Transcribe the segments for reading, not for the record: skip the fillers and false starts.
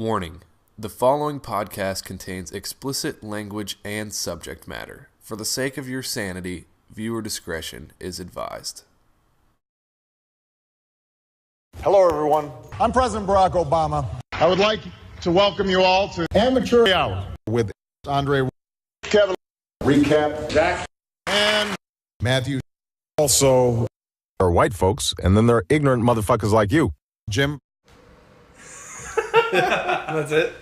Warning: the following podcast contains explicit language and subject matter. For the sake of your sanity, viewer discretion is advised. Hello, everyone. I'm President Barack Obama. I would like to welcome you all to Amateur Hour with Andre, Kevin, Recap, Zach, and Matthew. Also, there are white folks, and then there are ignorant motherfuckers like you. Jim. That's it?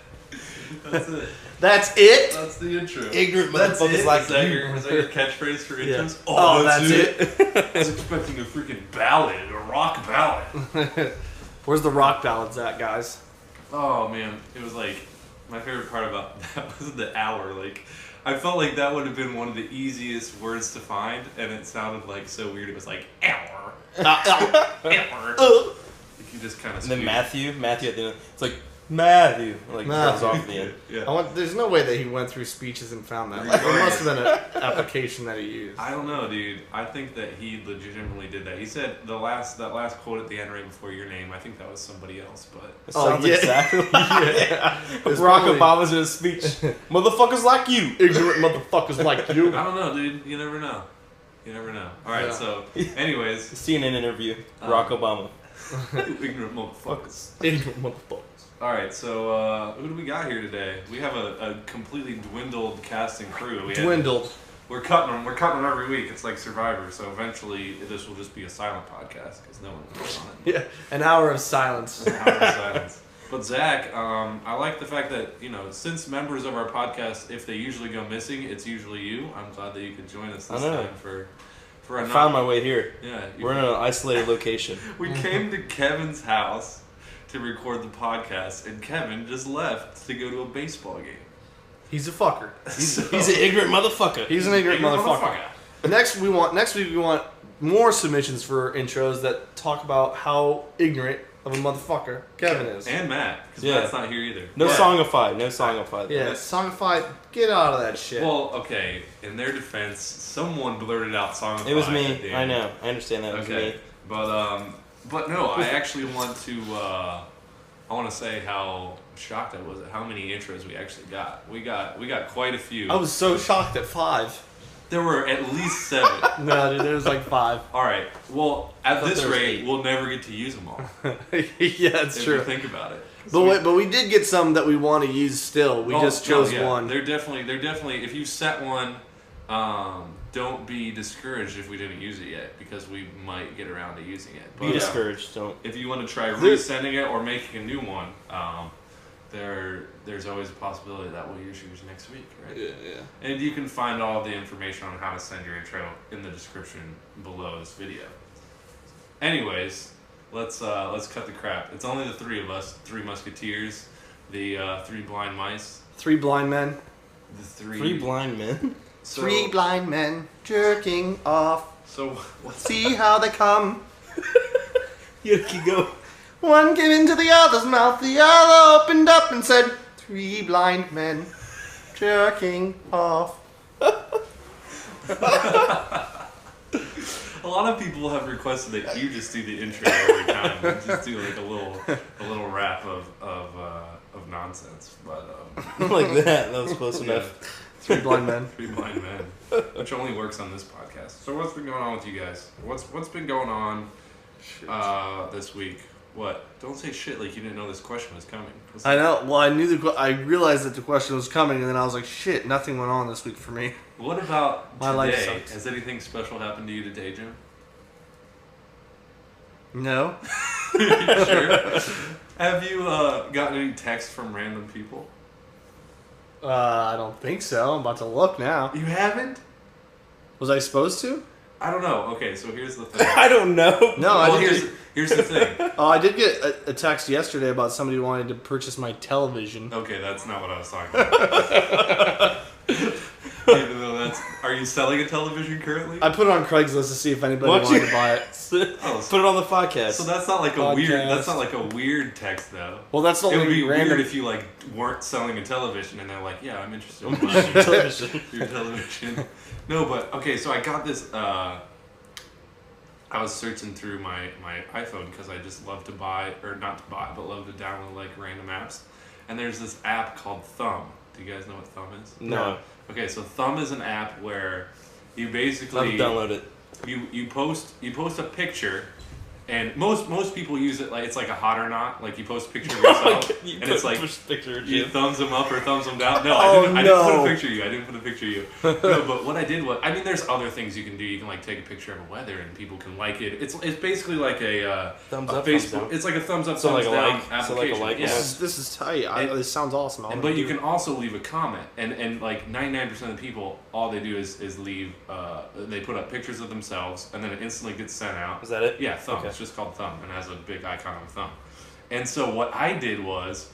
That's it. That's it? That's the intro. Ignorant motherfuckers like is that you. Is that your catchphrase for intros? Yeah. Oh, that's it? I was expecting a freaking ballad, a rock ballad. Where's the rock ballads at, guys? Oh, man. It was like, my favorite part about that was the hour. Like, I felt like that would have been one of the easiest words to find, and it sounded like so weird. It was like, hour. Hour. Like you just kind of And then Matthew at the end. It's like, Matthew. Like, comes off the end. Yeah. There's no way that he went through speeches and found that. Like, there must have been an application that he used. I don't know, dude. I think that he legitimately did that. He said that last quote at the end right before your name. I think that was somebody else, but It sounds exactly like It's Barack probably- Obama's in his speech. Motherfuckers like you. Ignorant motherfuckers like you. I don't know, dude. You never know. You never know. All right. Yeah. So, anyways, CNN interview. Barack Obama. ignorant motherfuckers. Ignorant motherfuckers. All right. So, who do we got here today? We have a completely dwindled cast and crew. Dwindled. We're cutting them. We're cutting them every week. It's like Survivor. So eventually, this will just be a silent podcast because no one will on it. Yeah, an hour of silence. An hour of silence. But Zach, I like the fact that, since members of our podcast, if they usually go missing, it's usually you. I'm glad that you could join us this time for a I found my way here. Yeah. We're in an isolated location. We came to Kevin's house to record the podcast, and Kevin just left to go to a baseball game. He's a fucker. He's an ignorant motherfucker. He's an ignorant motherfucker. Next week we want more submissions for intros that talk about how ignorant of a motherfucker Kevin is. And Matt, because Yeah. Matt's not here either. No But- songify. No songify. Yeah, Songified, get out of that shit. Well, okay, in their defense, someone blurted out song. It was at me. the I end. know. I understand that. It was Okay, me. but no, I actually want to. I want to say how shocked I was at how many intros we actually got. We got quite a few. I was so shocked at 5. There were at least 7. No, dude, there was like 5. All right. Well, at thought this there was rate, 8. we'll never get to use them all. Yeah, it's if true. you think about it. But we did get some that we want to use still. We just chose one. They're definitely. If you set one, don't be discouraged if we didn't use it yet, because we might get around to using it. But Be discouraged. Don't. if you want to try resending it or making a new one, there's always a possibility that we'll use yours next week, right? Yeah. And you can find all the information on how to send your intro in the description below this video. Anyways, let's cut the crap. It's only the 3 of us, 3 musketeers, the 3 blind mice, 3 blind men. the 3 3 blind men. So, 3 blind men jerking off. So what's See how they come. You can go. One came into the other's mouth, the other opened up and said, 3 blind men jerking off. A lot of people have requested that you just do the intro every time and just do like a little rap of nonsense, but Like that. That was close enough. 3 blind men. 3 blind men, which only works on this podcast. So what's been going on with you guys? What's been going on this week? What? Don't say shit like you didn't know this question was coming. I know. Well, I realized that the question was coming, and then I was like, shit, nothing went on this week for me. What about My life today? sucks. Has anything special happened to you today, Jim? No. Sure. Have you gotten any texts from random people? I don't think so. I'm about to look now. You haven't? Was I supposed to? I don't know. Okay, so here's the thing. I don't know. No, Well, I did. here's the thing. Oh, I did get a text yesterday about somebody wanting to purchase my television. Okay, that's not what I was talking about. Even though are you selling a television currently? I put it on Craigslist to see if anybody Why don't wanted you- to buy it. Put it on the podcast. So that's not like a weird. Podcast. That's not like a weird text though. Well, that's the It would only be random. weird if you like weren't selling a television and they're like, yeah, I'm interested in buying television. your television. No, but okay, so I got this. I was searching through my iPhone because I just love to buy, or not to buy, but love to download like random apps. and there's this app called Thumb. Do you guys know what Thumb is? No. Okay, so Thumb is an app where you basically I'll download it. you post a picture, and most people use it like it's like a hot or not. Like you post a picture of yourself, and it's like picture you thumbs them up or thumbs them down. No, I didn't put a picture of you. I didn't put a picture of you. No, but what I did was, I mean, there's other things you can do. You can like take a picture of a weather, and people can like it. It's basically like a thumbs a up, Facebook. thumbs down. It's like a thumbs up, So thumbs like a down like- so application. like a like yeah. This is tight. This sounds awesome. But you can also leave a comment, and like 99% of the people, all they do is leave. They put up pictures of themselves, and then it instantly gets sent out. Is that it? Yeah, Thumb. Okay. It's just called Thumb, and has a big icon on the thumb. And so what I did was,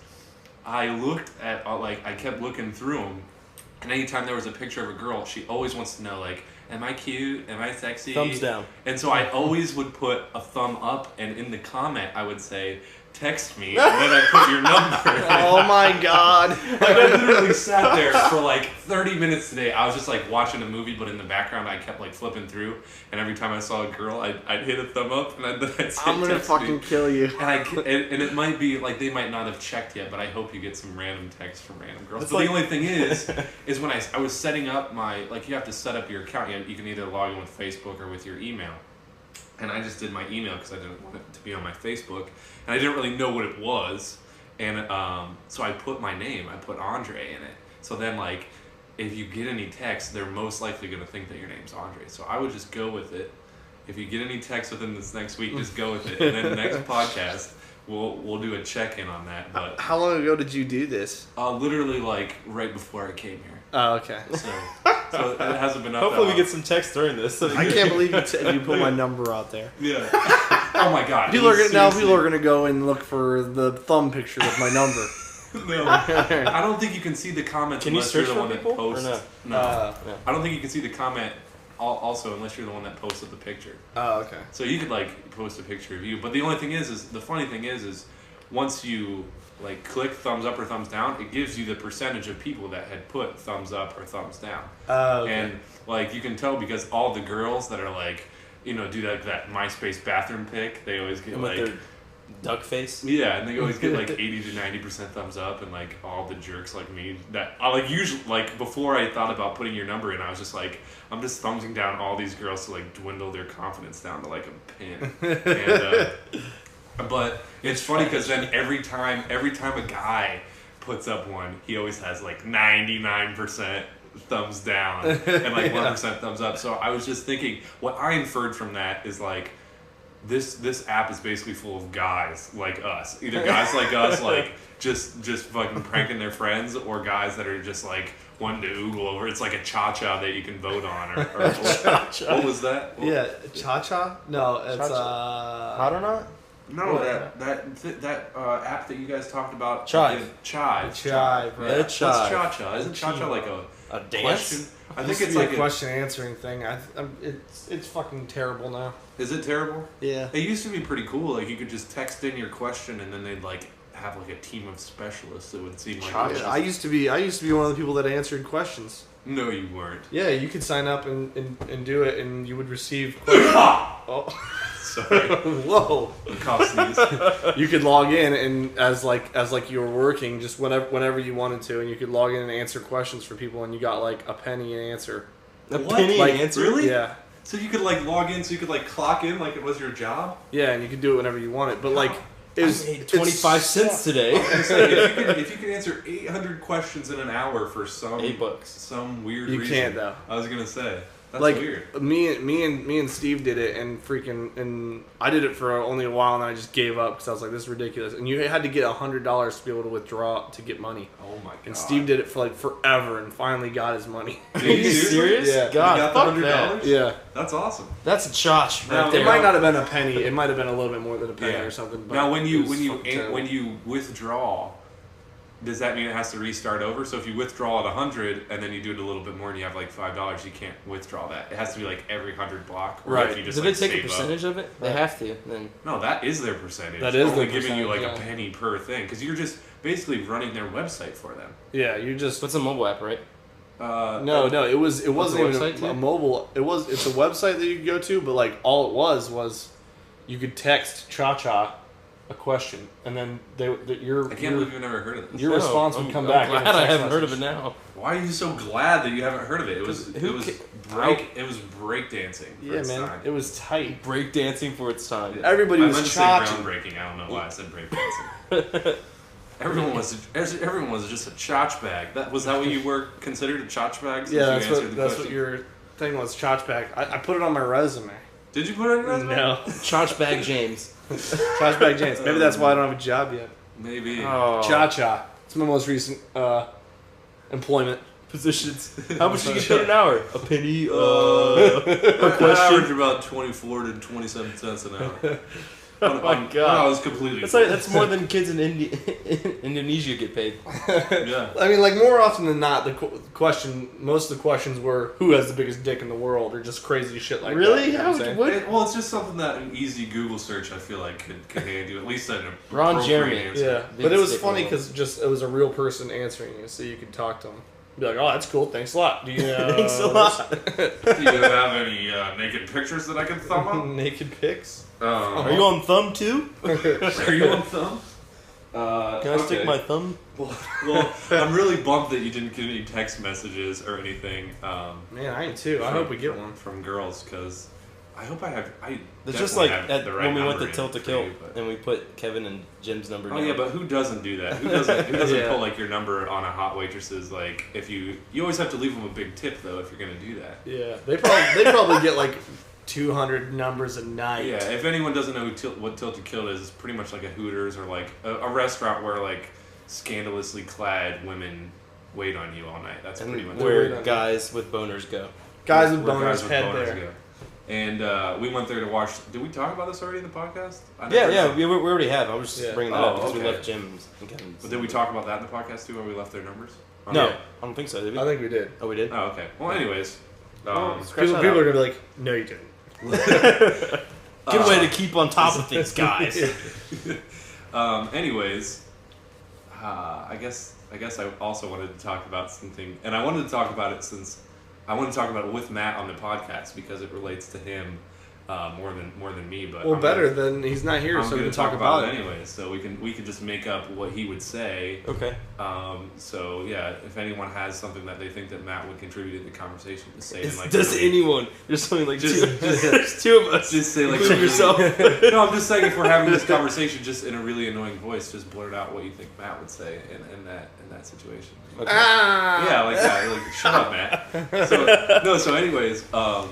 I looked at I kept looking through them, and anytime there was a picture of a girl, she always wants to know like, am I cute? Am I sexy? Thumbs down. And so I always would put a thumb up, and in the comment I would say, text me, and then I put your number. Oh my god. Like I literally sat there for like 30 minutes today. I was just like watching a movie, but in the background I kept like flipping through, and every time I saw a girl, I'd hit a thumb up, and then I'd say, I'm gonna text fucking me. kill you. And it might be like they might not have checked yet, but I hope you get some random texts from random girls. It's But like- the only thing is when I was setting up my, like you have to set up your account. You can either log in with Facebook or with your email. And I just did my email because I didn't want it to be on my Facebook, and I didn't really know what it was, and so I put my name. I put Andre in it. So then, like, if you get any texts, they're most likely going to think that your name's Andre. So I would just go with it. If you get any texts within this next week, just go with it, and then the next podcast we'll do a check-in on that. But How long ago did you do this? literally like right before I came here. Oh, okay. So it hasn't been up. Hopefully that we get some text during this. So I can't believe you put my number out there. Yeah. Oh my god. People are Seriously. people are gonna go and look for the thumb picture with my number. No, I don't think you can see the comments Can you unless you're search the for one that people, or posts. no? I don't think you can see the comment also unless you're the one that posted the picture. Oh, okay. So you could like post a picture of you, but the only thing is the funny thing is once you like click thumbs up or thumbs down, it gives you the percentage of people that had put thumbs up or thumbs down. Okay. And like you can tell because all the girls that are like, you know, do like that MySpace bathroom pic, they always get with like their duck face. yeah, and they always get like 80 to 90% thumbs up, and like all the jerks like me that I like usually like before I thought about putting your number in, I was just like I'm just thumbsing down all these girls to like dwindle their confidence down to like a pin. And but it's funny because then every time a guy puts up one, he always has like 99% thumbs down and like 1% thumbs up. So I was just thinking, what I inferred from that is like this app is basically full of guys like us, either guys like us, like just fucking pranking their friends, or guys that are just like wanting to oogle over. It's like a cha-cha that you can vote on, or what was that? Yeah, cha-cha? No, it's Hot or not? No, that app that you guys talked about. Chive. Chive. Chive, right. What's cha-cha? Isn't cha-cha like A dance? question? I think Used it's to be like a question answering thing. It's fucking terrible now. Is it terrible? Yeah. It used to be pretty cool. Like you could just text in your question, and then they'd like have like a team of specialists that would seem like. Yeah, I used to be one of the people that answered questions. No, you weren't. Yeah, you could sign up and do it, and you would receive questions. Oh, Sorry. whoa! Cough sneeze. You could log in and as you were working, just whenever you wanted to, and you could log in and answer questions for people, and you got like a penny an answer. A What? penny Like, answer? Really? Yeah, So you could like log in, so you could like clock in like it was your job. yeah, and you could do it whenever you wanted. But like, I it's made 25 cents today. If you could answer 800 questions in an hour for some $8. some weird You reason. can't, though. I was gonna say that's like weird. me and Steve did it, and I did it for only a while, and then I just gave up because I was like, this is ridiculous. And you had to get $100 to be able to withdraw to get money. Oh my god. And Steve did it for like forever, and finally got his money. Are you serious? Yeah. God, You got fuck the that. $100? Yeah, That's awesome. That's a chotch Now, right it there. might not have been a penny. It might have been a little bit more than a penny Yeah. or something. But Now, when it was you fucking terrible. when you withdraw, does that mean it has to restart over? So if you withdraw at 100 and then you do it a little bit more and you have like $5, you can't withdraw that. It has to be like every 100 block. Or Right. If you just, Did like, they take a save up. percentage of it? They have to. Then No, that is their percentage. That is only their giving you like percentage, a yeah. penny per thing because you're just basically running their website for them. Yeah, you just what's a mobile app, right? no, it wasn't What's the even website, too? a mobile. It's a website that you could go to, but like all it was you could text cha-cha a question, and then I can't believe you've never heard of this. your response would come back. I'm glad I haven't heard of it now. Why are you so glad that you haven't heard of it? It was break dancing. For Yeah, its man, time. it was tight. Break dancing for its time. Everybody I was meant to say cha-ching. groundbreaking. I don't know why I said break dancing. Everyone was just a chotch bag. Was that what you were considered, a chotch bag? Yeah, Since you answered the that's what question? your thing was. Chotch bag. I put it on my resume. Did you put it in your resume? No, Chotch bag James. Chotch bag James. Maybe that's why I don't have a job yet. Maybe. Oh. Cha. It's my most recent employment. Positions. How much do you get paid an hour? A penny. I average about 24 to 27 cents an hour. Oh my god. I was completely. That's more than kids in Indonesia get paid. Yeah. I mean, like, more often than not, most of the questions were who has the biggest dick in the world, or just crazy shit like Really? that. You know what I'm saying? What? Well, it's just something that an easy Google search, I feel like, could hand you at least an Ron appropriate Jeremy. answer. Yeah, Big but it was stick funny roll. because it was a real person answering you, so you could talk to them. Be like, oh, that's cool. Thanks a lot. Do you? Thanks a lot. Do you have any naked pictures that I can thumb up? Naked pics. Are you on thumb too? Are you on thumb? Can I stick my thumb? Well, I'm really bummed that you didn't get any text messages or anything Man, I am too. I hope we get one. from girls, because I hope I have. It's just like the right when we went number to in Tilt to for Kill you, but- and we put Kevin and Jim's number Oh down. yeah, but who doesn't do that? Who doesn't Yeah. put like your number on a hot waitress's, like, if you always have to leave them a big tip though if you're gonna do that. Yeah, they probably get like 200 numbers a night. Yeah, if anyone doesn't know what Tilt to Kill is, it's pretty much like a Hooters or like a restaurant where like scandalously clad women wait on you all night. That's and pretty much where guys with boners go. Guys with where boners head there. go. And we went there to watch. Did we talk about this already in the podcast? I Yeah, never yeah, know. we already have. I was just Yeah. bringing that Oh, up because we okay. left Jim's and Kevin's. But did we talk about that in the podcast too, where we left their numbers? No, Okay. I don't think so. Did we? I think we did. Oh, we did. Oh, okay. Well, anyways. Scratch People that are out. gonna be like, no, you didn't. Good way to keep on top of things, guys. Anyways, I guess I also wanted to talk about something, and I wanted to talk about it since I want to talk about it with Matt on the podcast because it relates to him more than me. But Well, I'm better gonna, than he's not here, I'm so we going can to talk about it. anyways. So we can just make up what he would say. Okay. So yeah, if anyone has something that they think that Matt would contribute to the conversation, just say it in like Does really- anyone? There's something like Just- two. There's two of us. Just say like Include something- yourself. No, I'm just saying if we're having this conversation, just in a really annoying voice, just blurt out what you think Matt would say in that situation. Okay. Ah! Yeah, like that. Like, shut up, Matt. So anyways, So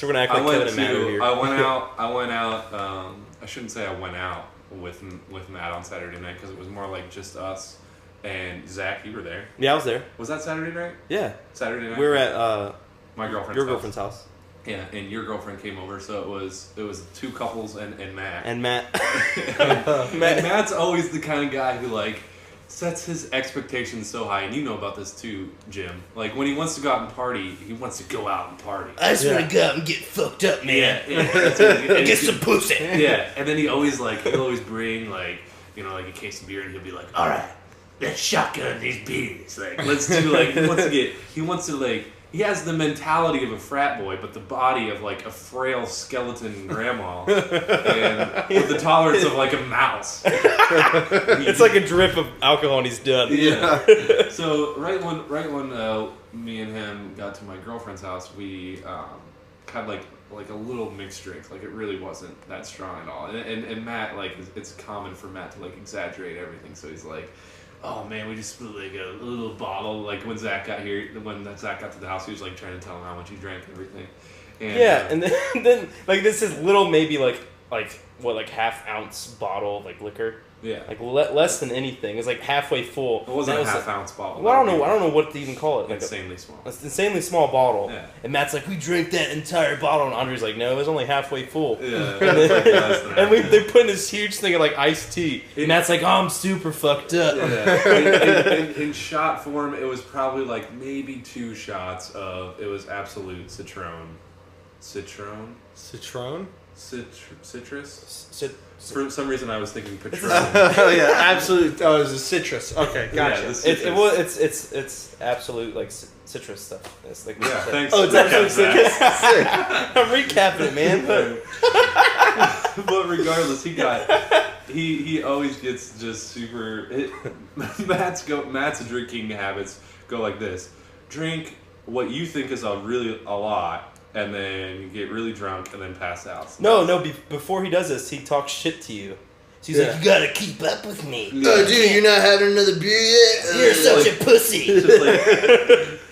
we're gonna act like Kevin and Matt are here. I went out. I shouldn't say I went out with Matt on Saturday night because it was more like just us and Zach. You were there. Yeah, I was there. Was that Saturday night? Yeah, Saturday night. we were at my girlfriend's your house. girlfriend's house, Yeah, and your girlfriend came over, so it was two couples and Matt. and Matt. And Matt's always the kind of guy who like sets his expectations so high, and you know about this too, Jim. Like when he wants to go out and party, he wants to go out and party. I just want to go out and get fucked up, Yeah, and Get some pussy. yeah, and then he'll always bring like like a case of beer, and he'll be like, all right, let's shotgun these beers. Like let's do like he has the mentality of a frat boy, but the body of like a frail skeleton grandma, and with the tolerance of like a mouse. It's like a drip of alcohol and he's done. Yeah. So right when me and him got to my girlfriend's house, we had like a little mixed drink. Like it really wasn't that strong at all. And Matt, like, it's common for Matt to like exaggerate everything. So he's like, oh man, we just spilled like a little bottle. Like when Zach got to the house, he was like trying to tell him how much he drank and everything. And, Yeah, and then like this is little maybe like half ounce bottle of like liquor. yeah, Like less than anything. It's like halfway full. it wasn't And a that half ounce bottle. Well, I don't know what to even call it. Like Insanely small. it's an insanely small bottle. Yeah. And Matt's like, we drank that entire bottle, and Andre's like, no, it was only halfway full. Yeah, And they put in this huge thing of like iced tea. And Matt's like, oh, I'm super fucked up. Yeah. In shot form, it was probably like maybe 2 shots of it was Absolute Citron. Citron? Citrus. For some reason, I was thinking Patron. Oh yeah, absolute. Oh, it's a citrus. Okay, gotcha. Yeah, the It's absolute like citrus stuff. It's like Yeah, thanks. Oh, it's absolute citrus. Sick. I'm recapping it, man. But regardless, he he always gets just super. Matt's drinking habits go like this: drink what you think is a lot, and then you get really drunk and then pass out. So Before he does this, he talks shit to you. So he's like, you gotta keep up with me. Yeah. Oh, dude, you're not having another beer yet? You're such a pussy. Just like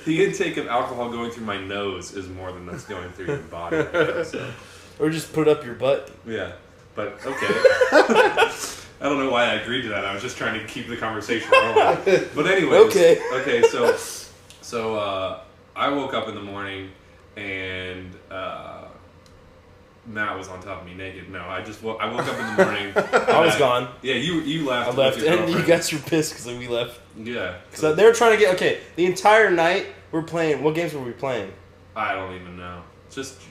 the intake of alcohol going through my nose is more than that's going through your body. So. Or just put it up your butt. Yeah, but okay. I don't know why I agreed to that. I was just trying to keep the conversation rolling. But anyways, okay. So I woke up in the morning and Matt was on top of me naked. No, I woke up in the morning. I was gone. Yeah, you left. I left, and you guys were pissed because we left. Yeah. So they were trying to get the entire night. We're playing. What games were we playing? I don't even know.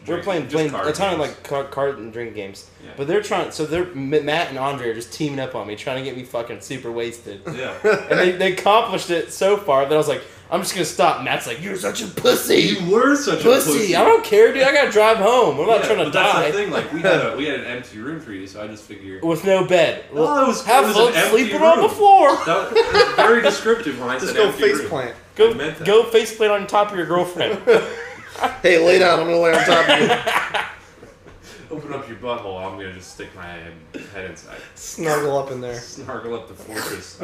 We're playing a ton of like card and drink games. Yeah. But they're trying. So Matt and Andre are just teaming up on me, trying to get me fucking super wasted. Yeah. And they accomplished it so far that I was like, I'm just gonna stop. Matt's like, you're such a pussy. You were such a pussy. I don't care, dude. I gotta drive home. I'm not trying to die. That's the thing. Like we had an empty room for you, so I just figured with no bed. Well, it was sleeping on the floor. That was very descriptive when I said just go faceplant. Go faceplant on top of your girlfriend. Hey, lay down. I'm gonna lay on top of you. Open up your butthole. I'm gonna just stick my head inside. Snuggle up in there. Snuggle up the fortress.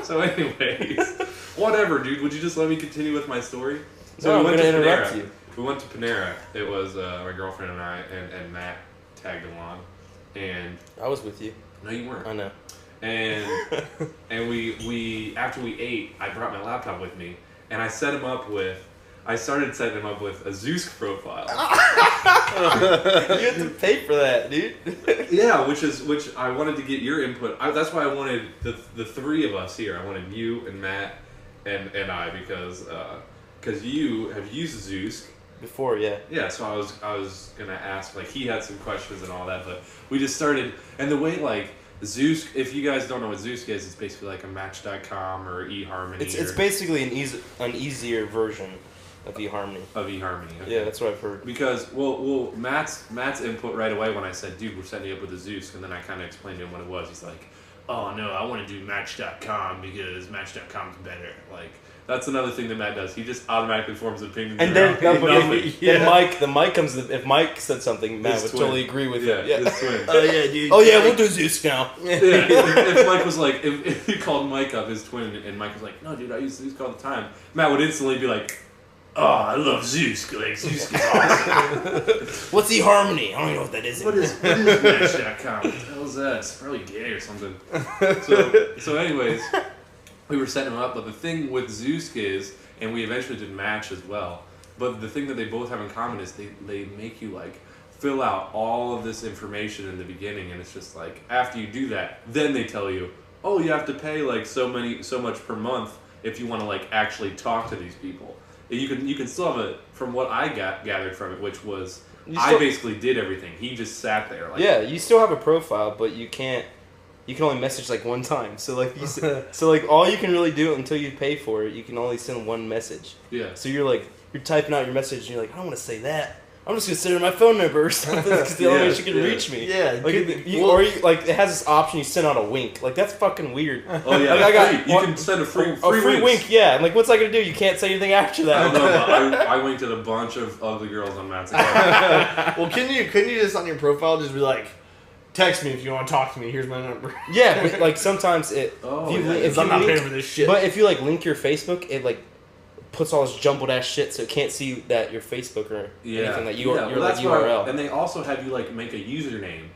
So, anyways, whatever, dude. Would you just let me continue with my story? So I'm gonna interrupt you. We went to Panera. It was my girlfriend and I, and Matt tagged along. And I was with you. No, you weren't. I know. And we after we ate, I brought my laptop with me, and I started setting him up with a Zeus profile. You had to pay for that, dude. Yeah, which I wanted to get your input. That's why I wanted the three of us here. I wanted you and Matt and I because you have used Zeus before, yeah. Yeah, so I was gonna ask, like, he had some questions and all that, but we just started, and the way like Zeus, if you guys don't know what Zeus is, it's basically like a Match.com or eHarmony. It's basically an easier version of eHarmony. Okay. Yeah, that's what I've heard. Because Matt's input right away when I said, dude, we're setting you up with a Zeus, and then I kind of explained to him what it was. He's like, oh no, I want to do Match.com because Match.com's better. Like, that's another thing that Matt does. He just automatically forms opinions. And then the mic comes. If Mike said something, Matt would totally agree with it. Yeah, his twin. Oh yeah, dude. Oh yeah, we'll do Zeus now. Yeah, if Mike was like, if he called Mike up, his twin, and Mike was like, no, dude, I use Zeus all the time. Matt would instantly be like, oh, I love Zeus. Like, Zeus is awesome. What's eHarmony? I don't even know what that is. What is Match.com? What the hell is that? It's probably gay or something. So anyways, we were setting them up, but the thing with Zeus is, and we eventually did Match as well, but the thing that they both have in common is they make you like fill out all of this information in the beginning, and it's just like, after you do that, then they tell you, oh, you have to pay like so much per month if you want to like actually talk to these people. You can still have it, from what I gathered from it, which was I basically did everything. He just sat there. Like, yeah, you still have a profile, but you can't. You can only message like one time. So like so like all you can really do until you pay for it, you can only send one message. Yeah. So you're typing out your message and you're like, I don't want to say that. I'm just gonna send her my phone number or something because the only way she can reach me. Yeah. Like it has this option you send out a wink. Like that's fucking weird. Oh yeah. Like, you can send a free wink. Yeah. And like, what's I gonna do? You can't say anything after that. I don't know. But I winked at a bunch of other girls on Matt's account. Well, couldn't you just on your profile just be like, text me if you want to talk to me. Here's my number. Yeah, but like sometimes if I'm not paying for this shit. But if you like link your Facebook, it like puts all this jumbled ass shit, so it can't see that your Facebook or anything that your like URL. And they also have you like make a username,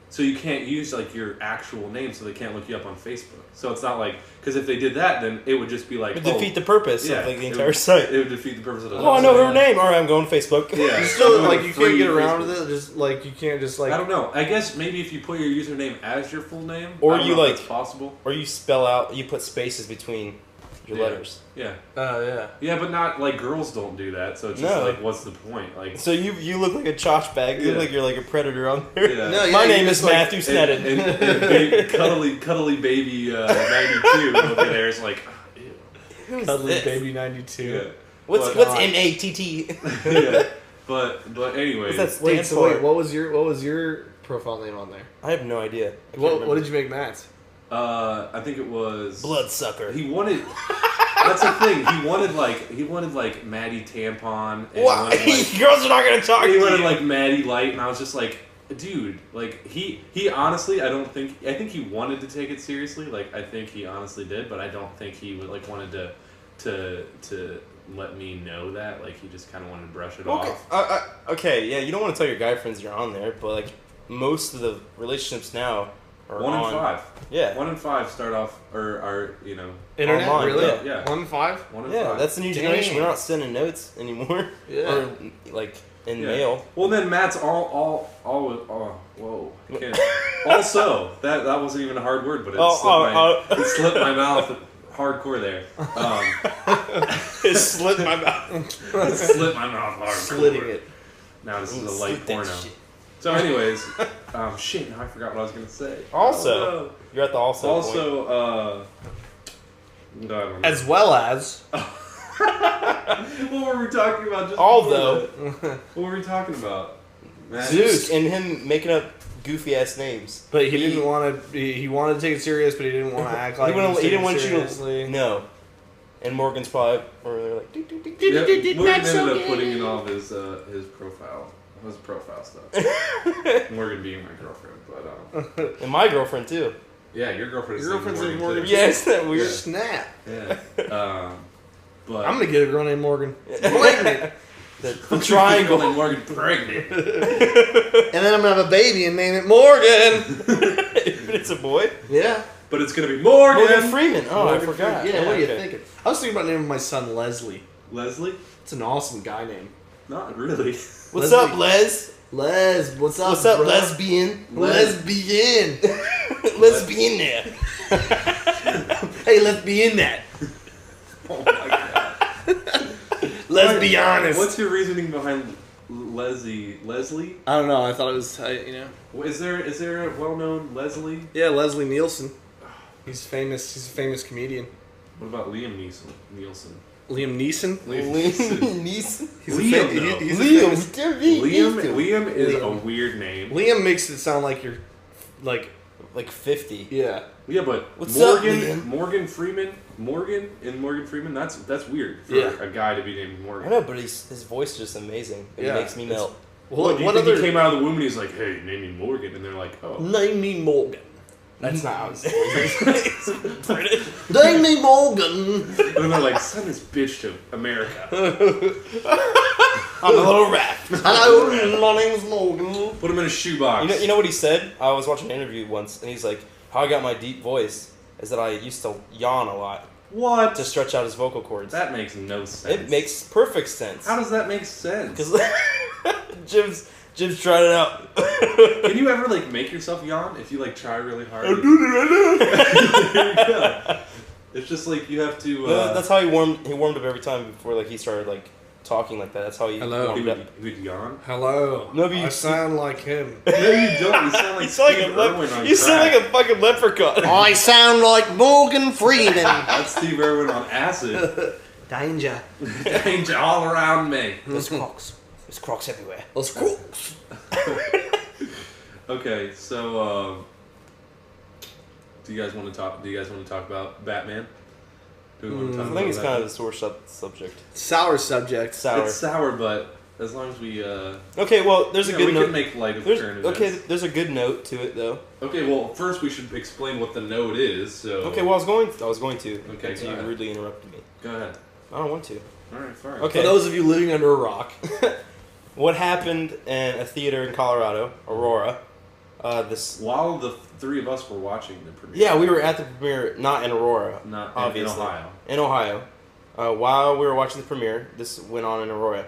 so you can't use like your actual name, so they can't look you up on Facebook. So it's not like, because if they did that, then it would just be like, it would defeat the purpose of like the entire site. It would defeat the purpose of the. Oh, I know her name. All right, I'm going to Facebook. Yeah, you still like you can't get around with it. Just like you can't just like. I don't know. I guess maybe if you put your username as your full name, or you like, it's possible, or you spell out, you put spaces between your letters. Yeah. Yeah. Yeah, but not like girls don't do that. So it's just like, what's the point? Like, so you look like a chotch bag. You look like you're like a predator on there. Yeah. No, my name is Matthew Sneddon. And cuddly baby 92 over there is like, ew. Cuddly baby 92. Yeah. What's MATT? Yeah. But anyways. What's that stand for? What was your profile name on there? I have no idea. What did you make Matt's? I think it was Bloodsucker. He wanted. That's the thing. He wanted like Maddie Tampon. And What? He wanted, like, Girls are not gonna talk to he you. wanted like Maddie Light, and I was just like, dude, like he honestly, I think he wanted to take it seriously. Like I think he honestly did, but I don't think he would like wanted to let me know that. Like he just kind of wanted to brush it off. Okay, yeah, you don't want to tell your guy friends you're on there, but like most of the relationships now are 1 in on, 5. Yeah. 1 in 5 start off or are Internet, online, really? yeah. 1 in 5? 1 in Yeah, 5. that's the new generation. We're not sending notes anymore. Yeah. Or like in Yeah. mail. Well, then Matt's all whoa. I can't. Also, that wasn't even a hard word, but it slipped my mouth hardcore there. It slipped my mouth. It slipped my mouth hardcore. Slitting it. Now this is a light Slit that porno. shit. So, anyways, shit. Now I forgot what I was gonna say. Also, you're at the also. point. no, I don't know. As well as... What were we talking about? Just Although, before that? What were we talking about? Matt? Zeus and him making up goofy ass names. But he didn't want to... He wanted to take it serious, but he didn't want to act like he didn't want you seriously. to. No. And Morgan's probably, or they're like, "Ding, ding, ding, Yeah, ding, ding, Morgan not ended so up gay." putting in all of his profile stuff. Morgan being my girlfriend, but And my girlfriend too. yeah, your girlfriend is Your girlfriend's named named Morgan. Morgan. Too. Yeah, isn't that weird? Snap. Yeah. But I'm going to get a girl named Morgan. Pregnant. The triangle. and Morgan pregnant. And then I'm going to have a baby and name it Morgan. But it's a boy. Yeah. But it's gonna be Morgan. Morgan Freeman. Oh, Morgan I forgot. Freeman. Yeah, what are you okay. thinking? I was thinking about naming my son Leslie. Leslie? It's an awesome guy name. Not really. What's Leslie. up, Les? Les, what's up, What's up, bro? lesbian? Lesbian. Lesbian there. Hey, let's be in that. Oh my god. Let's be honest. What's your reasoning behind Leslie? Leslie? I don't know. I thought it was, you know. Is there a well-known Leslie? Yeah, Leslie Nielsen. He's famous. He's a famous comedian. What about Liam Nielsen? Liam Neeson. Neeson. He's Liam, a though. he's a Liam. famous- Liam is a Liam. weird name. Liam makes it sound like you're, like, Like 50. yeah. Yeah, but What's up, Morgan, Liam? Morgan Freeman, Morgan Freeman. That's weird for Yeah. a guy to be named I Morgan. know, but his voice is just amazing. It Yeah, makes me melt. What, Do you what think other? he came out of the womb and he's like, "Hey, name me Morgan," and they're like, "Oh." Name me Morgan. That's not how it's British. Name me Morgan. And then they're like, "Send this bitch to America." On a little raft. Hello, my name's Morgan. Put him in a shoebox. You know what he said? I was watching an interview once, and he's like, "How I got my deep voice is that I used to yawn a lot What? to stretch out his vocal cords." That makes no sense. It makes perfect sense. How does that make sense? Because Jim's tried it out. Can you ever like make yourself yawn if you like try really hard? it right There you go. It's just like you have to. That's how he warmed up every time before like he started like talking like that. That's how he Hello. he warmed up. would yawn. Hello. No, but you- I sound like him. No, you don't. You sound like You sound like Steve a Irwin on you sound crack. like a fucking leprechaun. I sound like Morgan Freeman. That's Steve Irwin on acid. Danger. Danger all around me. There's crocs. There's crocs everywhere. Those crooks. Okay, so do you guys want to talk about Batman? Do we want to talk I about think it's that? kind of a sore subject. Sour subject. Sour. It's sour, but as long as we Okay, well, there's a we good note. can make light of There's, current okay, events. there's a good note to it though. Okay, well, first we should explain what the note is. So Okay, well, I was going to. Okay, until go you ahead. rudely interrupted me. go ahead. I don't want to. All right, fine. Okay. For those of you living under a rock. What happened in a theater in Colorado, Aurora? This. While the three of us were watching the premiere. Yeah, we were at the premiere, not in Aurora, Not obviously. in Ohio. In Ohio. While we were watching the premiere, this went on in Aurora.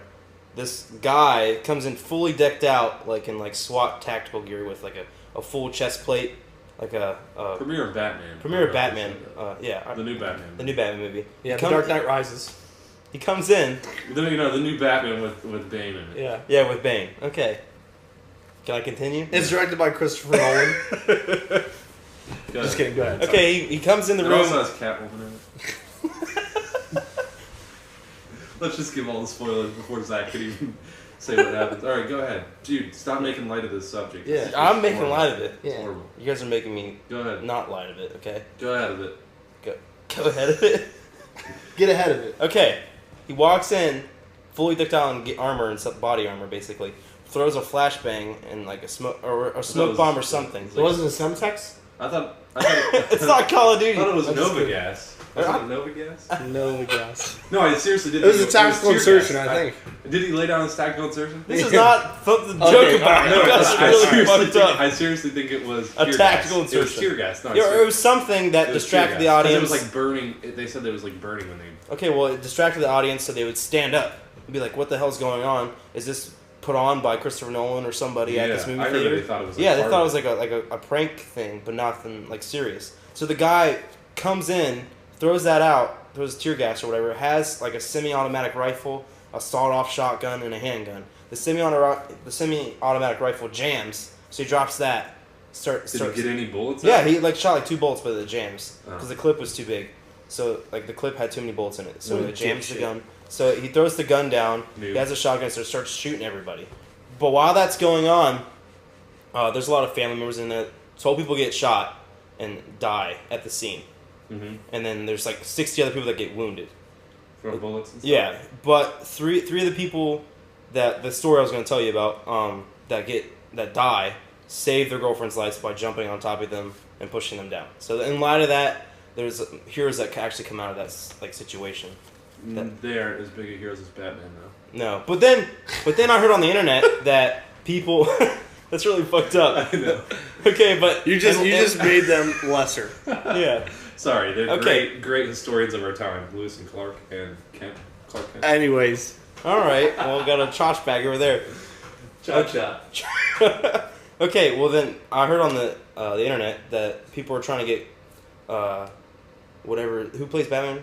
This guy comes in fully decked out, like in like SWAT tactical gear with like a full chest plate, like a Premiere of Batman. premiere of Batman. Yeah, The new Batman. the new Batman movie. Yeah, He The comes- Dark Knight Rises. He comes in, The new Batman with Bane in it. Yeah. yeah, with Bane. Okay, can I continue? It's directed by Christopher Nolan. Go Just ahead. kidding, go ahead. Okay, he comes in the It room. also has Catwoman in it. Let's just give all the spoilers before Zach could even say what happens. All right, go ahead, dude. Stop making light of this subject. Yeah. It's I'm making horrible. light of it. It's Yeah. horrible. You guys are making me Go ahead. not light of it. Okay, Go ahead of it. go ahead of it. Get ahead of it. Okay, he walks in, fully decked out in armor and body armor, basically. Throws a flashbang and like a smoke or a smoke bomb or something. So wasn't it Semtex? I thought It's not Call of I Duty. thought it was That's Nova good. Gas. Was it Nova Gas? No gas. No, I seriously did. It was a think tactical tear gas. insertion, I think. Did he lay down his tactical insertion? This is not the joke Okay, about alright, it. No, You guys I, are really seriously fucked think, up. I seriously think it was A tear tactical gas. It was insertion. tear gas. No, I Yeah, seriously- it was something that it was distracted tear the gas. 'Cause audience. It was like burning. They said that it was like burning when they. Okay, well, it distracted the audience, so they would stand up and be like, "What the hell's going on? Is this put on by Christopher Nolan or somebody at this movie I heard theater?" that they thought it was. Like Yeah, they part thought it of was like a prank thing, but nothing like serious. So the guy comes in, throws that out, throws tear gas or whatever, has like a semi-automatic rifle, a sawed-off shotgun, and a handgun. The semi-automatic rifle jams, so he drops that. Did he get any bullets? Yeah, out? he like shot like 2 bullets, but it jams Oh. because the clip was too big. So like the clip had too many bullets in it, so What it jams the dipshit. gun. So he throws the gun down. Noob. He has a shotgun, so starts shooting everybody. But while that's going on, there's a lot of family members in it. 12 people get shot and die at the scene, and then there's like 60 other people that get wounded. From bullets and stuff? Yeah, but three of the people that the story I was going to tell you about that die save their girlfriend's lives by jumping on top of them and pushing them down. So in light of that, there's heroes that can actually come out of that like situation. They aren't as big a heroes as Batman, though. No, but then I heard on the internet that people that's really fucked up. I know. Okay, but You just made them lesser. yeah. Sorry, they're Okay. great historians of our time, Lewis and Clark and Clark Kent. Anyways, All right. Well, we got a chotch bag over there. Cha-cha. Okay, well then I heard on the internet that people are trying to get whatever who plays Batman,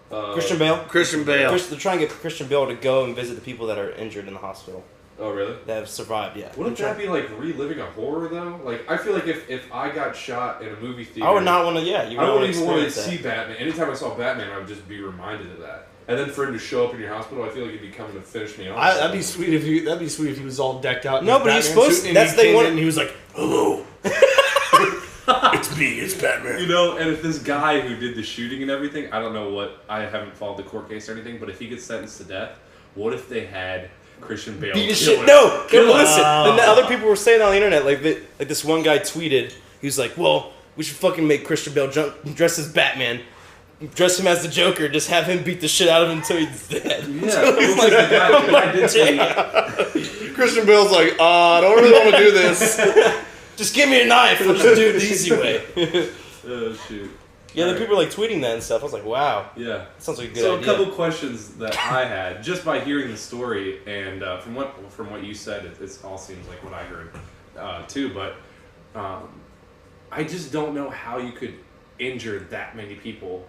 Christian Bale. Christian Bale. They're trying to get Christian Bale to go and visit the people that are injured in the hospital Oh, really? that have survived. Yeah, Wouldn't They're that be like reliving a horror though? Like I feel like if I got shot in a movie theater, I would not want to. Yeah, you I would wouldn't even want to experience see that. Batman. Anytime I saw Batman, I would just be reminded of that. And then for him to show up in your hospital, I feel like he'd be coming to finish me off. That'd be sweet if he was all decked out. in No, his but he's Batman supposed- suit and that's he they came want- in and he was like, "Hello, it's me, it's Batman." You know, and if this guy who did the shooting and everything, I don't know what, I haven't followed the court case or anything, but if he gets sentenced to death, what if they had Christian Bale Beat the kill shit. him? No, Kill him. listen. Then the other people were saying on the internet, like this one guy tweeted, he was like, "Well, we should fucking make Christian Bale dress as Batman, dress him as the Joker, just have him beat the shit out of him until he's dead." Yeah, it looks like the guy did tweet. Christian Bale's like, I don't really want to do this. Just give me a knife. I'll just do it the easy way. Oh, shoot. Yeah, the people were like tweeting that and stuff. I was like, wow, Yeah. that sounds like a good So idea. a couple questions that I had just by hearing the story, and from what you said, it all seems like what I heard too. But I just don't know how you could injure that many people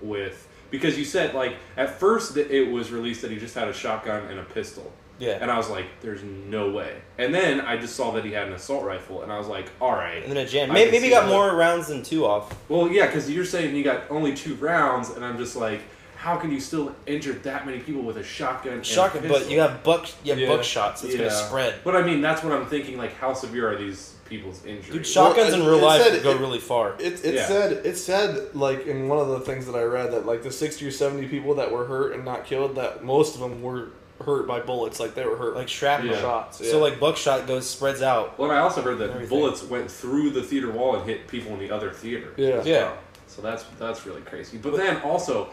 because you said like at first that it was released that he just had a shotgun and a pistol. Yeah. And I was like, there's no way. And then I just saw that he had an assault rifle, and I was like, all right. And then it jammed. I Maybe, can maybe see he got that. more rounds than 2 off. Well, yeah, because you're saying he got only 2 rounds, and I'm just like, how can you still injure that many people with a shotgun? And Shotgun, a but pistol? you have Yeah. buckshot, so it's gonna spread. But I mean, that's what I'm thinking. Like, how severe are these people's injuries? Dude, shotguns in real it life said go it- really far. It Yeah. said like in one of the things that I read that like the 60 or 70 people that were hurt and not killed, that most of them were hurt by bullets, like they were hurt Like shrapnel Yeah. shots. Yeah. So like buckshot spreads out. Well, and I also heard that Everything. bullets went through the theater wall and hit people in the other theater. Yeah. Yeah. So that's really crazy. But then also,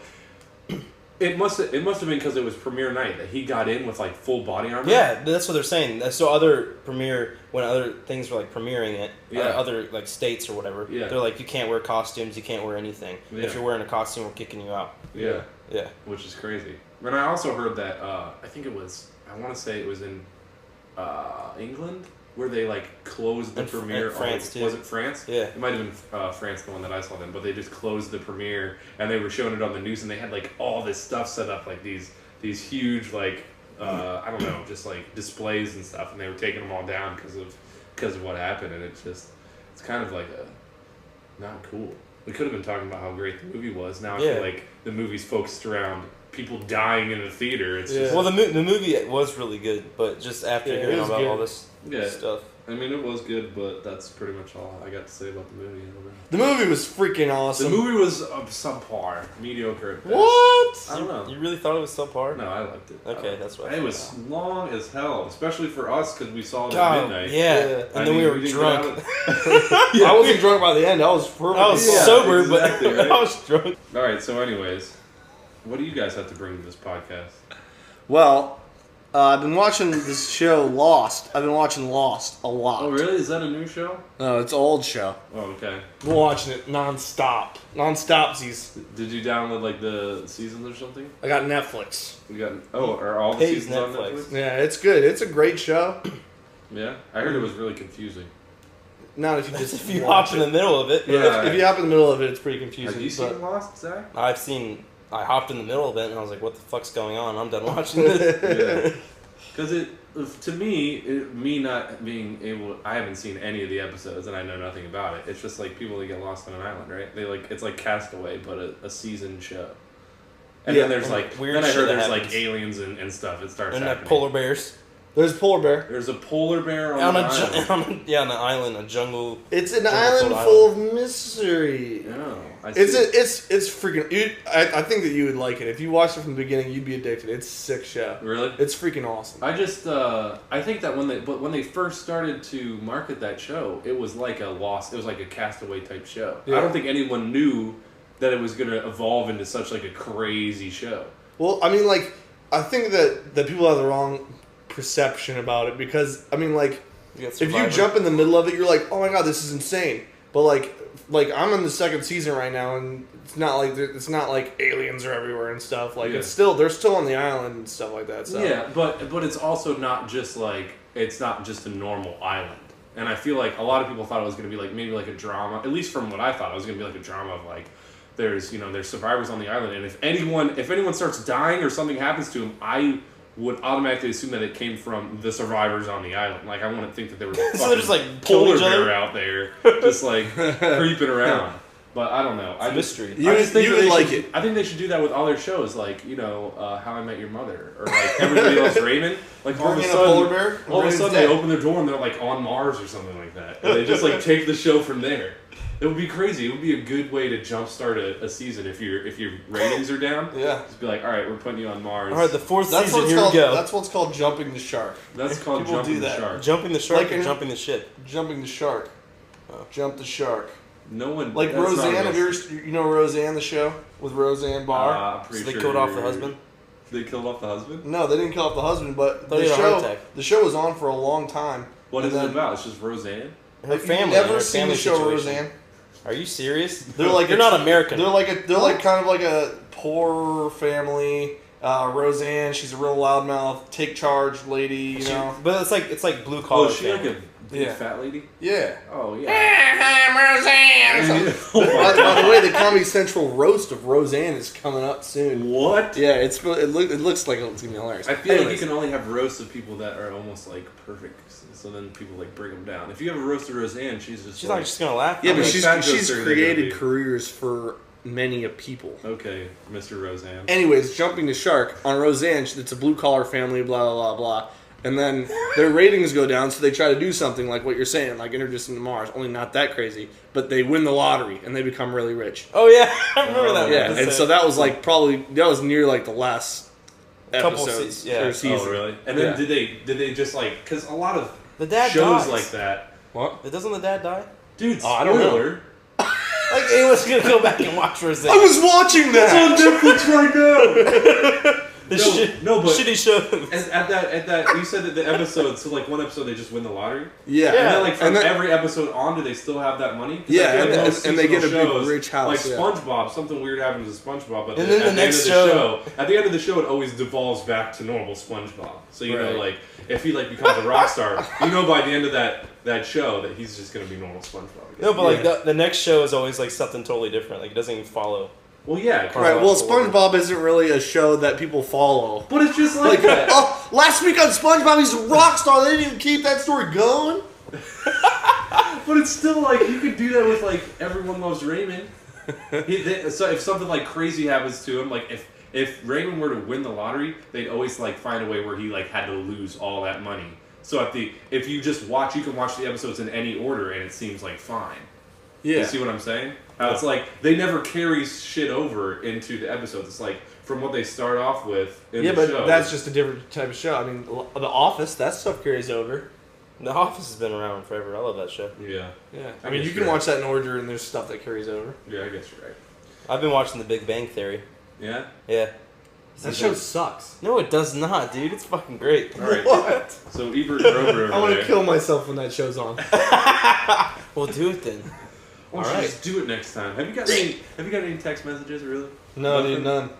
it must have been because it was premiere night that he got in with like full body armor. Yeah, that's what they're saying. So when other things were like premiering it, Yeah. other like states or whatever, Yeah. they're like, you can't wear costumes, you can't wear anything. Yeah. If you're wearing a costume, we're kicking you out. Yeah. Yeah. Which is crazy. And I also heard that I want to say it was in England where they like closed the And premiere. France, too. Was it France? Yeah. It might have been France, the one that I saw then, but they just closed the premiere and they were showing it on the news and they had like all this stuff set up, like these huge like I don't know, just like displays and stuff, and they were taking them all down because of what happened, and it's kind of like not cool. We could have been talking about how great the movie was. Now I Yeah. feel like the movie's focused around people dying in the theater. It's just Well, the movie was really good, but just after Yeah, it hearing was about good. all this stuff. I mean, it was good, but that's pretty much all I got to say about the movie. The movie was freaking The awesome. movie was subpar, mediocre at best. What? I don't know. You really thought it was subpar? No, I liked it. Okay, that's what I It was long as hell, especially for us because we saw it at God, midnight. yeah. Yeah. And then we were didn't drunk. get out of- I wasn't drunk by the end. I was perfect. I was Yeah, sober, exactly, but right? I was drunk. All right. So, anyways, what do you guys have to bring to this podcast? Well, I've been watching this show, Lost. I've been watching Lost a lot. Oh, really? Is that a new show? No, it's an old show. Oh, okay. We're watching it nonstop. Non-stopsies. Did you download like the seasons or something? I got Netflix. You got are all the Pays seasons on Netflix. Netflix? Yeah, it's good. It's a great show. Yeah, I heard it was really confusing. Not if you just If you watch hop in the middle of it. Yeah, if you hop in the middle of it, it's pretty confusing. Have you but- seen Lost, Zach? I hopped in the middle of it and I was like, what the fuck's going on? I'm done watching this. Yeah. Because to me, me not being able, I haven't seen any of the episodes and I know nothing about it. It's just like people that get lost on an island, right? It's like Castaway, but a seasoned show. And Yeah, then there's and like, weird then I shit heard that there's happens. like aliens and stuff. It starts And happening. polar bears. There's Polar Bear. There's a polar bear on On the a island. on the island, a jungle. It's an Jungle island Foot full of mystery. Yeah, I It's see. it's freaking. I think that you would like it if you watched it from the beginning. You'd be addicted. It's a sick show. Really? It's freaking awesome. I just I think that when they first started to market that show, it was like it was like a Castaway type show. Yeah. I don't think anyone knew that it was going to evolve into such like a crazy show. Well, I mean, like, I think that people have the wrong perception about it because I mean, like, if you jump in the middle of it, you're like, oh my god, this is insane. But like I'm in the second season right now, and it's not like aliens are everywhere and stuff. Like Yeah. they're still on the island and stuff like that. So. Yeah, but it's also not just like it's not just a normal island. And I feel like a lot of people thought it was going to be like maybe like a drama. At least from what I thought, it was going to be like a drama of like there's survivors on the island, and if anyone starts dying or something happens to them, I would automatically assume that it came from the survivors on the island. Like I wouldn't think that there was a So they're just, like, polar killing each bear other? out there just like creeping around. But I don't know. I just mystery. You I just think you that would they like should- it. I think they should do that with all their shows, like How I Met Your Mother, or like Everybody Loves Raymond. Like all of a Bring in a sudden, polar bear, all of a Raymond's sudden dead. they open their door and they're like on Mars or something like that, and they just like take the show from there. It would be crazy. It would be a good way to jumpstart a season if your ratings are down. Yeah. Just be like, all right, we're putting you on Mars. All right, the fourth That's season. what's Here called. we go. That's what's called jumping the shark. That's called People jumping do the that. shark. Jumping the shark Like or in- jumping the ship. Jumping the shark. Jump the shark. No one Like that's not Roseanne. real. Have you know Roseanne, the show with Roseanne Barr? I'm So pretty they sure killed off the husband. They killed off the husband. No, they didn't kill off the husband, but Thought he the had a heart show attack. the show was on for a long time. What And is it then- about? It's just Roseanne. Her Have family. you ever her seen family the show situation. Roseanne? Are you serious? They're like You're not American. They're like kind of like a poor family. Roseanne, she's a real loudmouth, take charge lady. You know. But it's like blue Oh, collar. is she like a big Yeah. fat lady? Yeah. Oh yeah. By the way, the Comedy Central roast of Roseanne is coming up soon. What? Yeah, it looks like it's gonna be hilarious. I feel like Anyways. you can only have roasts of people that are almost like perfect, so then people like bring them down. If you have a roast of Roseanne, she's just She's like, not just gonna laugh. Yeah, How but many fat she's jokes are there gonna created be? careers for many a people. okay, Mr. Roseanne. Anyways, jumping the shark on Roseanne, it's a blue collar family, blah blah blah blah, and then their ratings go down, so they try to do something like what you're saying, like introduce them to Mars. Only not that crazy, but they win the lottery and they become really rich. Oh yeah, I remember that. Yeah, episode. and so that was like that was near like the last Couple episodes se- yeah. or season. Oh really? And then Yeah. did they just like because a lot of the dad shows dies. like that, What? Doesn't the dad die? dude? I don't know. Spoiler. Like anyone's gonna go back and watch Roseanne. I was watching that. Netflix right now. no, but shitty show. at that you said that the episode. So like one episode they just win the lottery. Yeah, And then, like, from And then- every episode on, do they still have that money? 'Cause Yeah, I feel and- like most and they get a seasonal big shows, rich house, Like yeah. SpongeBob, something weird happens to SpongeBob, but And then the at next the end of the show- at the end of the show, it always devolves back to normal SpongeBob. So you know, Right. like if he like becomes a rock star, you know by the end of that show that he's just gonna be normal SpongeBob. Again. No, but like Yeah. the next show is always like something totally different. Like it doesn't even follow. Well, yeah, Right. Well, Chronological SpongeBob isn't really a show that people follow. but it's just like, that. Oh, last week on SpongeBob, he's a rock star. They didn't even keep that story going. But it's still like you could do that with like Everyone Loves Raymond. So if something like crazy happens to him, like if Raymond were to win the lottery, they'd always like find a way where he like had to lose all that money. So if you just watch, you can watch the episodes in any order, and it seems like fine. Yeah. You see what I'm saying? How it's like they never carry shit over into the episodes. It's like from what they start off with in the show. But that's just a different type of show. I mean, The Office, that stuff carries over. The Office has been around forever. I love that show. Yeah. Yeah. I mean, you can watch that in order, and there's stuff that carries over. Yeah, I guess you're right. I've been watching The Big Bang Theory. Yeah? Yeah. That show sucks. No, it does not, dude. It's fucking great. All right. What? So Ebert Grover over I want there. to kill myself when that show's on. Well, do it then. Why don't you just do it next time? Have you got any text messages really? No, dude, none.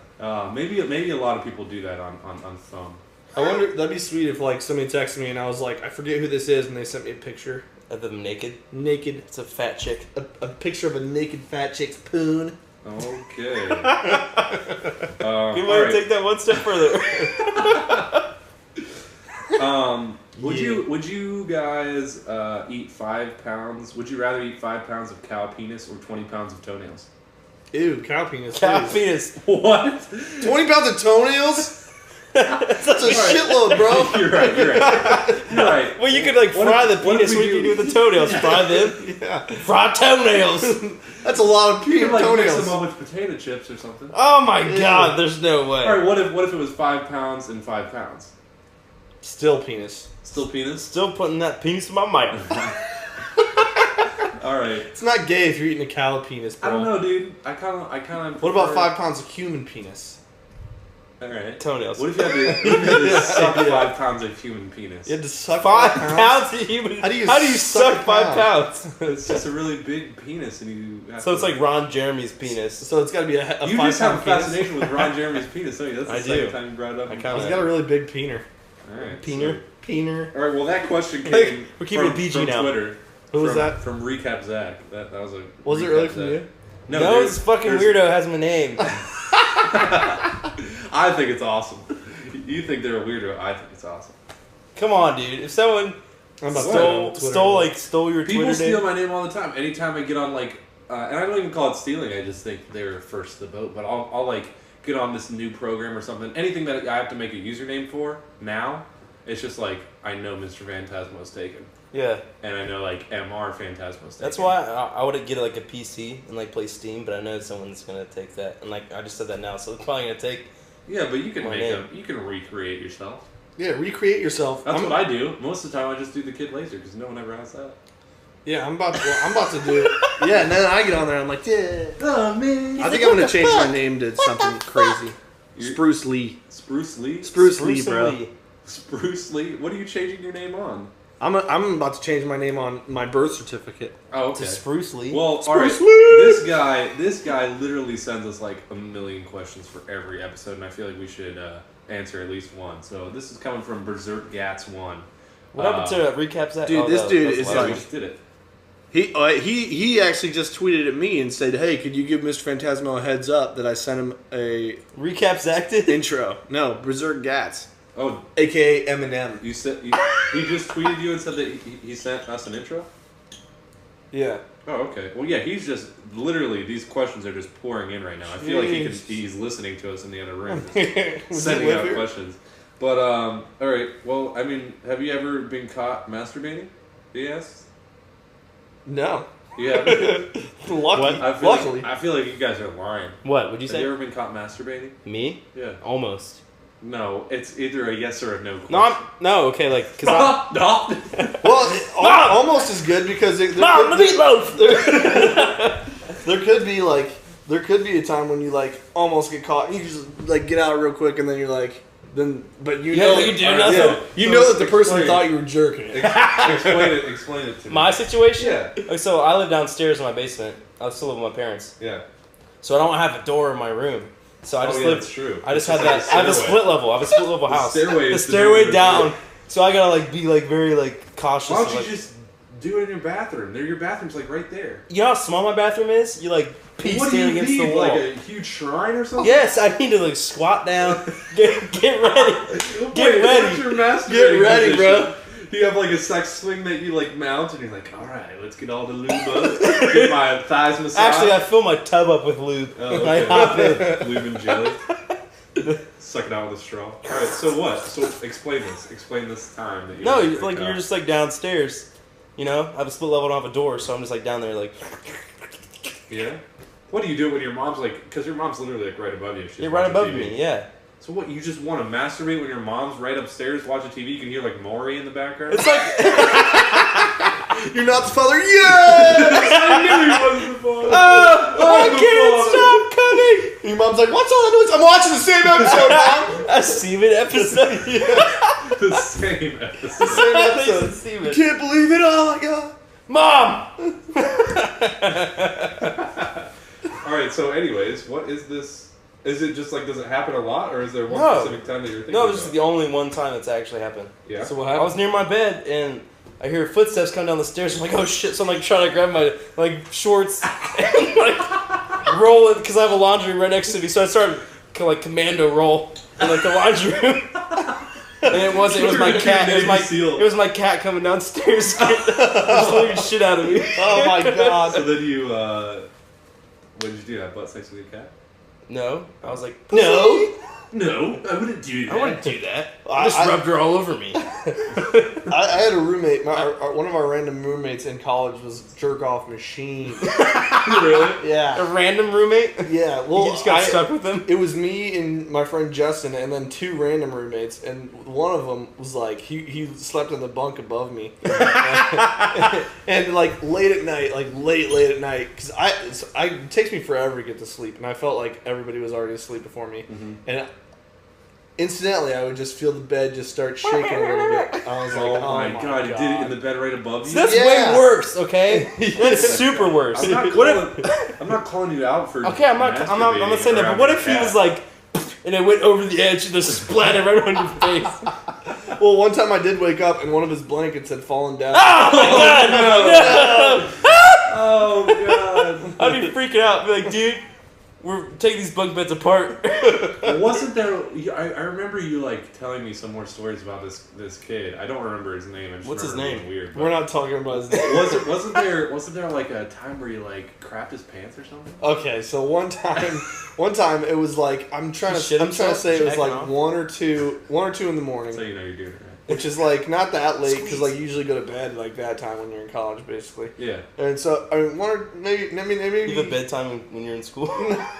Maybe a lot of people do that on phone. I wonder, that'd be sweet if like somebody texted me and I was like, I forget who this is, and they sent me a picture. Of them naked. Naked. It's a fat chick. A picture of a naked fat chick's poon. Okay. You all might right. take that one step further. Would you guys eat 5 pounds? Would you rather eat 5 pounds of cow penis or 20 pounds of toenails? Ew, cow penis. Cow please. penis. What? 20 pounds of toenails? That's a shitload, bro. You're right. You're right. Well, you could like fry the what penis. if What we do you do- do with the toenails? Fry them. Yeah. Fry toenails. That's a lot of You could like mix toenails. them up with potato chips or something. Oh my god, there's no way. All right. What if it was 5 pounds and 5 pounds? Still penis. Still penis? Still putting that penis in my mouth. All right. It's not gay if you're eating a cow penis, bro. I don't know, dude. I kind of. What about 5 pounds of human penis? All right. Toenails. What if you had to suck 5 pounds of human penis? You had to suck 5 pounds of human. How do you suck suck a 5 pound? pounds? It's just a really big penis, and you. Have So it's to, like Ron Jeremy's penis. So it's got to be a you 5 just have a pound penis. fascination with Ron Jeremy's penis, don't you? That's the I second do. time you brought it up. I He's kinda- got a really big peener. All right. Peener. Peener. All right. Well, that question came Hey, we're keeping from, it PG from now. Twitter. Who was From- that? From Recap Zach. That was a. Was it Recap really from Zach. you? No, No, there's- this fucking there's- weirdo has my name. I think it's awesome. You think they're a weirdo. I think it's awesome. Come on, dude. If someone I'm about to put it on Twitter. stole your People Twitter steal name. my name all the time. Anytime I get on and I don't even call it stealing. I just think they're first to the boat. But I'll like get on this new program or something. Anything that I have to make a username for now, it's just like I know Mr. Phantasmo's taken, Yeah. and I know like MR Phantasmo's taken. That's why I would get like a PC and like play Steam, but I know someone's gonna take that, and like I just said that now, so it's probably gonna take. Yeah, but you can My make name. them. You can recreate yourself. Yeah, recreate yourself. That's what I do. Most of the time, I just do the Kid Laser because no one ever has that. Yeah, I'm about to do it. Yeah, and then I get on there. I'm like, yeah. Oh man! I think I'm gonna change my name to something crazy. Spruce Lee. Spruce Lee. Spruce Lee, bro. Lee. Spruce Lee. What are you changing your name on? I'm about to change my name on my birth certificate. Oh, To okay. Spruce Lee. Well, all right. This guy literally sends us like a million questions for every episode, and I feel like we should answer at least one. So this is coming from Berserk Gats 1. what happened to recaps that? Dude, this dude is last Yeah, like- we week. just did it. He actually just tweeted at me and said, "Hey, could you give Mr. Phantasmo a heads up that I sent him a Recaps acted. intro?" No, Berserk Gats, Oh, aka Eminem. you said he just tweeted you and said that he sent us an intro. Yeah. Oh, okay. Well, yeah, he's just literally these questions are just pouring in right now. I feel like he's listening to us in the other room, just sending out questions. But all right. Well, I mean, have you ever been caught masturbating? Yes. No. Yeah. Lucky. I feel Luckily. I feel like you guys are lying. What would you Have say? you ever been caught masturbating? Me? Yeah. Almost. No, it's either a yes or a no question. No, okay, like because I. No. Well, almost as good because there Mom, the meatloaf. there could be a time when you like almost get caught and you just like get out real quick and then you're like but you Yeah, know you do yeah, nothing. you So know that the person explain. thought you were jerking. Explain it to me. My situation. Yeah. Okay, so I live downstairs in my basement. I still live with my parents, Yeah. so I don't have a door in my room. So I just yeah, live. that's true. I just It's have like that. a I have a stairway. split level. I have a split level house. stairway The is the stairway door. down. So I gotta like be like very like cautious. Why don't of, you like, just do it in your bathroom? Your bathroom's like right there. You know how small my bathroom is? You like pee What do standing you against need? the wall. Like a huge shrine or something? Yes, I need to like squat down, get ready. Wait, Get ready. what's your masturbating Get ready, position? bro. You have like a sex swing that you like mount, and you're like, all right, let's get all the lube up, get my thighs massaged. Actually, I fill my tub up with lube. Oh, I okay. hop in. Lube and jelly. Suck it out with a straw. All right. So what? So explain this. Explain this time that you. No, didn't like wake you're up. just like downstairs. You know, I have a split level, I don't have a door, so I'm just like down there, like. Yeah. What do you do when your mom's like? Because your mom's literally like right above you. She's Yeah, right watching above TV. me. Yeah. So what? You just want to masturbate when your mom's right upstairs watching TV? You can hear like Maury in the background. It's like. You're not the father. Yes! I knew he wasn't the father. I can't stop coming. And your mom's like, what's all that noise? I'm watching the same episode, Mom. A semen episode. The same episode. Same episode. A semen. Can't believe it. Oh my god. Mom. All right. So, anyways, what is this? Is it just like does it happen a lot, or is there one No. specific time that you're thinking? No, this is about? the only one time it's actually happened. Yeah. So what I was near my bed and I hear footsteps come down the stairs. I'm like, oh shit! So I'm like trying to grab my like shorts and like roll it because I have a laundry room right next to me. So I started like commando roll in like the laundry room. And it wasn't. It was my cat. It was my cat coming downstairs, scaring the shit out of me. Oh my god. So then you, what did you do? Have butt sex with your cat? No, I was like, No. No, I wouldn't do that. I wouldn't do that. I- I just I- rubbed her all over me. I had a roommate. One of our random roommates in college was a jerk off machine. Really? Yeah. A random roommate. Yeah. Well, You just got stuck with him. It was me and my friend Justin, and then two random roommates, and one of them was like he slept in the bunk above me, and like late at night, late at night, because it takes me forever to get to sleep, and I felt like everybody was already asleep before me, and incidentally, I would just feel the bed just start shaking a little bit. I was like, Oh my god, you did it in the bed right above you? So that's Yeah. way worse. Okay, that's super worse. I'm not, What if? calling, I'm not calling you out for Okay, I'm not masturbating saying that. But around what your if he cat. was like, and it went over the edge and just splattered right on your face? Well, one time I did wake up and one of his blankets had fallen down. Oh my god! No! Oh god. I'd be freaking out. Be like, dude, we're taking these bunk beds apart. Wasn't there? I remember you like telling me some more stories about this kid. I don't remember his name. I just What's his remember it name? being Weird. We're not talking about his name. Wasn't there like a time where you like crapped his pants or something? Okay, so one time it was like I'm trying to Shit say it was himself? like Jacking off? 1 or 2 in the morning, So you know you're doing it right. which is like not that late because like you usually go to bed like that time when you're in college basically. Yeah. And so I mean maybe You have a bedtime when you're in school.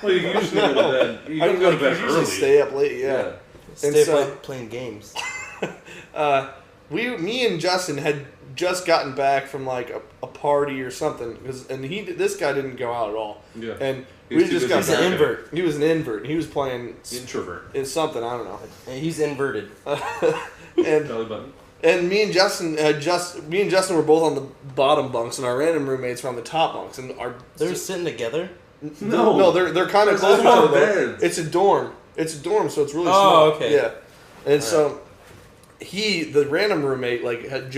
Well, you usually go to bed. You I don't mean, go like, to bed you usually early. stay up late. Yeah. Stay so- up playing games. Me and Justin had just gotten back from like a party or something and this guy didn't go out at all. Yeah. And He was we too just busy got He's an back. partying. invert. He was an invert. He was playing Introvert. in something I don't know. And he's inverted. And Belly button. And me and Justin were both on the bottom bunks, and our random roommates were on the top bunks. And They're sitting together. no, they're kind of There's close to each no other. beds. It's a dorm. It's a dorm, so it's really Oh, small. okay. Yeah, and so the random roommate, like had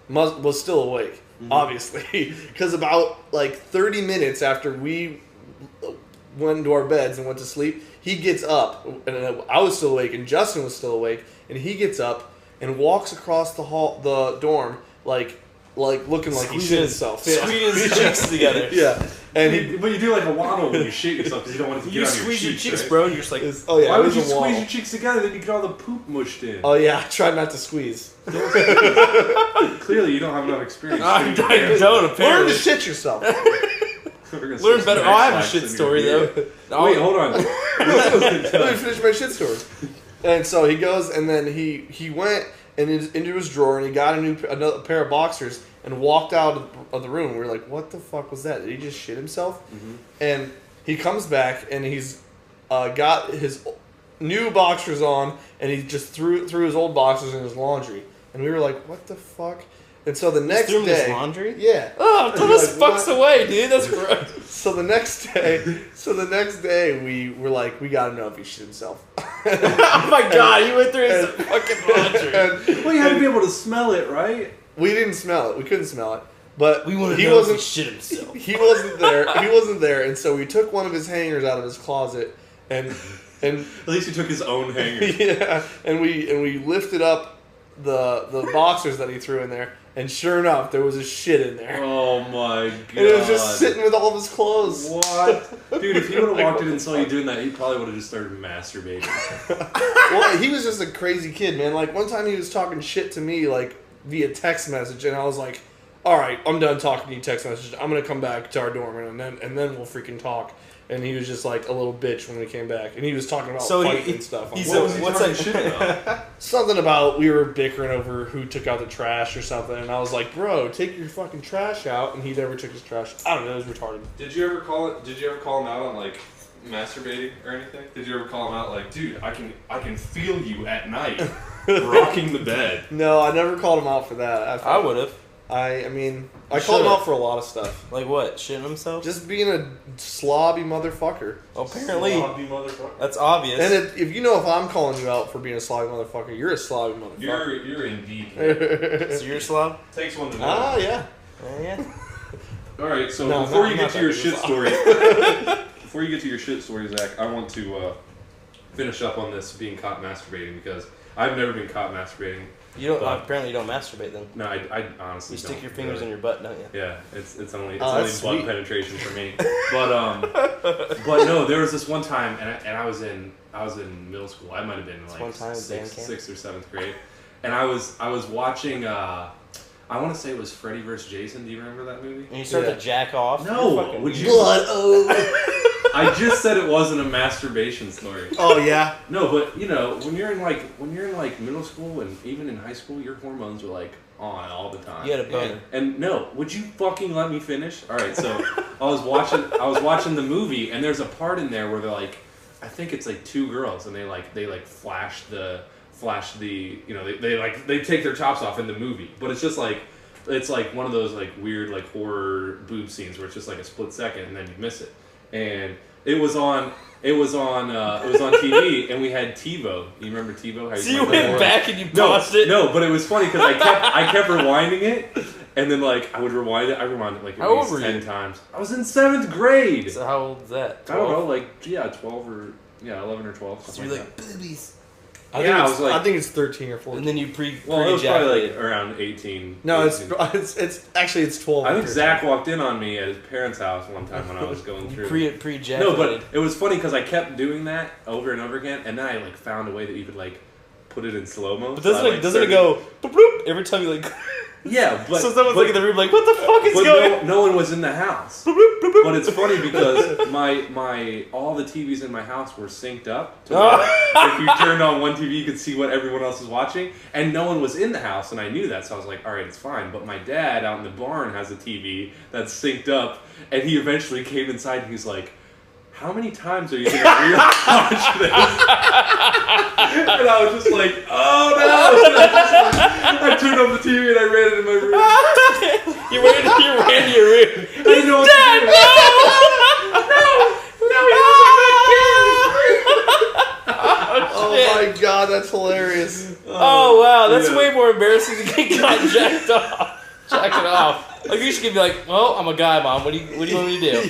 was still awake, obviously, because about like 30 minutes after we went into our beds and went to sleep, he gets up, and I was still awake, and Justin was still awake, and he gets up and walks across the dorm like looking like he shit himself. Yeah. Squeezing his cheeks together. Yeah, and But you do like a waddle when you shit yourself because you don't want it to get You on squeeze your cheeks, cheeks, right? bro, and you're just like, oh yeah, Why it would was you a squeeze wall. your cheeks together? Then you get all the poop mushed in. Oh yeah, try not to squeeze. Clearly, you don't have enough experience. I shitting your pants. don't Learn apparently. to shit yourself. We're gonna Learn see better. some Oh, I have a X-Lax shit in your story beard. though. Wait, hold on. Let me finish my shit story. And so he goes, and then he went into his drawer, and he got another pair of boxers, and walked out of the room. We were like, "What the fuck was that? Did he just shit himself?" Mm-hmm. And he comes back, and he's got his new boxers on, and he just threw his old boxers in his laundry. And we were like, "What the fuck?" And so the next Threw him in his day, laundry? yeah. Oh, throw You're those like, fucks what? away, dude. That's gross. So the next day, we were like, we gotta know if he shit himself. Oh my god, he went through his fucking laundry. And Well, you had to be able to smell it, right? we didn't smell it. We couldn't smell it. But We want to he know if he wasn't. shit himself. He wasn't there. He wasn't there. And so we took one of his hangers out of his closet, and At least he took his own hanger. yeah, and we lifted up the boxers that he threw in there, and sure enough, there was a shit in there. Oh my god! And it was just sitting with all of his clothes. What? Dude, if he would have walked in and saw you doing that, he probably would have just started masturbating. Well, he was just a crazy kid, man. Like, one time he was talking shit to me, like, via text message, and I was like, all right, I'm done talking to you text message. I'm going to come back to our dorm, and then we'll freaking talk. And he was just like a little bitch when we came back. And he was talking about fighting and stuff. What's that shit about? Something about we were bickering over who took out the trash or something. And I was like, bro, take your fucking trash out. And he never took his trash. I don't know, it was retarded. Did you ever call him out on like masturbating or anything? Did you ever call him out like, dude, I can feel you at night rocking the bed? No, I never called him out for that. I would have. I mean, I called him out for a lot of stuff. Like what? Shitting himself? Just being a slobby motherfucker. Apparently. Slobby motherfucker. That's obvious. And if you I'm calling you out for being a slobby motherfucker, you're a slobby motherfucker. You're indeed. So you're a slob? Takes one to know. Ah, yeah. Yeah. All right, so No, before I'm you not get to your that shit good. story, Zach, I want to finish up on this being caught masturbating because I've never been caught masturbating. You don't. Apparently, you don't masturbate then. No, I honestly. You stick don't, your fingers really. in your butt, don't you? Yeah, it's only that's butt sweet. penetration for me. But no, there was this one time, and I was in middle school. I might have been like one time sixth or seventh grade, and I was watching. I want to say it was Freddy vs. Jason. Do you remember that movie? And you start to jack off. No, would you? Blood. I just said it wasn't a masturbation story. Oh yeah. No, but you know, when you're in like middle school and even in high school, your hormones are like on all the time. You had a boner. And no, would you fucking let me finish? All right, so I was watching the movie, and there's a part in there where they're like, I think it's like two girls, and they flash the you know they take their tops off in the movie, but it's just like. It's like one of those like weird like horror boob scenes where it's just like a split second and then you miss it. And it was on TV, and we had TiVo. You remember TiVo? So you went back and you paused it? No, but it was funny because I kept rewinding it, and then like I would rewind it. I rewound it like at least 10 times. I was in 7th grade. So how old is that? 12? I don't know, like 11 or 12. So you're like boobies. I think it's 13 or 14. And then you it was probably like around 18. No, 18. it's actually 12. I think Zach walked in on me at his parents' house one time when I was going through. Pre-ejaculated. No, but it was funny because I kept doing that over and over again, and then I like found a way that you could like put it in slow mo. But doesn't it go boop, boop, every time you like? Yeah, but so someone's looking in the room like, what the fuck is going on? No one was in the house. But it's funny because my all the TVs in my house were synced up. To if you turned on one TV, you could see what everyone else was watching, and no one was in the house, and I knew that, so I was like, all right, it's fine. But my dad out in the barn has a TV that's synced up, and he eventually came inside, and he's like, how many times are you going to rewatch this? And I was just like, oh no! I turned on the TV and I ran into my room. You ran to your room. I didn't know what to do. Oh my god, that's hilarious. Oh wow, that's way more embarrassing than getting caught jacking off. Like you should be like, well, I'm a guy, Mom. What do you want me to do?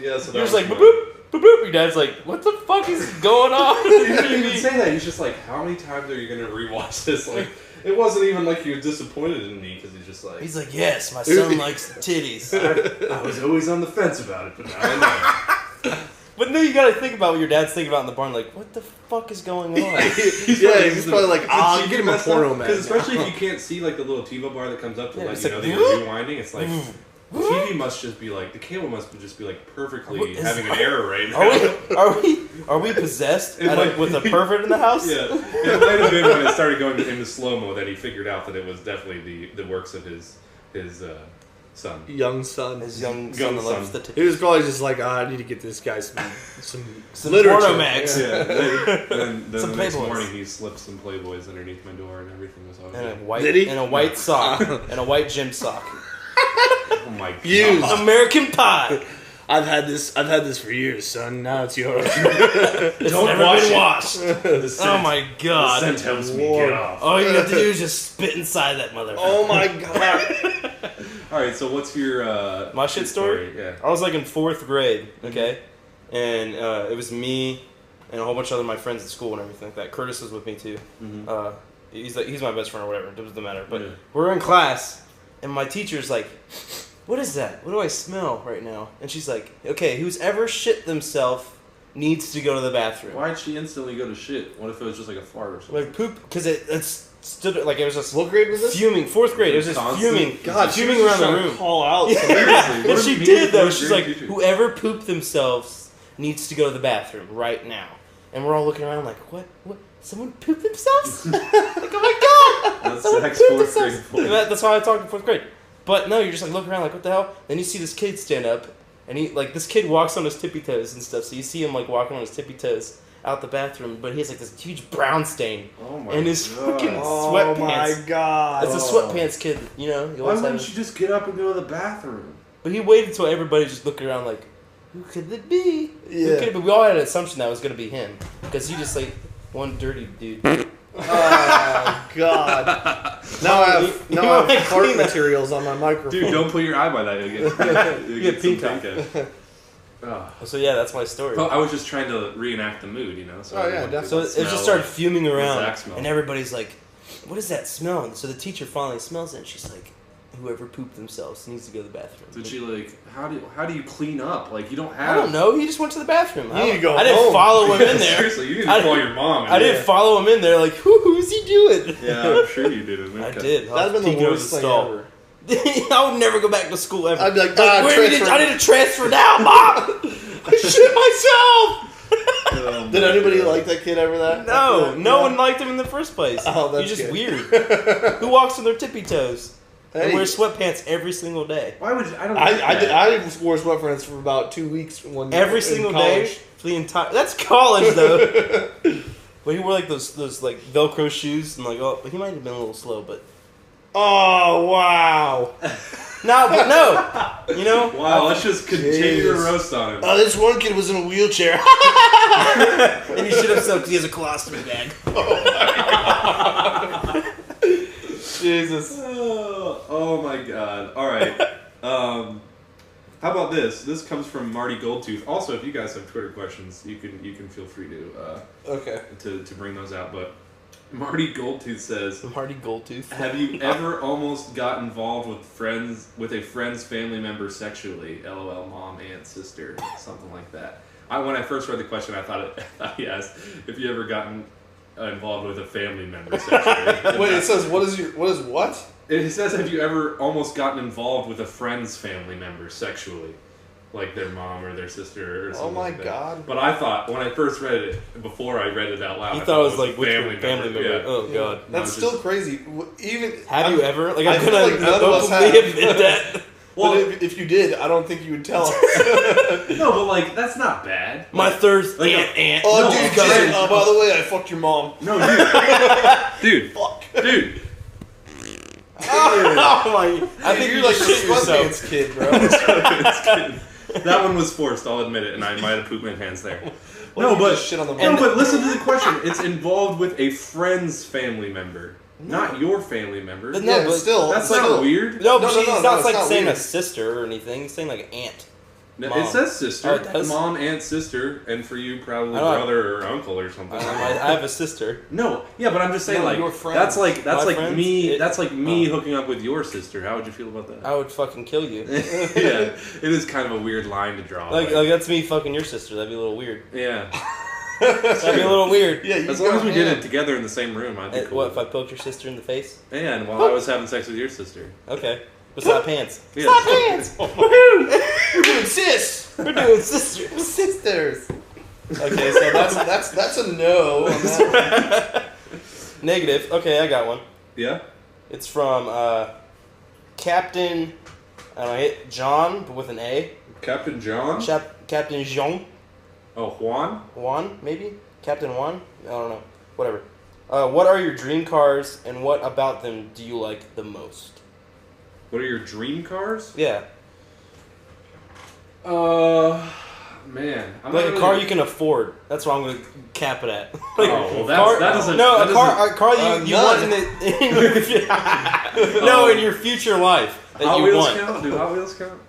Yeah, so You're just like, boop, boop, boop, boop. Your dad's like, what the fuck is going on? He didn't even say that. He's just like, how many times are you going to rewatch this? Like, it wasn't even like he was disappointed in me because he's like, yes, my son likes titties. I was always on the fence about it, but now I know. But no, you gotta think about what your dad's thinking about in the barn. Like, what the fuck is going on? he's probably like, get him a porno man. Because especially if you can't see like the little TiVo bar that comes up to let you know that you're rewinding, it's like the TV must just be like the cable must just be like perfectly having an error right now. Are we possessed with a pervert in the house? Yeah, it might have been when it started going into slow mo that he figured out that it was definitely the works of his son. Young son. His young son loves the He was probably just like, I need to get this guy some literature. Pornomax. Yeah. Then the next Playboys. morning he slipped some Playboys underneath my door and everything was all good. And a white sock. And a white gym sock. Oh my god. Used. American Pie. I've had this for years, son. Now it's yours. It's Don't never wash been it. washed. Oh my god. The scent helps me get off. All you have to do is just spit inside that motherfucker. Oh my god. Alright, so what's your my shit story? Yeah. I was like in 4th grade, okay? And it was me and a whole bunch of my friends at school and everything like that. Curtis was with me too. He's my best friend or whatever. It doesn't matter. But Yeah. we're in class, and my teacher's like, "What is that? What do I smell right now?" And she's like, "Okay, who's ever shit themselves needs to go to the bathroom." Why'd she instantly go to shit? What if it was just like a fart or something? Like poop, because it's stood like it was just What grade was this? fuming. 4th grade. It was just Constant? fuming. God, she fuming was around just the trying to room. call out. Yeah. Seriously, And what she a did though. mean She's grade like, teacher. whoever pooped themselves needs to go to the bathroom right now. And we're all looking around like, what? Someone pooped themselves? Like, oh my god! That's Someone Zach's pooped 4th grade themselves. boy. And that's how I talked in 4th grade. But no, you're just like looking around like, what the hell? Then you see this kid stand up, and he like this kid walks on his tippy toes and stuff. So you see him like walking on his tippy toes out the bathroom, but he has like this huge brown stain Oh my in his God. fucking Oh sweatpants. my god. It's a sweatpants kid, you know. He Why always wouldn't has- you just get up and go to the bathroom? But he waited until everybody just looked around like, who could it be? Who Yeah. could it be? We all had an assumption that was going to be him. Because he just like, one dirty dude. Oh god. Now I have might fart clean that. materials on my microphone. Dude, don't put your eye by that. You get pink some eye. eye. Oh. So yeah, that's my story. Well, I was just trying to reenact the mood, you know. So Oh, yeah, everyone definitely. So could it smell just started like- fuming around, Zach smell. and everybody's like, what is that smell? And so the teacher finally smells it, and she's like, whoever pooped themselves needs to go to the bathroom. Did she like? How do you clean up? Like you don't I have. don't know. He just went to the bathroom. You need to go I didn't home. follow him in there. Seriously, you need to I- call your mom. I didn't follow him in there. Like, who's he doing? Yeah, I'm sure you didn't. I Okay. did. I That'd was been the peeking over worst thing stall. ever. I would never go back to school ever. I'd be like, I need to transfer now, Mom. I shit myself. Oh, Did my anybody God. like that kid ever that? No, no Yeah. one liked him in the first place. Oh, that's You're just good. weird. Who walks on their tippy toes and Hey. wears sweatpants every single day? Why would you? I don't. I wore sweatpants for about 2 weeks. Every in single college. day for the entire. That's college though. But he wore like those like Velcro shoes and like he might have been a little slow, but Oh wow! no, you know. Wow, let's just continue to Jesus. roast on him. This one kid was in a wheelchair. And he shit himself because he has a colostomy bag. Jesus. Oh my God! All right. How about this? This comes from Marty Goldtooth. Also, if you guys have Twitter questions, you can feel free Okay. to bring those out. But Marty Goldtooth says, Marty Goldtooth. "Have you ever almost got involved with a friend's family member sexually? LOL, mom, aunt, sister, something like that." When I first read the question, I thought he asked if you ever gotten involved with a family member sexually. Wait, it says what is what? It says, have you ever almost gotten involved with a friend's family member sexually? Like their mom or their sister or something my like that. God. But I thought, when I first read it, before I read it out loud, You I thought it was a like which family member? Yeah. Oh god. No, That's it's still just- crazy. Even Have you ever? Like I I'm feel gonna like none of us openly have. admit that. Well, if you did, I don't think you would tell us. No, but like, that's not bad. My third Like aunt. Oh, No, dude, because- Jen, by the way, I fucked your mom. No, dude. Fuck. Dude. Oh my! I think you're you like just the shit yourself. sweatpants kid, bro. That one was forced, I'll admit it, and I might have pooped my pants there. Well, No, you but just shit on the no, mom. but listen to the question. It's involved with a friend's family member, not your family member. But Yeah, no, but still, That's it's not still- weird. No, but No, she's no, not it's like not saying weird. a sister or anything. It's saying like aunt. No, Mom. it says sister, Oh, it does? mom, aunt, sister, and for you probably I don't- brother or uncle or something. I have a sister. No, yeah, but I'm just saying No, like your friends. that's like My friends? me It- that's like me hooking up with your sister. How would you feel about that? I would fucking kill you. Yeah, it is kind of a weird line to draw. Like that's me fucking your sister. That'd be a little weird. yeah, That'd be a little weird. Yeah, you as long go as we did ham. it together in the same room, I'd be cool. What if I poked your sister in the face? And while I was having sex with your sister. Okay. But stop hands. Yeah. Stop hands. We're doing sis. We're doing sisters. Sisters. Okay, so that's a no on that one. Negative. Okay, I got one. Yeah. It's from Captain. I don't know, John, but with an A. Captain John. Captain Jean. Oh, Juan. Juan, maybe? Captain Juan? I don't know. Whatever. What are your dream cars, and what about them do you like the most? What are your dream cars? Yeah. Man, I'm Like not a car really- you can afford. That's what I'm going to cap it at. Oh, well, that doesn't. No, that a car you want none. in the no, in your future life that Hot you Wheels want. count? Do Hot Wheels count?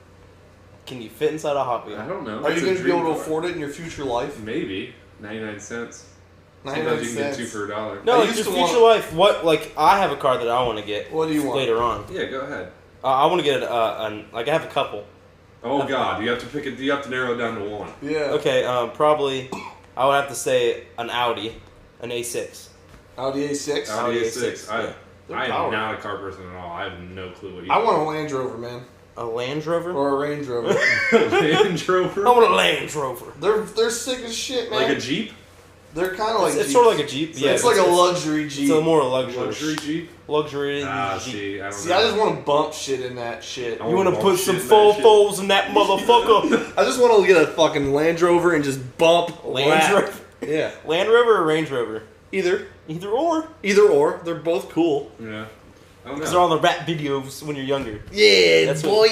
Can you fit inside a Hot Wheel? I don't know. Are you It's a going to be dream able to car. afford it in your future life? Maybe 99 cents. Sometimes you can get 2 for $1. No, I it's used just to future life. What, like, I have a car that I want to get. What do you want? Later on. Yeah, go ahead. I want to get like, I have a couple. Oh God, you have to pick it. You have to narrow it down to one. Yeah. Okay, probably, I would have to say an Audi, an A6. Audi A6? Audi A6. Yeah. I am power. not a car person at all. I have no clue what you. I want a Land Rover, man. A Land Rover? Or a Range Rover. Range Rover. I want a Land Rover. They're sick as shit, man. Like a Jeep. They're kind of like It's Jeeps. sort of like a Jeep. Yeah, It's like a luxury Jeep. It's a more luxury. Luxury Jeep. Luxury Ah, Jeep. see, I don't See, know. I just want to bump shit in that shit. You want to bump put shit some in that shit. fofos in that motherfucker? I just want to get a fucking Land Rover and just bump Land rap. Rover? Yeah. Land Rover or Range Rover? Either. Either or. Either or. They're both cool. Yeah. I don't Because know. they're on the rap videos when you're younger. Yeah, That's boy.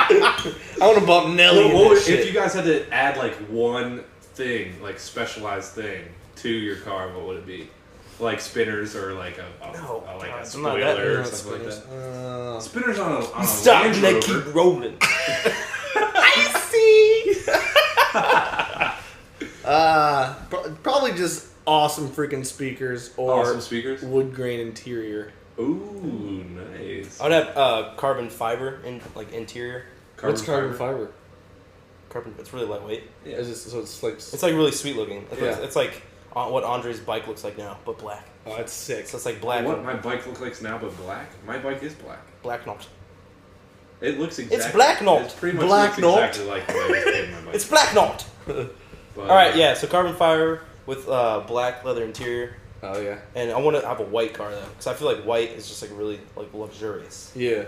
I want to bump Nelly in What that would- shit. if you guys had to add like one thing, like specialized thing, to your car, what would it be? Like spinners or like a No, like God, a I'm not that spoiler or Not something like spinners. that. Spinners on a Stop Range and they Rover. keep rolling. Probably just awesome freaking speakers or Awesome speakers. wood grain interior. Ooh, nice. I would have carbon fiber in like interior. What's carbon fiber? Carbon. It's really lightweight. Yeah. So it's like. It's like really sweet looking. Yeah. It's like what Andre's bike looks like now, but black. Oh, that's sick. So it's like black. What my bike looks like now, but black. My bike is black. Black not. It looks exactly. Black Knot. It's pretty much Black looks Knot. exactly like the way I just painted my bike. It's black not. But, All right, yeah. So carbon fiber with black leather interior, Oh yeah. and I want to have a white car though, because I feel like white is just like really like luxurious. Yeah.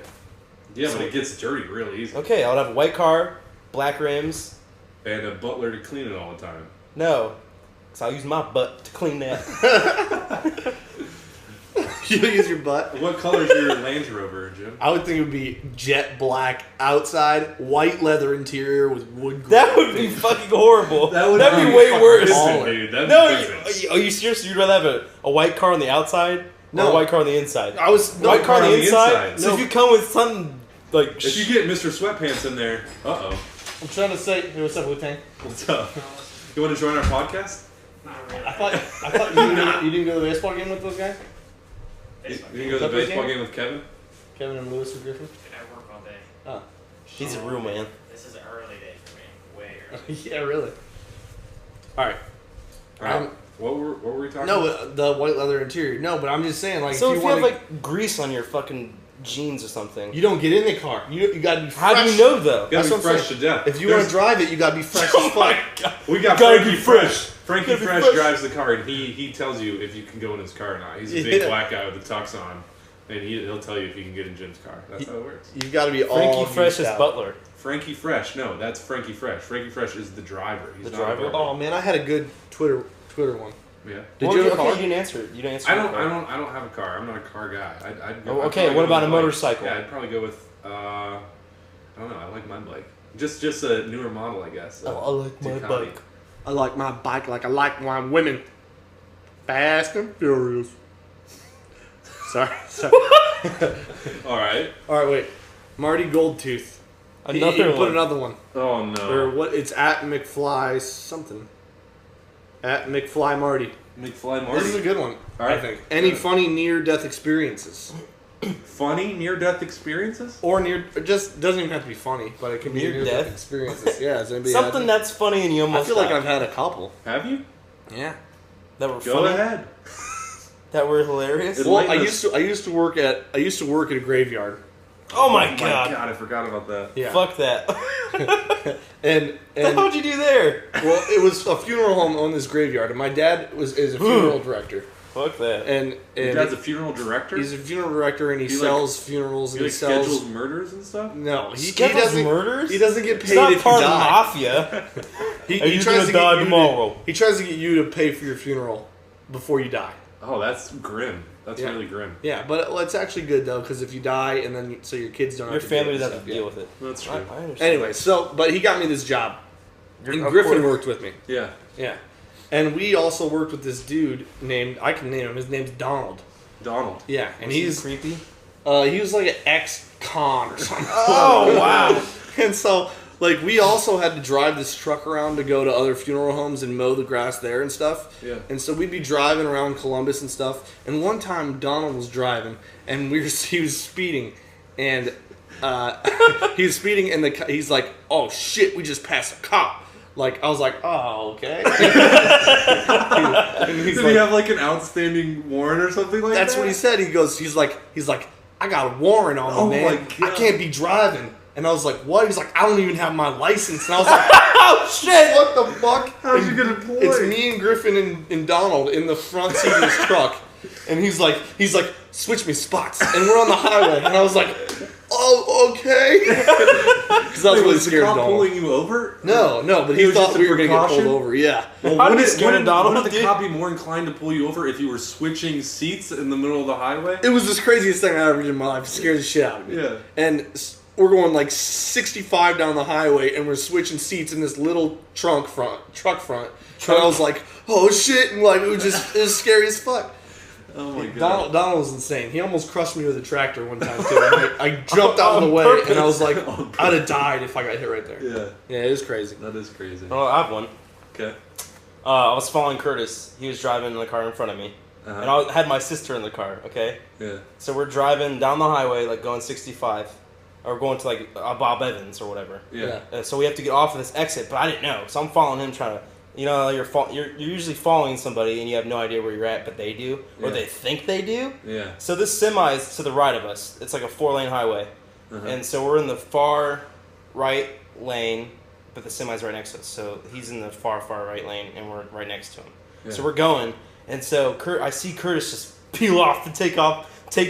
Yeah, but it gets dirty real easy. Okay, I would have a white car, black rims. And a butler to clean it all the time. No, because I'll use my butt to clean that. You use your butt. What color is your Land Rover, Jim? I would think it would be jet black outside, white leather interior with wood grain. That would be fucking horrible. That'd That'd be be way fucking worse. pissing, dude. That'd No, be pissing. are you serious? You'd rather have a white car on the outside or No. a white car on the inside? I was White car on the inside. inside. So No. if you come with something like If you get Mr. Sweatpants in there, uh-oh. I'm trying to say, hey, what's up, Wu-Tang? What's up? You want to join our podcast? Not really. I thought you didn't go to the baseball game with those guys? You can go to the Clippers baseball game? game with Kevin? Kevin and Lewis and Griffin? Dude, I work all day. Oh. he's a real man. This is an early day for me. Way early. Yeah, really. All right. All right. What were we talking No, about? the white leather interior. No, but I'm just saying, like, So if if you you have want like grease on your fucking jeans or something, you don't get in the car. You gotta be fresh. how do you know though? You gotta That's be what I'm fresh saying. to death. If you want to There's- drive it, you gotta be fresh as fuck. God. We got Gotta Frankie be Fresh. fresh. Frankie Gotta be Fresh fresh. drives the car, and he tells you if you can go in his car or not. He's a big Yeah. black guy with the tux on, and he'll tell you if you can get in Jim's car. That's how it works. You gotta be all Frankie Fresh used is out. Butler. Frankie Fresh. No, that's Frankie Fresh. Frankie Fresh is the driver. He's The not a driver? butler. Oh man, I had a good Twitter one. Yeah. Did Well, you have a okay, car? you didn't answer it. You didn't answer. I your don't car. have a car. I'm not a car guy. I'd go, Oh, I'd okay, probably what go about with a bike. motorcycle? Yeah, I'd probably go with I don't know. I like my bike. Just a newer model, I guess. Oh, I like my Ducati. bike. I like my bike like I like my women. Fast and furious. Sorry. All right. All right, wait. Marty Goldtooth. Another He put one. another one. Oh no. Or what? It's at McFly something. At McFly Marty. McFly This is a Marty. good one. All I right. think. Any Good. funny near-death experiences? Funny near-death experiences? Or it just doesn't even have to be funny, but it can be Near-death? near-death experiences. Yeah, has anybody had Something that? that's funny and you I almost feel like died. I've had a couple. Have you? Yeah. that were Go funny, ahead. that were hilarious. It- Well, I Enlighten used to work at a graveyard. Oh my Oh my god! god, I forgot about that. Yeah. Fuck that! And How'd you do there? well, it was a funeral home on this graveyard, and my dad is a funeral director, Fuck that! and Your dad's a funeral director? he's a funeral director, and he He, like- sells funerals, he and he like sells. schedules murders and stuff? No, he Schedules doesn't. murders? He doesn't get It's paid not if part you of the die. mafia. He, Are you gonna to die get you tomorrow? he tries to get you to pay for your funeral before you die. Oh, that's grim. That's Yeah. really grim. Yeah, but it's actually good though, because if you die and then so your kids don't Your have to family deal doesn't have to deal with it. That's I, true. I understand. Anyway, but he got me this job, and Of Griffin course. worked with me. Yeah. Yeah, and we also worked with this dude named, I can name him. His name's Donald. Donald. Yeah, and Was he he's creepy. he was like an ex-con or something. Oh wow! And so like we also had to drive this truck around to go to other funeral homes and mow the grass there and stuff. Yeah. And so we'd be driving around Columbus and stuff. And one time Donald was driving, and he was speeding, and he was speeding, and he's like, "Oh shit, we just passed a cop." Like, I was like, "Oh, okay." And he's Did like, he have like an outstanding warrant or something like that's that? what he said. He's like, "I got a warrant on me, Oh man. my I God. can't be driving." And I was like, "What?" He's like, "I don't even have my license." And I was like, "Oh shit, what the fuck?" How'd you get employed? It's me and Griffin and Donald in the front seat of his truck, and he's like, "Switch me spots," and we're on the highway, and I was like, "Oh, okay," because I was really was the scared of cop Donald. pulling you over? No, but It he was thought just a we were gonna get precaution? pulled over. Yeah. Well, I'd be wouldn't scared of Donald, wouldn't the dude. cop be more inclined to pull you over if you were switching seats in the middle of the highway? It was the craziest thing I ever did in my life. It scared the shit out of me. Yeah. And we're going like 65 down the highway, and we're switching seats in this little truck front. And I was like, "Oh shit!" And like it was scary as fuck. Oh my god. Donald was insane. He almost crushed me with a tractor one time too. And I jumped out of the way, and I was like, I'd have died if I got hit right there. Yeah, it was crazy. that is crazy. Oh, I have one. Okay. I was following Curtis. He was driving in the car in front of me. Uh-huh. And I had my sister in the car, okay? Yeah. So we're driving down the highway, like going 65. Or going to like Bob Evans or whatever. Yeah. Yeah. So we have to get off of this exit, but I didn't know. So I'm following him trying to, you're usually following somebody and you have no idea where you're at, but they do. Or Yeah. they think they do. Yeah. So this semi is to the right of us. It's like a 4-lane highway. Uh-huh. And so we're in the far right lane, but the semi's right next to us. So he's in the far right lane, and we're right next to him. Yeah. So we're going, and so I see Curtis just peel off to take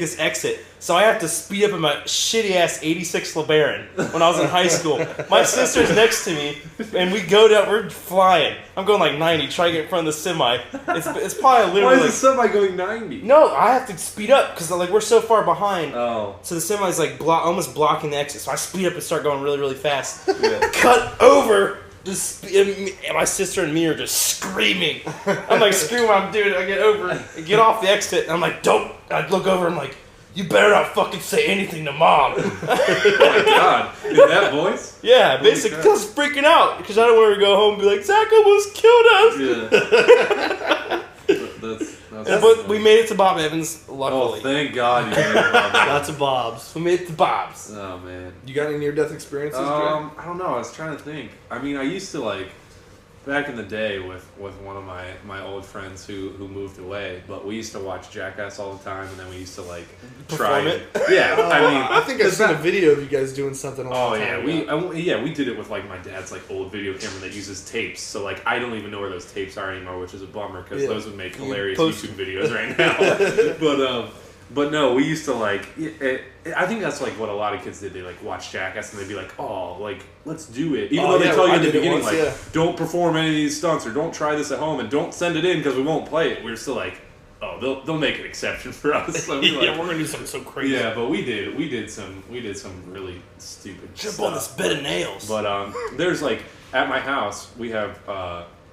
this exit. So I have to speed up in my shitty ass '86 LeBaron when I was in high school. My sister's next to me, and we go down. We're flying. I'm going like 90, trying to get in front of the semi. It's probably Why literally is like, the semi going 90? no. I have to speed up because like we're so far behind. Oh. So the semi's like almost blocking the exit. So I speed up and start going really, really fast. Yeah. Cut over. And my sister and me are just screaming. I'm like screaming while I'm doing it. I get over and get off the exit. And I'm like, don't. I look over. I'm like, you better not fucking say anything to mom. Oh my god. In that voice? Yeah, basically, crap. because I was freaking out. Because I don't want her to go home and be like, Zach almost killed us. Yeah. That's But we made it to Bob Evans, Oh, luckily. thank God you made it. Bob. Lots of Bobs. We made it to Bob's. Oh man. You got any near-death experiences, Jay? I don't know. I was trying to think. I mean, I used to like back in the day with one of my old friends who moved away, but we used to watch Jackass all the time, and then we used to like try Perform it? Yeah, I mean, I think I've seen a video of you guys doing something. A long Oh time yeah, ago. we did it with like my dad's like old video camera that uses tapes. So like I don't even know where those tapes are anymore, which is a bummer because Yeah. those would make hilarious post- YouTube videos right now. But no, we used to like. I think that's like what a lot of kids did. They like watch Jackass and they'd be like, "Oh, like let's do it," even Oh, though they yeah, tell you I at the did it beginning once, like, yeah. "Don't perform any of these stunts" or "Don't try this at home" and "Don't send it in because we won't play it." We're still like, "Oh, they'll make an exception for us." So we, Yeah, we're going to do something so crazy. yeah, but we did some really stupid Jump stuff. on this bed of nails. But there's like at my house we have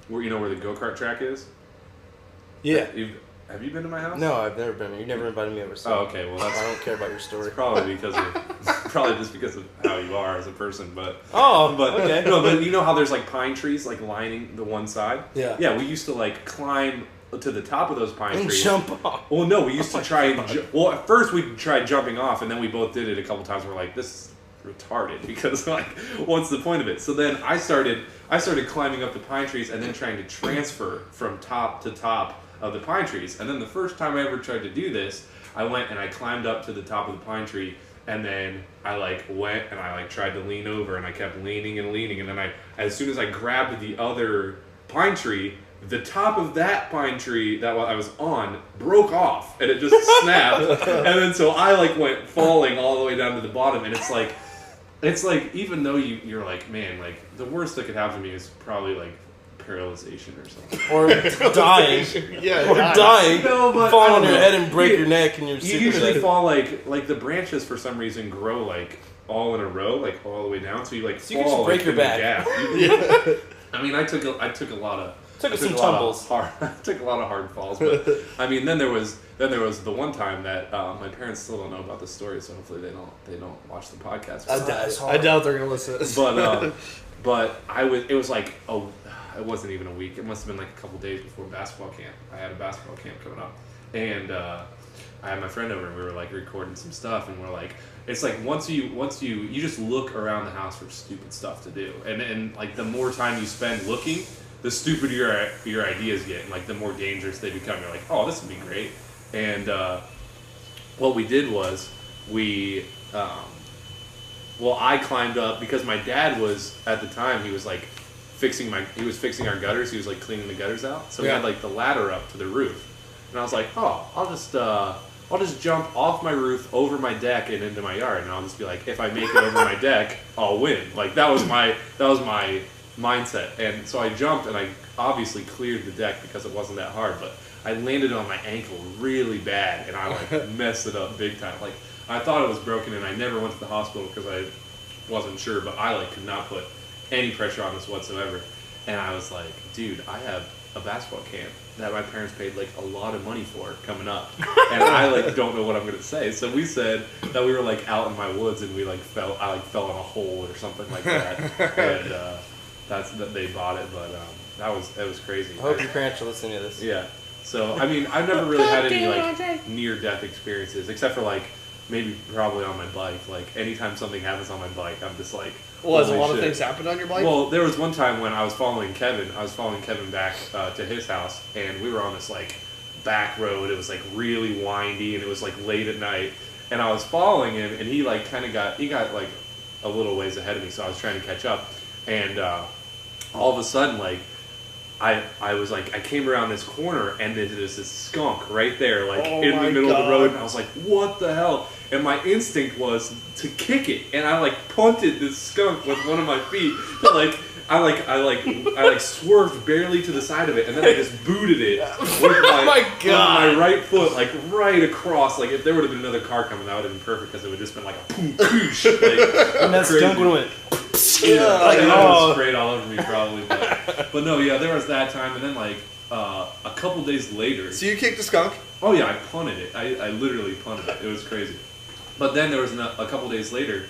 where you know where the go-kart track is. Yeah. Have you been to my house? No, I've never been. You never invited me over. So Oh, okay. Well, I that's don't care about your story. probably just because of how you are as a person. But Oh, but okay. no, but you know how there's like pine trees like lining the one side. Yeah. Yeah, we used to like climb to the top of those pine And trees. jump off. Well, no, we used to try and well, at first we tried jumping off, and then we both did it a couple times. We're like, this is retarded because like, what's the point of it? So then I started climbing up the pine trees and then trying to transfer from top to top of the pine trees. And then the first time I ever tried to do this, I went and I climbed up to the top of the pine tree, and then I like went and I like tried to lean over, and I kept leaning, and then as soon as I grabbed the other pine tree, the top of that pine tree that I was on broke off, and it just snapped. And then so I like went falling all the way down to the bottom, and it's like even though you're like, man, like the worst that could happen to me is probably like paralyzation or something. Or dying. Yeah. Or dying. No, but Fall I on don't your know. head and break your neck and you're You super usually dead. fall like the branches for some reason grow like all in a row, like all the way down. So you like So you can fall just break like, your in the back. gap. I mean, I took a lot of Took I some a lot of tumbles. took a lot of hard falls, but I mean, then there was the one time that my parents still don't know about the story, so hopefully they don't watch the podcast. I doubt they're gonna listen to this. But it was like it wasn't even a week. It must have been like a couple days before basketball camp. I had a basketball camp coming up, and I had my friend over, and we were like recording some stuff, and we're like, it's like once you just look around the house for stupid stuff to do, and like the more time you spend looking, the stupider your ideas get, and like the more dangerous they become. You're like, oh, this would be great. And what we did was I climbed up because my dad was at the time he was fixing our gutters. He was like cleaning the gutters out, so we had like the ladder up to the roof, and I was like, oh, I'll just jump off my roof over my deck and into my yard, and I'll just be like, if I make it over my deck, I'll win. Like that was my mindset. And so I jumped, and I obviously cleared the deck because it wasn't that hard, but I landed on my ankle really bad, and I like messed it up big time. Like I thought it was broken, and I never went to the hospital because I wasn't sure, but I like could not put any pressure on this whatsoever. And I was like, dude, I have a basketball camp that my parents paid like a lot of money for coming up, and I like don't know what I'm gonna say. So we said that we were like out in my woods, and I fell in a hole or something like that, and that's that they bought it. But that was crazy. I hope your parents are listening to this. Yeah. So I mean, I've never really had any like near-death experiences, except for like maybe probably on my bike. Like anytime something happens on my bike, I'm just like. Well, has a lot of things happened on your bike? Well, there was one time when I was following Kevin. I was following Kevin back to his house, and we were on this like back road. It was like really windy, and it was like late at night. And I was following him, and he like kind of got like a little ways ahead of me, so I was trying to catch up. And all of a sudden, like I was like I came around this corner, and there's this skunk right there, like in the middle of the road, and I was like, what the hell? And my instinct was to kick it, and I like punted this skunk with one of my feet. I swerved barely to the side of it, and then I just booted it with with my right foot, like right across. Like if there would have been another car coming, that would have been perfect because it would have just been like a boom, koosh, like, and that skunk would have went. It sprayed all over me probably, but no, yeah, there was that time, and then like a couple days later. So you kicked the skunk? Oh yeah, I punted it. I literally punted it. It was crazy. But then there was a couple days later,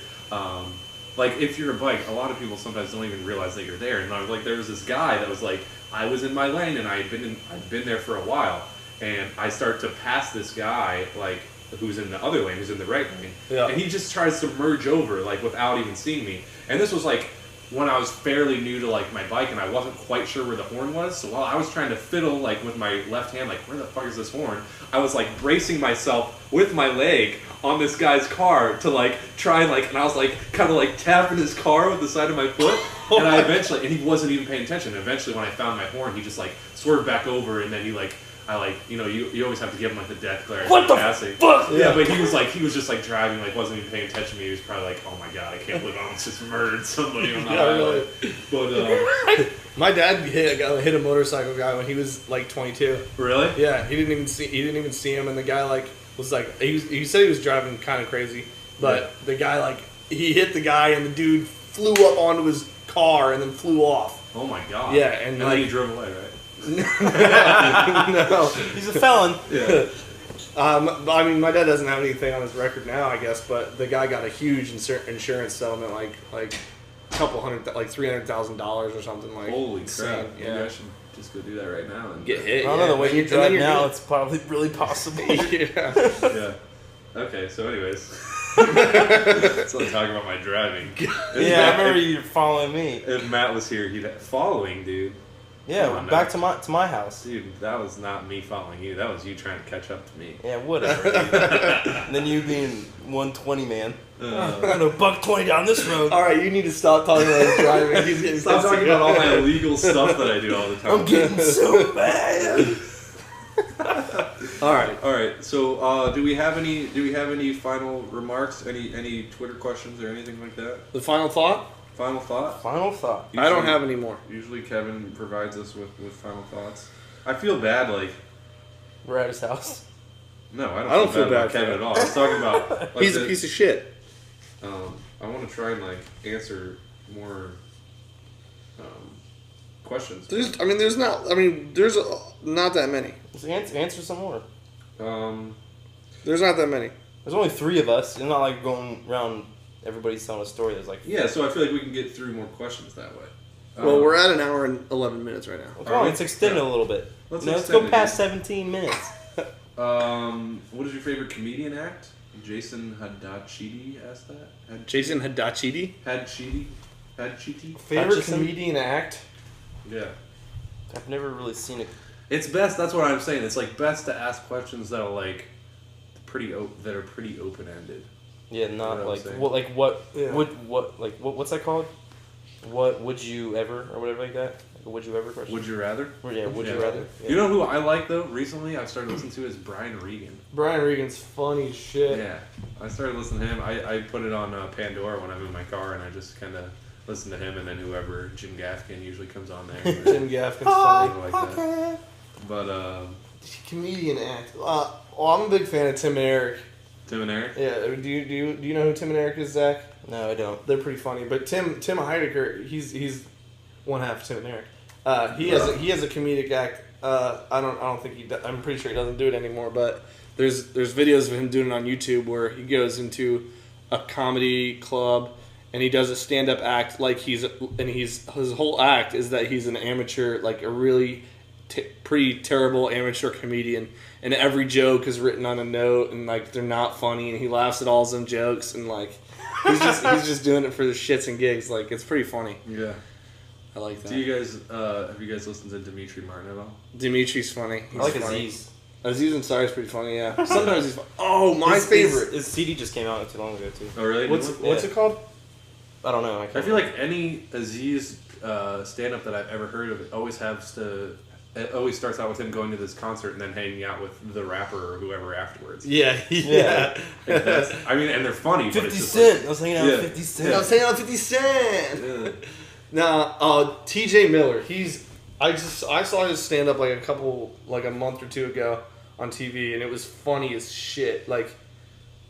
like if you're a bike, a lot of people sometimes don't even realize that you're there. And I was like, there was this guy that was like, I was in my lane, and I'd been there for a while, and I start to pass this guy like who's in the other lane, who's in the right lane, and he just tries to merge over like without even seeing me. And this was like when I was fairly new to like my bike, and I wasn't quite sure where the horn was. So while I was trying to fiddle like with my left hand, like where the fuck is this horn? I was like bracing myself with my leg on this guy's car to like try and like, and I was like kind of like tapping his car with the side of my foot, and I eventually, and he wasn't even paying attention. And eventually, when I found my horn, he just like swerved back over, and then he like. You always have to give him like the death glare. What the passing. fuck? Yeah, but he was just like driving, like wasn't even paying attention to me. He was probably like, oh my god, I can't believe I almost just murdered somebody on the highway. But my dad hit a motorcycle guy when he was like 22. Really? Yeah, he didn't even see him, and the guy like was like he said he was driving kind of crazy, but the guy like he hit the guy, and the dude flew up onto his car and then flew off. Oh my god. Yeah, and like, then he drove away, right? No, he's a felon. Yeah. I mean, my dad doesn't have anything on his record now, I guess, but the guy got a huge insurance settlement, like a couple hundred, like $300,000 or something. Like, holy insane. crap! Maybe I should just go do that right now and get hit. I don't know, the way you drive now, good. it's probably really possible. Yeah. Yeah. Okay. So, anyways, so I'm talking about my driving. Yeah, I remember you following me. If Matt was here, he'd following, dude. Yeah, on, back to my house. Dude, that was not me following you. That was you trying to catch up to me. Yeah, whatever. And then you being 120, man. I'm gonna $120 down this road. All right, you need to stop talking about his driving. He's getting Stop talking about all my illegal stuff that I do all the time. I'm getting so bad. All right. So, do we have any final remarks? Any Twitter questions or anything like that? The final thought? Final thought? Final thought. Usually, I don't have any more. Usually Kevin provides us with final thoughts. I feel bad, like... We're at his house. No, I don't feel bad about Kevin at all. I was talking about... Like, he's a piece of shit. I want to try and, like, answer more questions. There's not that many. Answer some more. There's not that many. There's only 3 of us. It's not like going around everybody's telling a story. There's like Yeah, so I feel like we can get through more questions that way. Well, we're at an hour and 11 minutes right now. Well, come on, let's extend it a little bit. Let's Let's extend go it. past 17 minutes. What is your favorite comedian act? Jason Hadachidi asked that. Jason Hadachidi? Hadchiti? Favorite Hutchison? comedian act? Yeah. I've never really seen it. It's best. That's what I'm saying. It's like best to ask questions that are like pretty open ended. Yeah, not You know like what I'm what's that called? What would you ever or whatever like that? Like a would you ever question? Would you rather? Yeah, would you rather? Yeah. You know who I like though? Recently, I've started listening to is Brian Regan. Brian Regan's funny as shit. Yeah, I started listening to him. I put it on Pandora when I'm in my car, and I just kind of listen to him, and then whoever Jim Gaffigan usually comes on there. Jim Gaffigan's funny. Something like that. But Comedian act. I'm a big fan of Tim and Eric. Tim and Eric. Yeah. Do you know who Tim and Eric is, Zach? No, I don't. They're pretty funny. But Tim Heidecker, he's one half Tim and Eric. He has a comedic act. I don't think he. I'm pretty sure he doesn't do it anymore. But there's videos of him doing it on YouTube where he goes into a comedy club and he does a stand up act like his whole act is that he's an amateur, like a really pretty terrible amateur comedian, and every joke is written on a note and like they're not funny, and he laughs at all his own jokes, and like he's just doing it for the shits and gigs. Like it's pretty funny. Yeah. I like that. Do you guys have you guys listened to Dimitri Martin at all? Dimitri's funny. I like funny. Aziz. Aziz Ansari is pretty funny. Yeah. Sometimes he's funny. Oh, my favorite. His CD just came out not too long ago too. Oh really? What's it called? I don't know. I feel like any Aziz stand up that I've ever heard of it always starts out with him going to this concert and then hanging out with the rapper or whoever afterwards. Yeah. Like I mean, and they're funny. 50 but it's just Cent. Like, I was hanging out with 50 Cent. I was hanging out with 50 Cent. yeah. Nah, TJ Miller. I saw his stand up like a month or two ago on TV, and it was funny as shit. Like,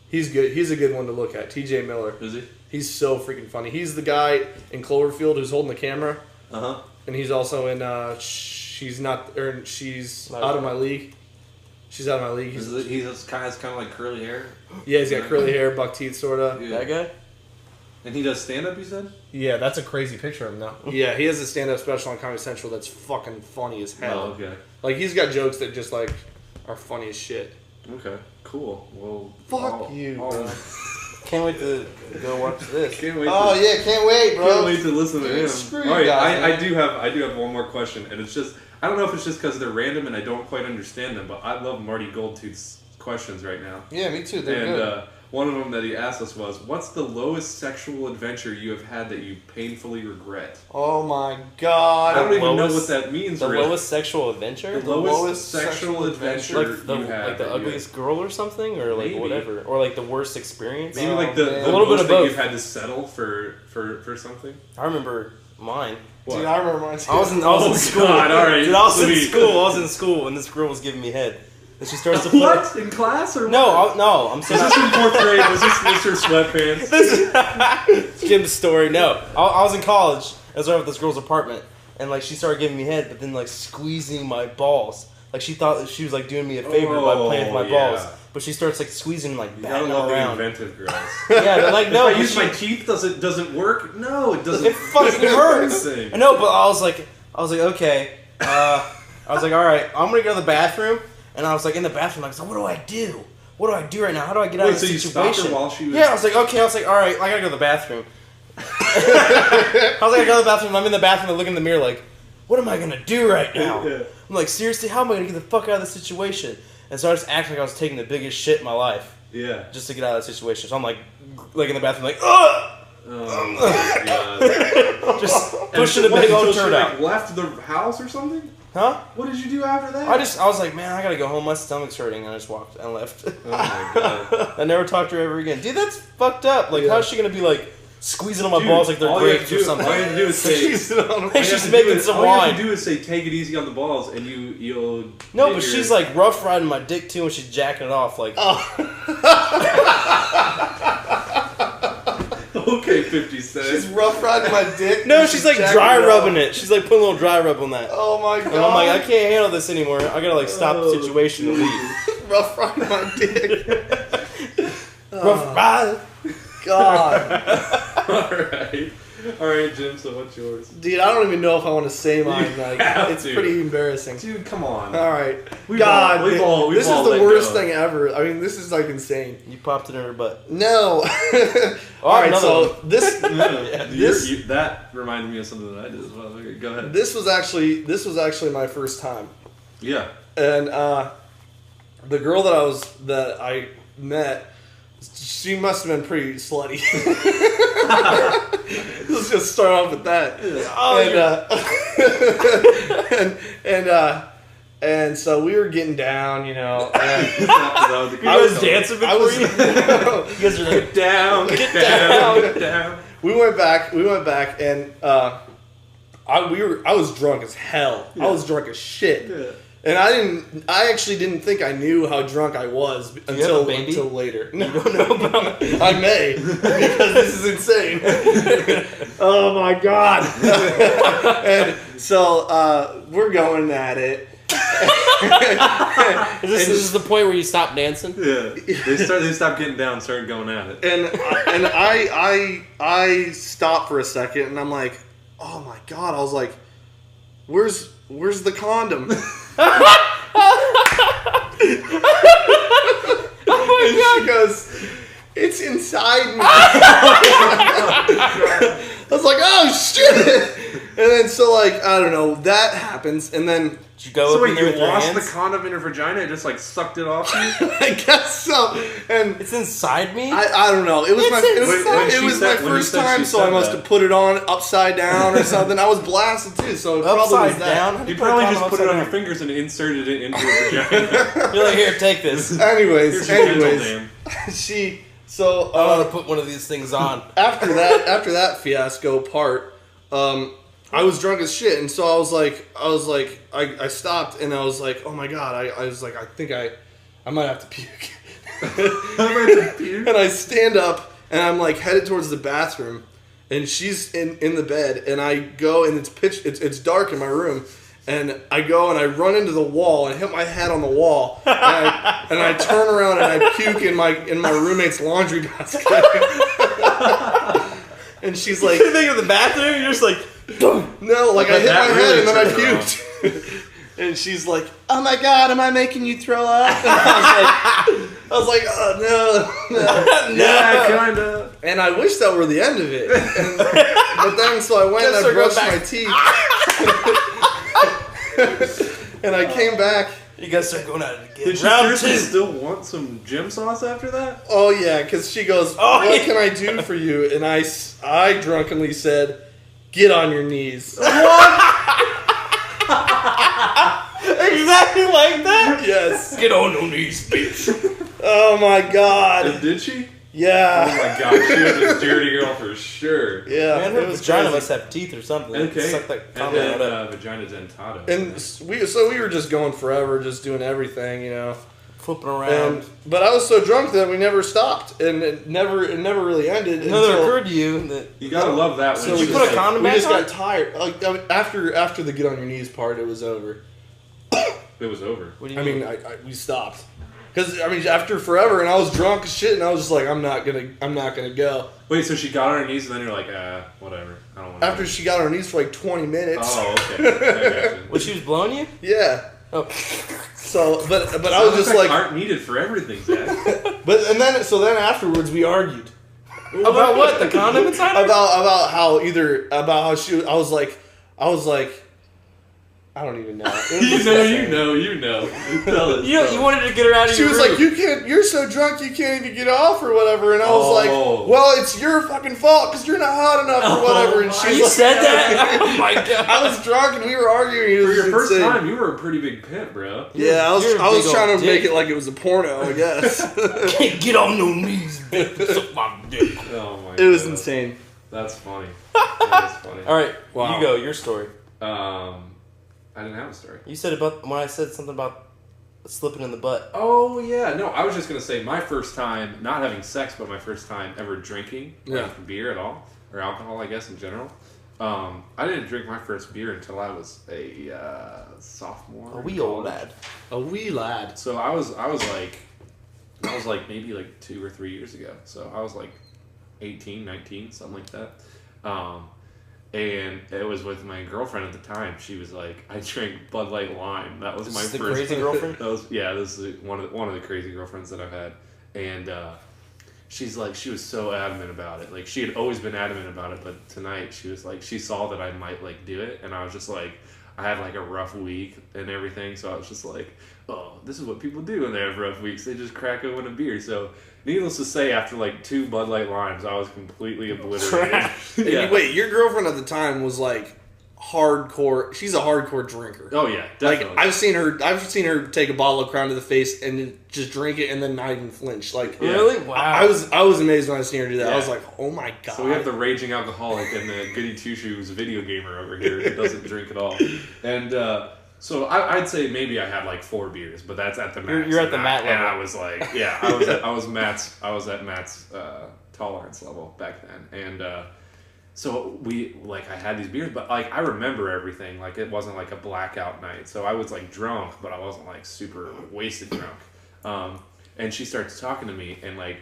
he's good. He's a good one to look at. TJ Miller. Is he? He's so freaking funny. He's the guy in Cloverfield who's holding the camera. And he's also in She's Out of My League. She's Out of My League. He's kind of like curly hair. Yeah, he's got curly hair, buck teeth, sorta. Yeah. That guy? And he does stand up. You said? Yeah, that's a crazy picture of him now. Yeah, he has a stand-up special on Comedy Central that's fucking funny as hell. Oh, okay. Like, he's got jokes that just, like, are funny as shit. Okay. Cool. Well. Fuck you, bro. Can't wait to go watch this. Can't wait. Yeah, can't wait, bro. Can't wait to listen to him. Screw All you right, guys, I do have one more question, and it's just I don't know if it's just because they're random and I don't quite understand them, but I love Marty Goldtooth's questions right now. Yeah, me too. They're And good. one of them that he asked us was, "What's the lowest sexual adventure you have had that you painfully regret?" Oh my god. I don't even know lowest- what that means. The really. lowest sexual adventure? The lowest sexual adventure Like the, you had. like the that you ugliest girl or something? Or like Maybe. whatever? Or like the worst experience? Maybe Oh, like the man. A little bit most of that both. you've had to settle for something. I remember mine. Dude, I remember mine too. I was in Oh, school. God, all right. Dude, I was in Sweet. school. I was in school and this girl was giving me head. And she starts to play. What in class or No, I'm saying. Was this in fourth grade? Was this Mr. Sweatpants? Give the story. No, I was in college. I was right at this girl's apartment, and like she started giving me head, but then like squeezing my balls. Like she thought that she was like doing me a favor by playing with my balls, but she starts like squeezing like You gotta batting love the around. inventive girls. Yeah, they're like no. If I but use she- my teeth, doesn't work? No, it doesn't. It fucking hurts. Anything. I know, but I was like okay. I was like, all right, I'm gonna go to the bathroom, and I was like in the bathroom, like, so what do I do? What do I do right now? How do I get out Wait, of so this you stopped situation? her while she was? Yeah, I was like, okay. I was like, all right, I gotta go to the bathroom. I was like, I go to the bathroom. I'm in the bathroom. I look in the mirror, like, what am I gonna do right now? Yeah. I'm like, seriously, how am I gonna get the fuck out of this situation? And so I just acted like I was taking the biggest shit in my life Yeah. just to get out of that situation. So I'm like in the bathroom, like, ugh! Oh my god. Just And pushing so a big what, old so turd she, out. like, left the house or something? Huh? What did you do after that? I was like, man, I gotta go home. My stomach's hurting, and I just walked and left. Oh my god. I never talked to her ever again. Dude, that's fucked up. Like, Yeah. how's she gonna be like squeezing on my Dude, balls like they're all you have grapes to or do- something? All you have to do is say. She's on all you She's have to making do is- some all you have wine. to do is say, "Take it easy on the balls," and you'll. No, get but your- she's like rough riding my dick too, and she's jacking it off like. Holy Okay, 50 Cent. She's rough riding my dick. No, she's like jacking dry it rubbing up. it. She's like putting a little dry rub on that. Oh my god. And I'm like, I can't handle this anymore. I gotta like stop the situation and leave. Rough riding my dick. Rough ride. God. All right, Jim. So what's yours? Dude, I don't even know if I want to say mine. Like, have it's to. pretty embarrassing. Dude, come on. All right. We've God, all- we've all this is let the worst go. thing ever. I mean, this is like insane. You popped it in her butt. No. All right, another so one. this That reminded me of something that I did as well. Okay, go ahead. this was actually my first time, Yeah. and the girl that I met, she must have been pretty slutty. Let's just start off with that. And so we were getting down, you know. And I was dancing before you. You guys are like, down, Get down, down. down. we went back, and I was drunk as hell. I was drunk as shit. Yeah. And I actually didn't think I knew how drunk I was you have a baby? until later. you don't know about it. I may, because this is insane. Oh my god. And so we're going at it. This is the point where you stop dancing? Yeah. They stopped getting down, started going at it. And I stopped for a second and I'm like, oh my god. I was like, where's the condom? And she goes, it's inside me. I was like, oh shit. And then so like, I don't know, that happens, and then Did you go So up in wait, there you with your lost the hands? condom in her vagina? It just like sucked it off you? I guess so. And It's inside me? I don't know. It was It's my first when you time, said so I must that. have put it on upside down or something. I was blasted too, so it probably was Upside that. down? How do You put a probably condom just put it on upside your down? fingers and inserted it into her vagina. You're like, here, take this. Anyways, Here's your dental anyways, dam. she. So I want to put one of these things on. after that fiasco part, I was drunk as shit, and so I stopped, and I was like, oh my god, I was like, I think I might have to puke. And I stand up, and I'm like headed towards the bathroom, and she's in the bed, and I go, and it's dark in my room. And I go and I run into the wall and hit my head on the wall, and I turn around and I puke in my roommate's laundry basket. And she's like, You think of the bathroom? You're just like, no, like I hit that my really head and then I turned her on. puked. And she's like, oh my god, am I making you throw up? And I was like, oh no. Yeah, kinda. And I wish that were the end of it. But then so I went and I Guess brushed we're my teeth. And I came back. you guys start going at it again. Did she Round seriously two. still want some gym sauce after that? Oh yeah, because she goes, Oh, what yeah. can I do for you? And I drunkenly said, get on your knees. Exactly like that? Yes. Get on your knees, bitch. Oh my god. And did she? Oh Yeah. my god, she was a dirty girl for sure. Yeah. Man, it her was vagina crazy. must have teeth or something. Okay. Suck that And condom then out of vagina dentata. And we were just going forever, just doing everything, you know. flipping around. But I was so drunk that we never stopped, and it never really ended. Never until, occurred to you that You gotta love that when So she we put just a condom we back just on? got tired. Like after the get on your knees part, it was over. it was over. what do you I mean, we stopped because after forever, and I was drunk as shit, and I was just like, I'm not gonna go. Wait, so she got on her knees and then you're like, whatever. I don't want to. After she got on her knees for like 20 minutes. Oh, okay. I gotcha. When she was blowing you? Yeah. Oh. So, but I was just like, aren't needed for everything, Zach. then afterwards we argued About what? The condom inside her? about how she. I was like, I don't even know. You know. Tell us. You wanted to get her out of She your was room. like, you're so drunk you can't even get off or whatever, and I was Oh. like, well, it's your fucking fault because you're not hot enough or whatever. And she's You like, said that? Oh my god. I was drunk and we were arguing. It For was your first insane. time, you were a pretty big pimp, bro. Yeah, I You're a was big trying old to make dick. it like it was a porno, I guess. Get on your knees, bitch. Suck my dick. Oh my. It was God. insane. That's funny. That is funny. All right, Wow. you go. Your story. I didn't have a story. You said about when I said something about slipping in the butt. Oh yeah, no, I was just gonna say my first time not having sex, but my first time ever drinking beer at all or alcohol, I guess in general. I didn't drink my first beer until I was a sophomore. A wee old lad. A wee lad. So I was like maybe like 2 or 3 years ago. So I was like 18, 19, something like that. And it was with my girlfriend at the time. She was like, I drank Bud Light Lime. That was This my is the first crazy girlfriend? This is one of the crazy girlfriends that I've had. And she's like, she was so adamant about it. Like, she had always been adamant about it, but tonight she was like, she saw that I might like do it, and I was just like, I had like a rough week and everything, so I was just like, oh, this is what people do when they have rough weeks. They just crack open a beer. So, needless to say, after like 2 Bud Light Limes, I was completely obliterated. Yeah. Wait, your girlfriend at the time was like hardcore. She's a hardcore drinker. Oh yeah, definitely. Like I've seen her take a bottle of Crown to the face and then just drink it and then not even flinch. Like Really? Wow. I was amazed when I seen her do that. Yeah. I was like, oh my god. So we have the raging alcoholic and the goody two shoes video gamer over here who doesn't drink at all. And so I'd say maybe I had like 4 beers, but that's at the max. You're at the Matt level. And I was like, yeah, I was at Matt's tolerance level back then. And so I had these beers, but like I remember everything. Like it wasn't like a blackout night. So I was like drunk, but I wasn't like super wasted drunk. And she starts talking to me, and like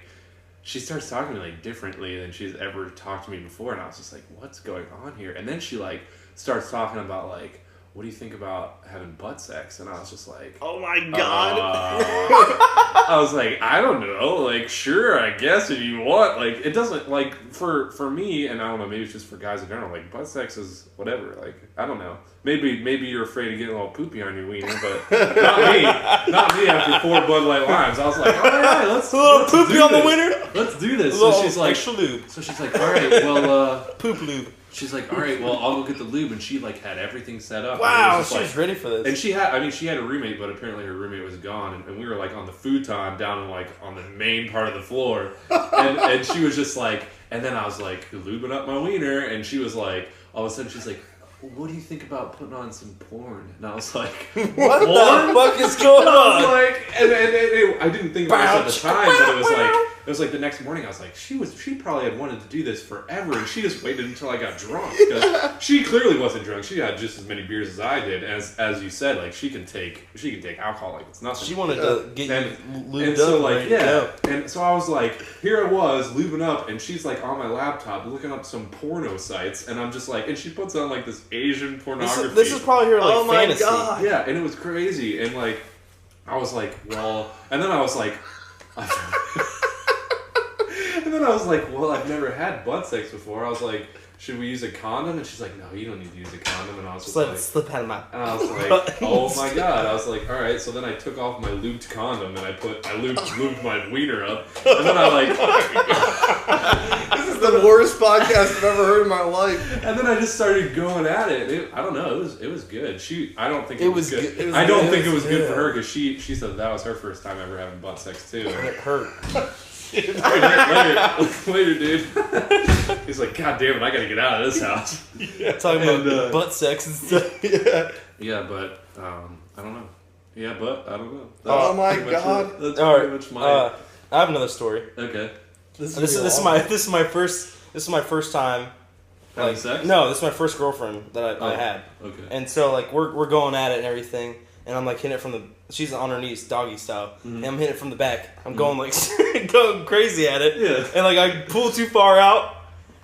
she starts talking to me like differently than she's ever talked to me before, and I was just like, what's going on here? And then she like starts talking about like, what do you think about having butt sex? And I was just like, oh my god. I was like, I don't know, like, sure, I guess if you want, like, it doesn't, like, for me, and I don't know, maybe it's just for guys in general, like, butt sex is whatever, like, I don't know, maybe you're afraid of getting a little poopy on your wiener, but not me after 4 Bud Light Limes. I was like, all right, let's a little poopy do on the this. winner. Let's do this. So she's like, extra lube. so she's like, all right, well, Poop lube. she's like, all right, well, I'll go get the lube, and she like had everything set up. Wow, and she was ready for this. And she had a roommate, but apparently her roommate was gone, and we were like on the futon down like on the main part of the floor, and she was just like, and then I was like lubing up my wiener, and she was like, all of a sudden she's like, what do you think about putting on some porn? And I was like, what the fuck is going I was on? like, and I didn't think about this at the time, but it was like the next morning I was like, she probably had wanted to do this forever, and she just waited until I got drunk, because she clearly wasn't drunk. She had just as many beers as I did. As you said, like she can take alcohol like it's nothing. She wanted to get you lubed and so up. like and so I was like, here I was lubing up, and she's like on my laptop looking up some porno sites, and I'm just like, and she puts on like this Asian pornography. This is probably her like fantasy. Oh my god. Yeah, and it was crazy, and like I was like, well, and then I was like, and then I was like, well, I've never had butt sex before. I was like, should we use a condom? And she's like, no, you don't need to use a condom. And I was just like, slip out of my. and I was like, oh my god. I was like, all right. So then I took off my lubed condom and I lubed my wiener up, and then I like, This is the worst podcast I've ever heard in my life. and then I just started going at it. I don't know. It was good. I don't think it was good. It was I don't good. think it was good Yeah. for her, because she said that was her first time ever having butt sex too. It hurt. later, dude. He's like, God damn it, I gotta get out of this house. Talking And, about butt sex and stuff. Yeah, but I don't know. Yeah, but I don't know. Oh my pretty much God. it. That's All pretty right. much my. I have another story. Okay. This is my first time. Having Like, sex? no, this is my first girlfriend that I had. Okay. And so like we're going at it and everything, and I'm like hitting it from the. She's on her knees, doggy style, and I'm hitting it from the back. I'm going like going crazy at it, Yeah. and like I pull too far out,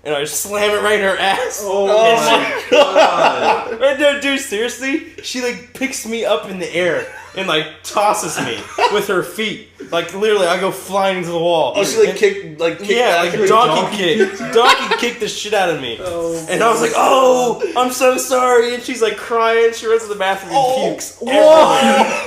and I slam it right in her ass. Oh my god. Right there, dude, seriously? She like picks me up in the air and like tosses me with her feet. Like literally, I go flying into the wall. Oh, she like And- kicked yeah, like back. donkey kick. Donkey kicked the shit out of me. And I was like, oh, I'm so sorry. And she's like crying. She runs to the bathroom and pukes. Everywhere.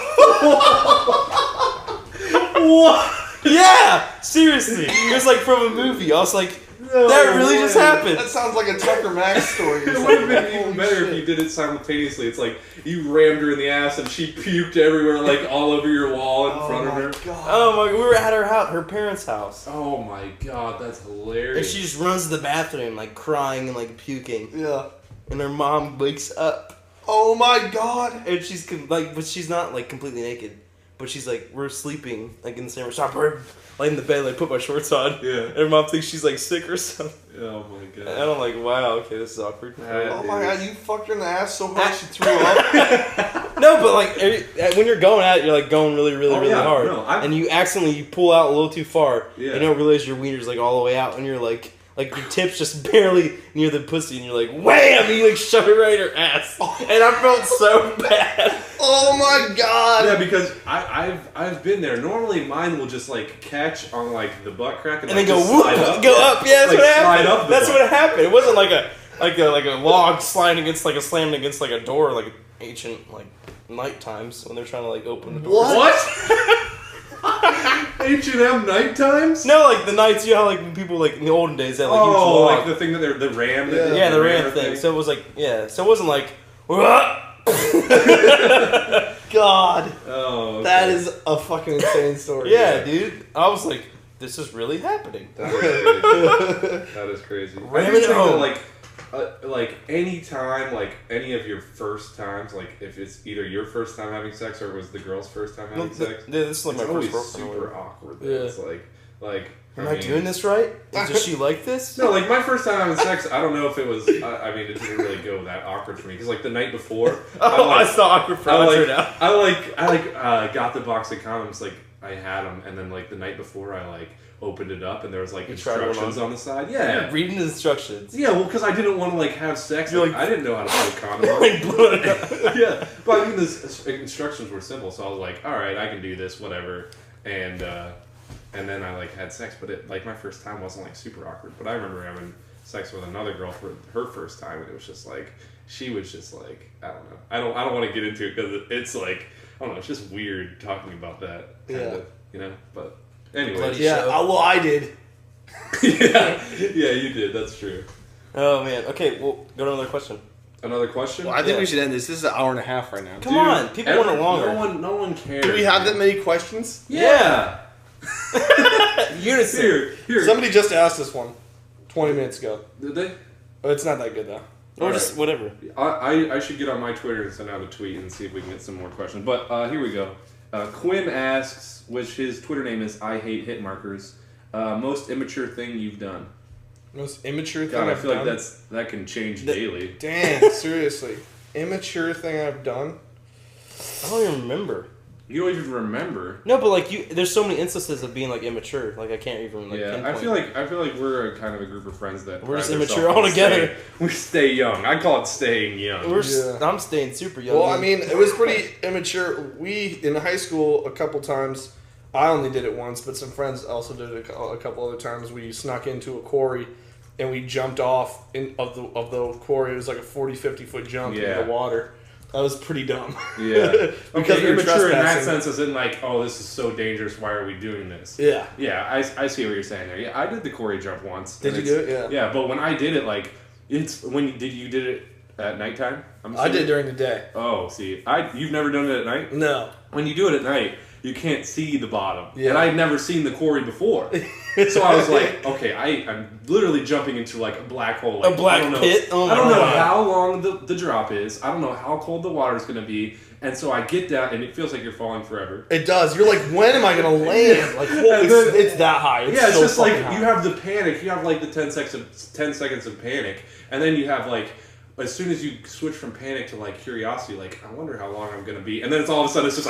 What? Yeah, seriously. It was like from a movie. I was like, that really just happened. That sounds like a Tucker Max story. It would have been even better if you did it simultaneously. It's like you rammed her in the ass and she puked everywhere, like all over your wall in front of her. Oh my, we were at her house, her parents' house. Oh my god, that's And hilarious. she just runs to the bathroom, like crying and like puking. Yeah. And her mom wakes up. Oh my god. And she's like, but she's not like completely naked. but she's like, we're sleeping like in the same shop. We're like in the bed, like put my shorts on. Yeah. And her mom thinks she's like sick or something. Oh my god. And I'm like, wow, okay, this is awkward. Oh my god, you fucked her in the ass so hard she threw up. No, but like when you're going at it, you're like going really hard, and you accidentally pull out a little too far. Yeah. And you don't realize your wiener's like all the way out, and you're like your tip's just barely near the pussy, and you're like, wham! And you like shove it right in her ass, and I felt so bad. Oh my god. Yeah, because I've been there. Normally mine will just like catch on like the butt crack and And like, then go just whoop, slide up. go up. Yeah, that's Like, what happened. slide up the That's butt. what happened. It wasn't like a log sliding against like a slamming against like a door, like ancient like night times when they're trying to like open the door. What? H&M night times? No, like the nights, you know how like when people like in the olden days had like huge Oh, log. like the thing that they're the ram. Yeah, the ram thing. So it was like, so it wasn't like, God. Oh, okay. That is a fucking insane story. yeah, dude. I was like, this is really happening. That is crazy. That is crazy. I Ram do it think home. that like any time, like any of your first times, like if it's either your first time having sex or it was the girl's first time having sex, This is like it's my always first girlfriend. super awkward. Yeah. It's like. Am I doing this right? Does she like this? No, like my first time having sex, I don't know if it was. I mean, it didn't really go that awkward for me because like the night before, I saw awkward for right now. I got the box of condoms, like I had them, and then like the night before, I like opened it up and there was like instructions on the side. Yeah, reading the instructions. Yeah, well, because I didn't want to like have sex. You're Like, I didn't know how to put a condom on. Like blowing it up. Yeah, but I mean, the instructions were simple, so I was like, all right, I can do this, whatever, and then I like had sex, but it like my first time wasn't like super awkward. But I remember having sex with another girl for her first time, and it was just like she was just like I don't know. I don't want to get into it because it's like I don't know. It's just weird talking about that. Kind of, you know. But anyway, Yeah. Well, I did. yeah, you did. That's true. Oh man. Okay, well, go to another question. Another question? Well, I think we should end this. This is an hour and a half right now. Come on, people want it longer. No one cares. Do we have that many questions? Yeah. Unison. Here. Somebody just asked us one 20 minutes ago. Did they? Oh, it's not that good though. Or just whatever. I should get on my Twitter and send out a tweet and see if we can get some more questions. But here we go. Quinn asks, which his Twitter name is I Hate Hit Markers. Most immature thing you've done. Most immature thing God, I I've feel done? like that can change daily. Dang, seriously. Immature thing I've done? I don't even remember. You don't even remember. No, but like there's so many instances of being like immature. Like I can't even like. Yeah, pinpoint. I feel like we're a kind of a group of friends that We're just pride immature ourselves on altogether. We stay young. I call it staying young. I'm staying super young. Well, I mean, it was pretty immature. We, in high school, a couple times, I only did it once, but some friends also did it a couple other times. We snuck into a quarry and we jumped off of the quarry. It was like a 40, 50-foot jump into the water. That was pretty dumb. Yeah. Because we were immature in that trespassing. sense isn't like, oh, this is so dangerous, why are we doing this? Yeah. Yeah, I see what you're saying there. Yeah, I did the quarry jump once. Did you do it? Yeah. Yeah, but when I did it, like, it's when you did it at nighttime? I did it during the day. Oh, see, you've never done it at night? No. When you do it at night, you can't see the bottom. Yeah. And I had never seen the quarry before. So I was like, okay, I'm literally jumping into like a black hole. Like, A black I don't know, pit? Oh I don't my know God. how long the drop is. I don't know how cold the water is going to be. And so I get down, and it feels like you're falling forever. It does. You're like, when am I going to land? Like, holy, And then- it's that high. It's Yeah, it's so just like fucking high. you have the panic. You have like the 10 seconds of panic, and then you have like as soon as you switch from panic to like curiosity, like I wonder how long I'm gonna be, and then it's all of a sudden it's just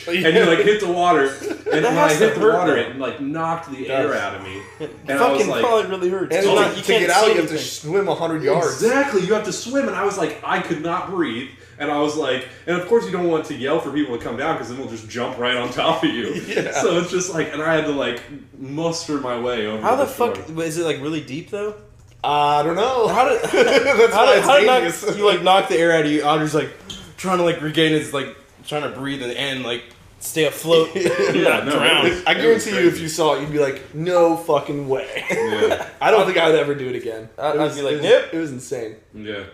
like, and you like hit the water, and when I has to hit the hurt, water, though. it like knocked the air out of me, and I was fucking like, probably really hurts. And It's to not- you can't get out, see you have to anything. swim 100 yards. exactly, you have to swim, and I was like, I could not breathe. And I was like, and of course you don't want to yell for people to come down because then they'll just jump right on top of you. Yeah. So it's just like, and I had to like muster my way over. How the shore. fuck is it like really deep though? I don't know. How did That's how why did, it's how did dangerous. you like knock the air out of you? Audrey's like trying to like regain his like trying to breathe and like stay afloat, not no, drown. it was- I it was guarantee you, if crazy. you saw it, you'd be like, "No fucking way." Yeah. I don't think I would ever do it again. I'd be like, it was, "Nope." It was insane. Yeah.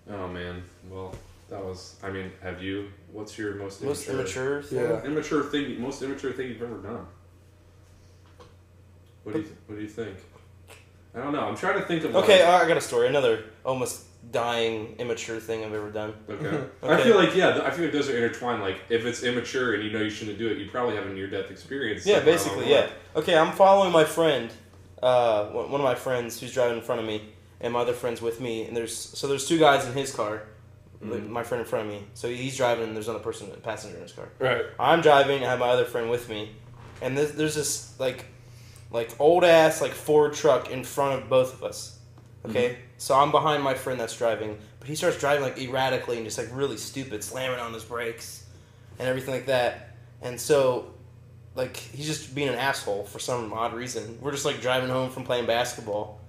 Oh man. Well, that was. I mean, have you? What's your most Immature. Thing? Yeah. immature thing? Most immature thing you've ever done? What do you think? I don't know. I'm trying to think of. Okay, like, I got a story. Another almost dying, immature thing I've ever done. Okay. I feel like those are intertwined. Like if it's immature and you know you shouldn't do it, you probably have a near-death experience. Yeah, basically, yeah. Okay, I'm following my friend, one of my friends who's driving in front of me, and my other friend's with me. And there's 2 guys in his car, my friend in front of me. So he's driving, and there's another person, passenger in his car. Right. I'm driving, I have my other friend with me, and there's this like old ass like Ford truck in front of both of us. Okay, so I'm behind my friend that's driving, but he starts driving like erratically and just like really stupid, slamming on his brakes and everything like that. And so, like, he's just being an asshole for some odd reason. We're just like driving home from playing basketball.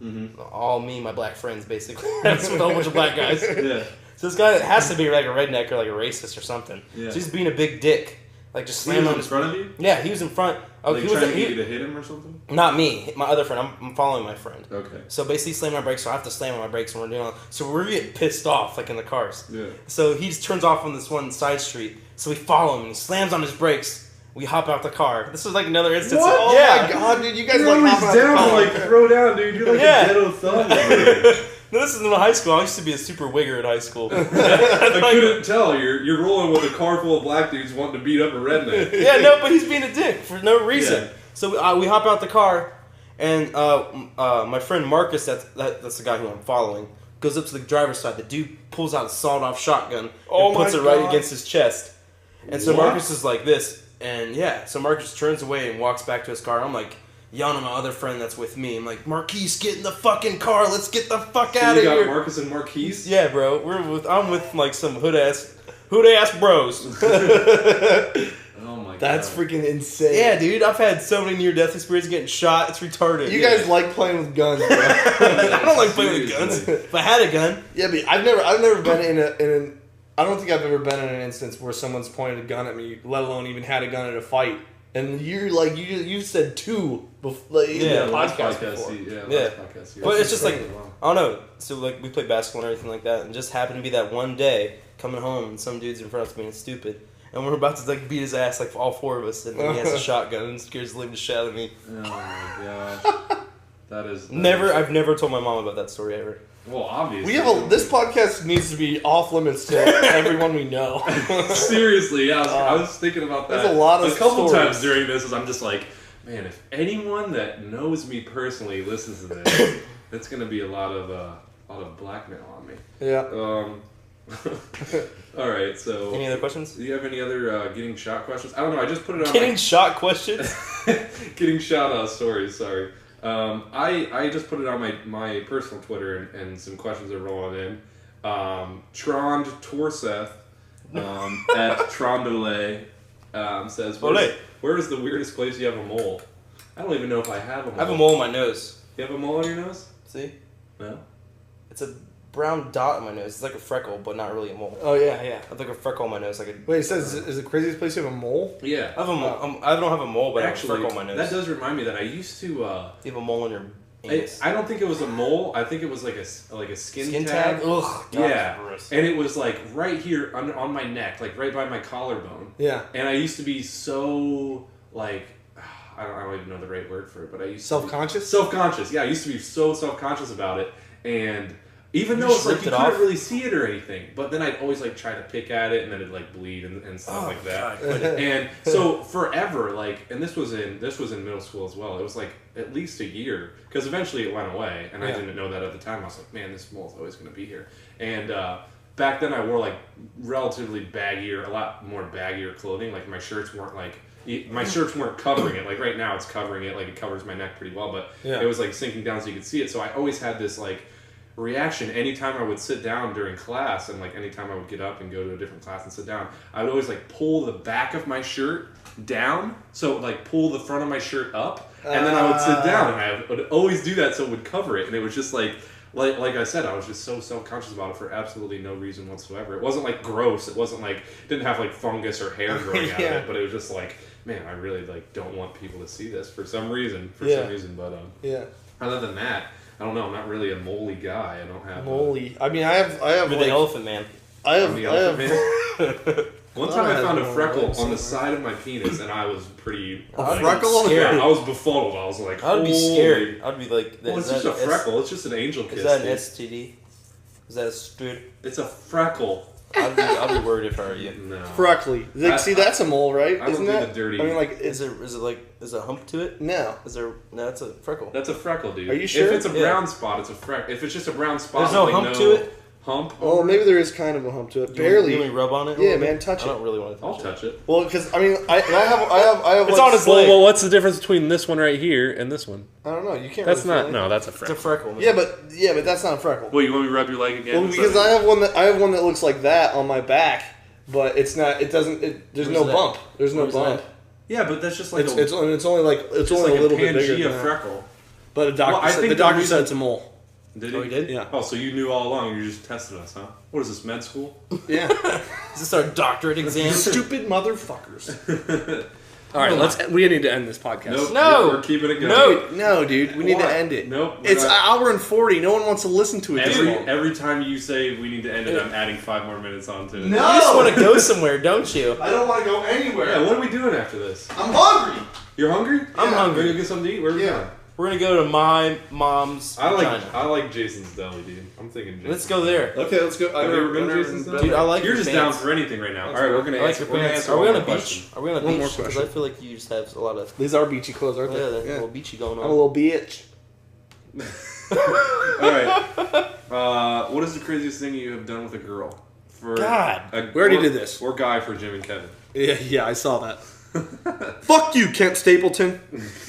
All me and my black friends, basically. That's with a whole bunch of black guys. Yeah. So this guy has to be like a redneck or like a racist or something. Yeah. So he's being a big dick. Like just He slamming was on in front of you? Yeah, he was in front. Oh, Like he was trying to get you to hit him or something? Not me, my other friend. I'm following my friend. Okay. So basically, slamming my brakes, so I have to slam on my brakes when we're doing. So we're getting pissed off, like in the cars. Yeah. So he just turns off on this one side street. So we follow him, and he slams on his brakes. We hop out the car. This was like another instance. What? Oh my god, dude, you guys You're like always hopping out down the to car. like throw down, dude. You're like Yeah. a ghetto thug. No, this is in high school. I used to be a super wigger in high school. I couldn't tell. You're rolling with a car full of black dudes wanting to beat up a redneck. Yeah, no, but he's being a dick for no reason. Yeah. So we hop out the car, and my friend Marcus, that's the guy who I'm following, goes up to the driver's side. The dude pulls out a sawed-off shotgun and puts it right against his chest. And so What? Marcus is like this, and yeah, so Marcus turns away and walks back to his car. I'm like yelling at my other friend that's with me. I'm like, Marquise, get in the fucking car. Let's get the fuck So out you of got here. Marcus and Marquise? Yeah, bro. I'm with like some hood ass bros. Oh my god. That's freaking insane. Yeah, dude, I've had so many near-death experiences getting shot. It's retarded. You guys like playing with guns, bro. I don't like playing with guns. Seriously. If I had a gun, Yeah, but I've never been in an. I don't think I've ever been in an instance where someone's pointed a gun at me, let alone even had a gun in a fight. And you're like, you said 2 before, like, in Yeah, the Last podcast podcast, before. Yeah. last podcast. Yeah. but it's just like Wow. I don't know. So like we played basketball and everything like that, and just happened to be that one day coming home, and some dude's in front of us being stupid, and we're about to like beat his ass, like all 4 of us, and he has a shotgun and scares the living shit out of me. Oh my gosh. That Never, is- I've never told my mom about that story ever. Well, obviously. This podcast needs to be off limits to everyone we know. Seriously, yeah, I was thinking about that. There's a lot of couple stories. times during this, as I'm just like, man, if anyone that knows me personally listens to this, it's gonna be a lot of blackmail on me. Yeah. All right, so Any other questions? do you have any other getting shot questions? I don't know. I just put it on Getting shot questions? getting shot stories. Sorry. I just put it on my personal Twitter and some questions are rolling in. Trond Torseth at Trondole says, where is the weirdest place you have a mole? I don't even know if I have a mole. I have a mole on my nose. You have a mole on your nose? See? No. It's a brown dot on my nose. It's like a freckle, but not really a mole. Oh yeah. I have like a freckle on my nose. Like a, Wait, it says is the craziest place you have a mole? Yeah. I have a mole. I don't have a mole, but Actually, I have a freckle on my nose. that does remind me that I used to. You have a mole on your anus. I don't think it was a mole. I think it was like a skin tag? tag. Ugh. God, Yeah, that's gross. and it was like right here on my neck, like right by my collarbone. Yeah. And I used to be so like I don't even know the right word for it, but I used Self-conscious? Self-conscious, yeah. I used to be so self-conscious about it, and even You though it's like slipped you it couldn't off? really see it or anything, but then I'd always like try to pick at it, and then it'd like bleed and stuff like that. God. And so forever, like, and this was in middle school as well. It was like at least a year because eventually it went away, and I didn't know that at the time. I was like, man, this mole's always going to be here. And back then, I wore like relatively baggier, a lot more baggier clothing. Like my shirts weren't covering it. Like right now, it's covering it. Like it covers my neck pretty well, but it was like sinking down so you could see it. So I always had this like reaction anytime I would sit down during class, and like anytime I would get up and go to a different class and sit down, I would always like pull the back of my shirt down, so like pull the front of my shirt up, and then I would sit down, and I would always do that so it would cover it, and it was just like I said, I was just so self-conscious about it for absolutely no reason whatsoever. It wasn't like gross. It wasn't like didn't have like fungus or hair growing out of it, but it was just like, man, I really like don't want people to see this for some reason. But other than that, I don't know. I'm not really a moley guy. I don't have Moley. I mean, I have You're like the elephant man. I'm the elephant man. One time I found a have freckle one on the side of my penis, and I was pretty. A freckle? Yeah, I was befuddled. I was like, I would be holy- scared. I'd be like, Well, it's just a freckle. It's just an angel kiss. Is that an dude. STD? Is that a strid? It's a freckle. I'll be worried if I were you. No. Freckly. See, that's a mole, right? I don't Isn't do that? the dirty. I mean, like, Is there a hump to it? no. No, it's a freckle. That's a freckle, dude. Are you sure? If it's a Yeah. brown spot, it's a freckle. If it's just a brown spot, There's no with, like, hump to it? Hump. Well, maybe there is kind of a hump to it. You Barely. want me to rub on it? a Yeah, little man, bit? touch I it. don't really want to I'll touch it. touch it. Well, because I mean, I have. It's like, on his leg. Well, what's the difference between this one right here and this one? I don't know. You can't. That's really not. feel No, that's a It's a freckle. freckle. Man. Yeah, but that's not a freckle. Well, you want me to rub your leg again? Well, because I have one that looks like that on my back, but it's not. It doesn't. There's Where's no that? bump. There's no Where's bump. Yeah, but that's just like It's only like it's only a little bit bigger Pangea than that. freckle. But the doctor Well, I said, think the the doctor reason- said it's a mole. Did Oh, he did? Yeah. Oh, so you knew all along? You just tested us, huh? What is this, med school? Yeah. Is this our doctorate exam? Stupid motherfuckers. All right, we need to end this podcast. Nope. No. We're keeping it going. No, dude, we need to Why? end it. Nope. It's an hour and 40. No one wants to listen to it. this long. Every time you say we need to end it, I'm adding 5 more minutes onto it. You just want to go somewhere, don't you? I don't want to go anywhere. Yeah, what are we doing after this? I'm hungry. You're hungry? I'm hungry. Ready to get something to eat? Where are we Yeah. going? We're gonna go to my mom's vagina. I like Jason's Deli, dude. I'm thinking Jason's. Let's go there. Okay, let's go. Have you ever been to Jason's Deli? Dude, I like You're your just pants. down for anything right now. Let's All right, go. we're gonna I like answer. your We're gonna pants. answer Are we one on a more beach? question. Are we on a One more beach? Because I question. feel like you just have a lot of These are beachy clothes, aren't yeah, they? a little beachy going on. I'm a little bitch. All right. What is the craziest thing you have done with a girl? For God. We already did this. Or guy for Jim and Kevin. Yeah, I saw that. Fuck you, Kent Stapleton.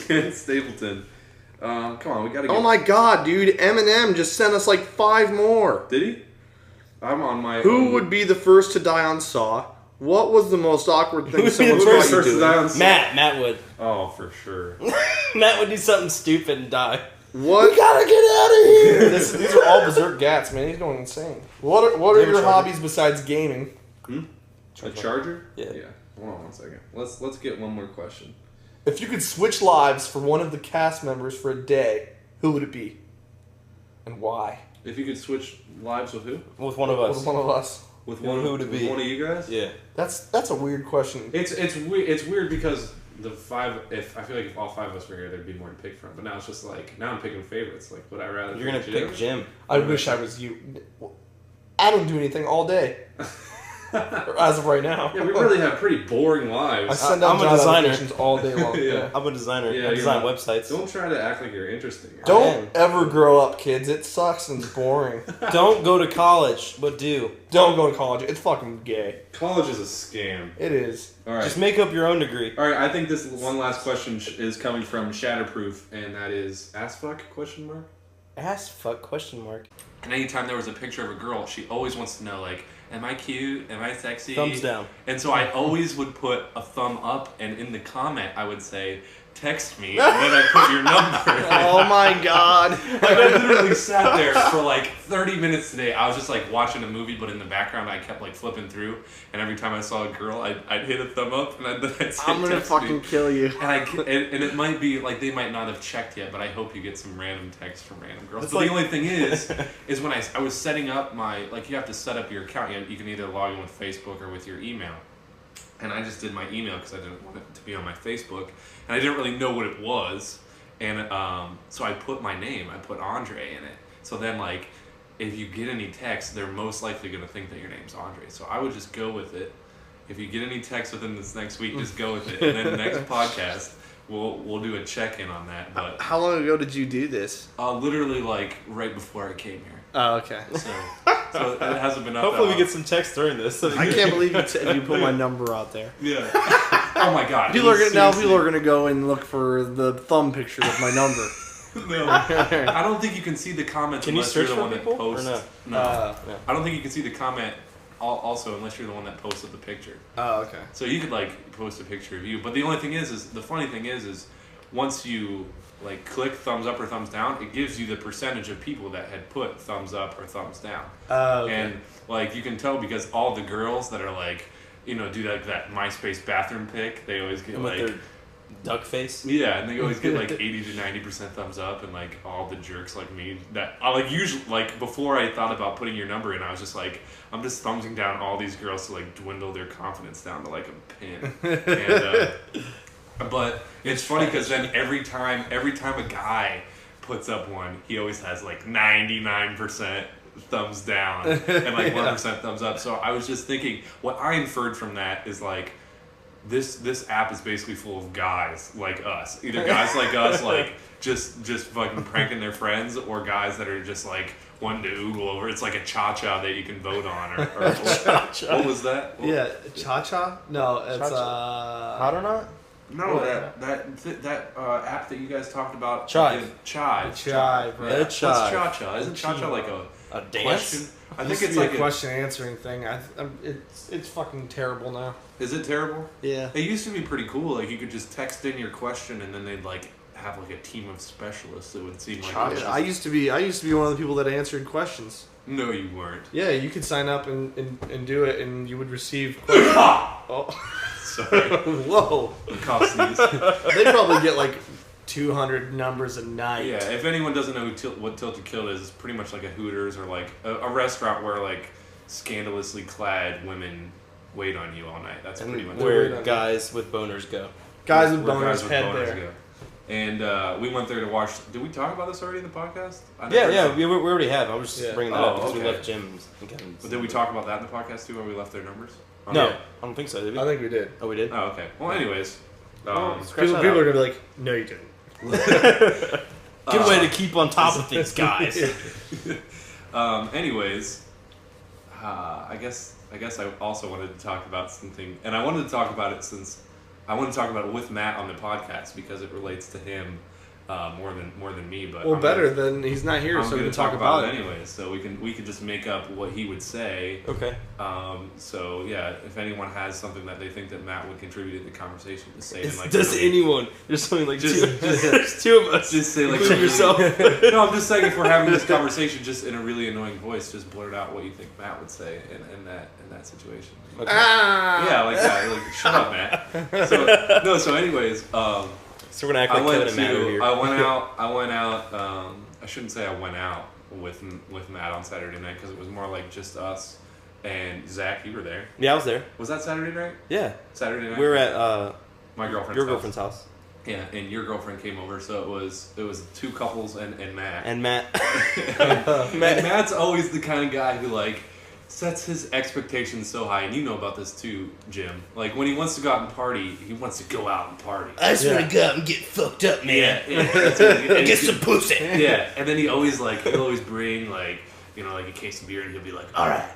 Ken Stapleton. Come on, we gotta get... Oh my god, dude. Eminem just sent us like 5 more. Did he? I'm on my... Who would be the first to die on Saw? What was the most awkward thing would be someone the caught first you to doing? die on Saw? Matt would. Oh, for sure. Matt would do something stupid and die. What? We gotta get out of here. These are all berserk gats, man. He's going insane. What are Do you have your a charger? hobbies besides gaming? A charger? Yeah. Hold on one second. Let's get one more question. If you could switch lives for one of the cast members for a day, who would it be? And why? If you could switch lives with who? With one of With us. one of us. With Yeah, one. who would it with be? One of you guys? Yeah. That's a weird question. It's weird because the 5. If I feel like if all 5 of us were here, there'd be more to pick from. But now it's just like now I'm picking favorites. Like, would I rather? You're gonna pick Jim. I wish I was you. I don't do anything all day. As of right now. Yeah, we really have pretty boring I lives. send out I'm a job designer. applications all day long. Yeah. Yeah. I'm a designer. Yeah, I you're design not- websites. Don't try to act like you're interesting. Don't ever grow up, kids. It sucks and it's boring. Don't go to college, but do. Don't go to college. It's fucking gay. College is a scam. It is. All right. Just make up your own degree. All right, I think this one last question is coming from Shatterproof, and that is ass fuck question mark. Ass fuck question mark. And anytime there was a picture of a girl, she always wants to know, like, am I cute? Am I sexy? Thumbs down. And so I always would put a thumb up, and in the comment I would say, text me, and then I put your number. Oh my god. Like, I literally sat there for like 30 minutes today. I was just like watching a movie, but in the background I kept like flipping through, and every time I saw a girl, I'd hit a thumb up, and then I'd say, I'm gonna text me. fucking kill you. And it might be like they might not have checked yet, but I hope you get some random texts from random girls. It's But like- the only thing is when I was setting up my, like, you have to set up your account. You can either log in with Facebook or with your email. And I just did my email because I didn't want it to be on my Facebook, and I didn't really know what it was. And so I put my name. I put Andre in it. So then, like, if you get any texts, they're most likely going to think that your name's Andre. So I would just go with it. If you get any texts within this next week, just go with it. And then the next podcast, we'll do a check-in on that. But How long ago did you do this? literally, like, right before I came here. Oh, okay. So it hasn't been up Hopefully that we get some text during this. I can't believe you put my number out there. Yeah. Oh my god. People are It was gonna seriously- go and look for the thumb picture of my number. No. I don't think you can see the comments Can you unless you're search the for one people, that or posts. no? No. I don't think you can see the comment also unless you're the one that posted the picture. Oh, okay. So you could like post a picture of you, but the only thing is the funny thing is once you like click thumbs up or thumbs down, it gives you the percentage of people that had put thumbs up or thumbs down. Oh, okay. And like you can tell because all the girls that are like, you know, do like that MySpace bathroom pic, they always get And with like their duck face. yeah, and they always get like 80 to 90% thumbs up, and like all the jerks like me that I like usually like before I thought about putting your number in, I was just like I'm just thumbsing down all these girls to like dwindle their confidence down to like a pin. And, but it's funny because then every time a guy puts up one, he always has like 99% thumbs down and like 1% thumbs up. So I was just thinking, what I inferred from that is like, this app is basically full of guys like us. Either guys like us, like just fucking pranking their friends, or guys that are just like wanting to oogle over. It's like a cha-cha that you can vote on, or what was that? Yeah, cha-cha? No, it's Hot or not? No, that app that you guys talked about. Chive. Chive. Chive, right? Yeah, What's Chive. cha-cha? Isn't cha-cha like A dance? question? I think it's a like question answering thing. It's fucking terrible now. Is it terrible? Yeah. It used to be pretty cool. Like you could just text in your question, and then they'd like have like a team of specialists. It would seem like I used to be one of the people that answered questions. No, you weren't. Yeah, you could sign up and do it, and you would receive questions. Oh, sorry. Whoa. Cough sneeze. They probably get like 200 numbers a night. Yeah, if anyone doesn't know what Tilted Kill is, it's pretty much like a Hooters or like a restaurant where like scandalously clad women wait on you all night. That's pretty much where guys with boners go. Guys with where boners head there. go. And we went there to watch. Did we talk about this already in the podcast? We already have. I was just bringing that up because we left Jim's. But did we talk about that in the podcast too, where we left their numbers? No, I don't think so. Did we? I think we did. Oh, we did. Oh, okay. Well, anyways, people are gonna be like, "No, you didn't." Good way to keep on top of things, guys. Anyways, I guess I also wanted to talk about something, and I wanted to talk about it since I want to talk about it with Matt on the podcast because it relates to him more than me. But better than he's not here, so we can talk about it anyway. So we can just make up what he would say. Okay. So yeah, if anyone has something that they think that Matt would contribute to the conversation, just say it. Like does anyone? There's something like there's two of us. Just say like yourself. No, I'm just saying if we're having this conversation, just in a really annoying voice, just blurt out what you think Matt would say in that situation. Okay. Yeah, like that. Like, shut up, Matt. So anyways, so we're gonna act like Kevin and Matt are here. I went out. I shouldn't say I went out with Matt on Saturday night because it was more like just us and Zach. You were there. Yeah, I was there. Was that Saturday night? Yeah. Saturday night. We were at my girlfriend's your girlfriend's house. Yeah, and your girlfriend came over, so it was two couples and Matt. And Matt. and Matt's always the kind of guy who like sets his expectations so high, and you know about this too, Jim. Like when he wants to go out and party, he wants to go out and party. I just want to go out and get fucked up, man. Yeah. Get some pussy. Yeah, and then he'll always bring like like a case of beer, and he'll be like, all right,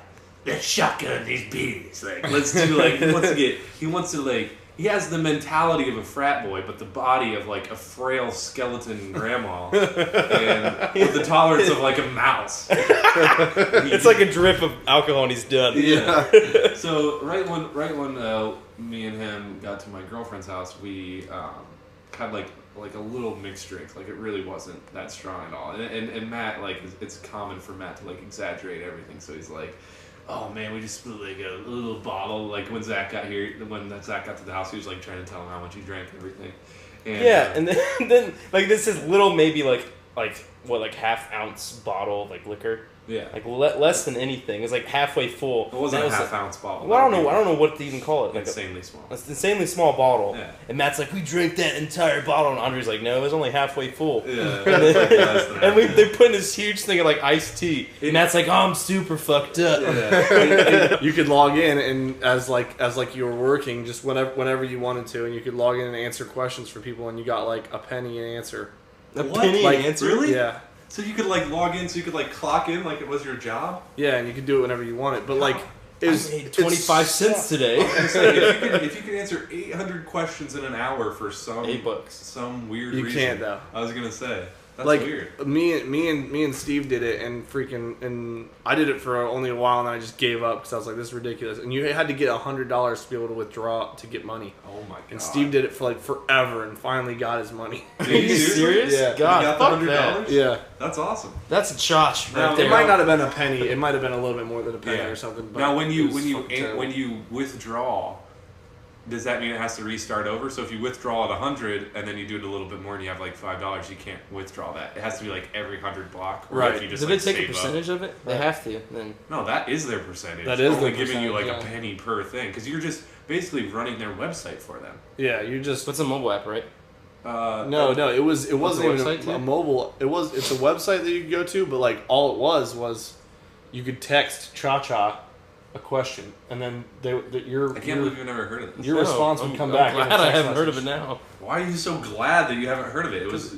let's shotgun these beers. Like let's do like he has the mentality of a frat boy, but the body of like a frail skeleton grandma, and with the tolerance of like a mouse. It's like a drip of alcohol and he's done. Yeah. So right when me and him got to my girlfriend's house, we had like a little mixed drink. Like it really wasn't that strong at all. And Matt, like it's common for Matt to like exaggerate everything. So he's like, oh man, we just spilled like a little bottle. Like when Zach got to the house, he was like trying to tell him how much he drank and everything. And, and then like this is little maybe like half ounce bottle of like liquor. Yeah. Like less than anything. It's like halfway full. It wasn't a half ounce bottle. Well, I don't know what to even call it. Like insanely small. It's an insanely small bottle. Yeah. And Matt's like, we drank that entire bottle, and Andre's like, no, it was only halfway full. Yeah. And they put in this huge thing of like iced tea. And Matt's like, oh, I'm super fucked up. Yeah. You could log in and as you were working just whenever you wanted to, and you could log in and answer questions for people, and you got like a penny an answer. Penny an answer? Really? Yeah. So you could like log in, so you could like clock in like it was your job? Yeah, and you could do it whenever you wanted. But like I made 25 cents today. If you could answer 800 questions in an hour for some $8, some weird you reason. You can't though. I was gonna say. That's like, weird. Me and Steve did it, and I did it for only a while, and then I just gave up because I was like, this is ridiculous. And you had to get $100 to be able to withdraw to get money. Oh my god! And Steve did it for like forever, and finally got his money. Are you serious? Yeah. God, you got fuck the $100? that. Yeah. That's awesome. That's a chotch right there. It might not have been a penny. It might have been a little bit more than a penny or something. But now, when you withdraw, does that mean it has to restart over? So if you withdraw at 100 and then you do it a little bit more and you have like $5, you can't withdraw that. It has to be like every 100 block. Or right. If you just, Did like, they take a save percentage of it? They have to. Then. No, that is their percentage. That is only their giving you like percentage, a penny per thing because you're just basically running their website for them. Yeah, you just. What's a mobile app, right? No, it wasn't even website a mobile. It's a website that you can go to, but like all it was you could text Cha-Cha a question, and then I can't believe you've never heard of this. Your response would come back. I'm glad I haven't heard of it now. Why are you so glad that you haven't heard of it? It was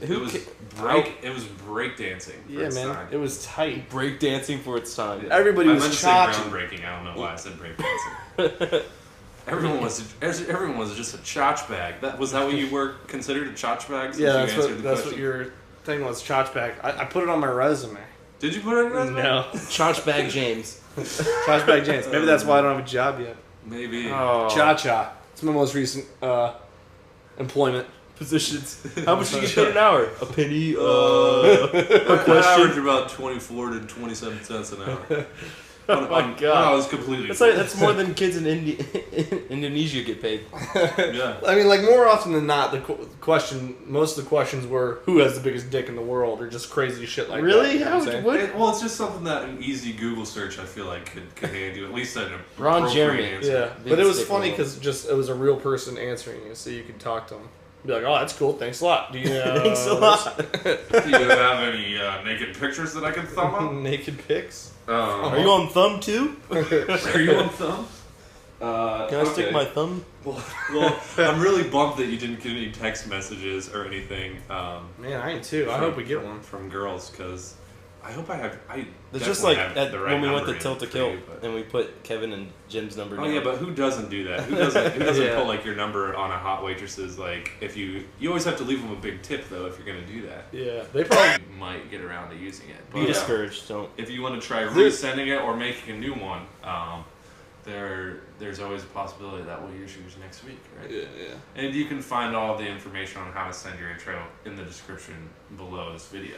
breakdancing. Yeah, its man, time. it was tight. Break dancing for its time. Everybody I was meant to say cha-ching. groundbreaking. I don't know why I said breakdancing. Everyone was just a chotch bag. Was that what you were considered, a chotch bag? since Yeah, you answered the that's question? what your thing was, Chotch bag. I put it on my resume. Did you put it on your resume? No. Chotch bag James. Chotch bag James. Maybe that's why I don't have a job yet. Maybe. Oh. Cha-Cha. It's my most recent employment. Positions. How much do you get paid an hour? A penny. I average about 24 to 27 cents an hour. Oh my god. I was completely. That's more than kids in Indonesia get paid. Yeah. I mean, like, more often than not, most of the questions were, who has the biggest dick in the world, or just crazy shit like Really? that. You know what I'm saying? Well, it's just something that an easy Google search I feel like could hand you at least an Ron appropriate Jeremy. answer. Yeah, but it was dick funny in the world. because it was a real person answering you, so you could talk to them. Be like, oh, that's cool, thanks a lot. Do you Thanks a lot. Do you have any naked pictures that I can thumb up? naked pics? Are you on thumb too? Are you on thumb? Can I stick my thumb? Well, I'm really bummed that you didn't get any text messages or anything. Man, I am too. I hope we get one. from girls because I hope I have. It's just definitely like have the right when we went number to in Tilt to for Kill you, but- and we put Kevin and Jim's number Oh down. yeah, but who doesn't do that? Who doesn't Yeah. put like your number on a hot waitress's like if you always have to leave them a big tip though if you're gonna do that. Yeah, they probably. You might get around to using it. Be But discouraged. Don't. if you want to try resending it or making a new one, there's always a possibility that we'll use yours next week, right? Yeah. And you can find all the information on how to send your intro in the description below this video.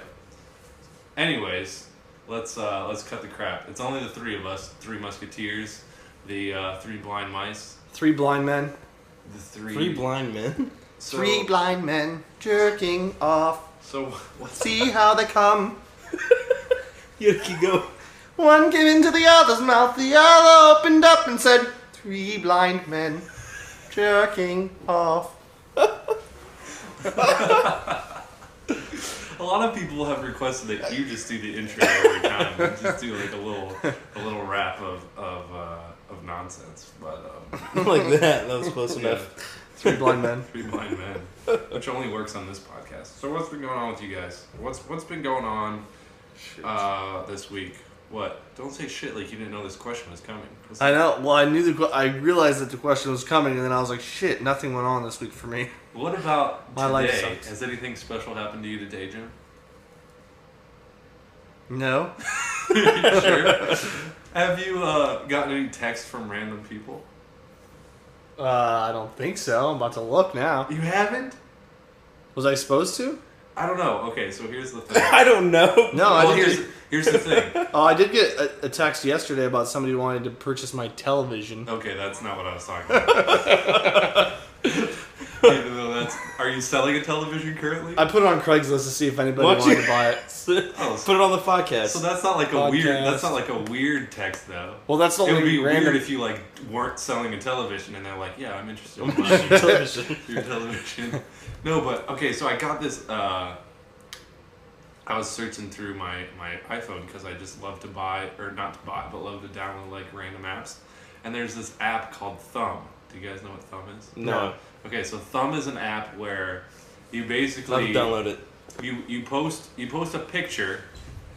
Anyways, let's cut the crap. It's only the three of us, three musketeers, the three blind mice, 3 blind men. the Three blind men. So, 3 blind men jerking off. So what's See how they come. You can go. One came into the other's mouth, the other opened up and said, 3 blind men jerking off. A lot of people have requested that you just do the intro every time. And just do like a little rap of nonsense, but Like that. That was close enough. 3 blind men. three blind men, which only works on this podcast. So what's been going on with you guys? What's been going on this week? What? Don't say shit like you didn't know this question was coming. I know. Well, I realized that the question was coming, and then I was like, shit, nothing went on this week for me. What about My life today? sucks. Has anything special happened to you today, Jim? No. Sure. Have you gotten any texts from random people? I don't think so. I'm about to look now. You haven't? Was I supposed to? I don't know. Okay, so here's the thing. I don't know. No, I Well, didn't. here's the thing. Oh, I did get a text yesterday about somebody wanting to purchase my television. Okay, that's not what I was talking about. Even though are you selling a television currently? I put it on Craigslist to see if anybody What'd wanted you- to buy it. Put it on the podcast. So that's not like a weird. Podcast. That's not like a weird text though. Well, that's the It would only be random. weird if you like weren't selling a television and they're like, yeah, I'm interested in buying television. your television. No, but okay, so I got this. I was searching through my iPhone because I just love to buy, or not to buy, but love to download like random apps. And there's this app called Thumb. Do you guys know what Thumb is? No. Okay, so Thumb is an app where you I'll basically have to download it. you post a picture,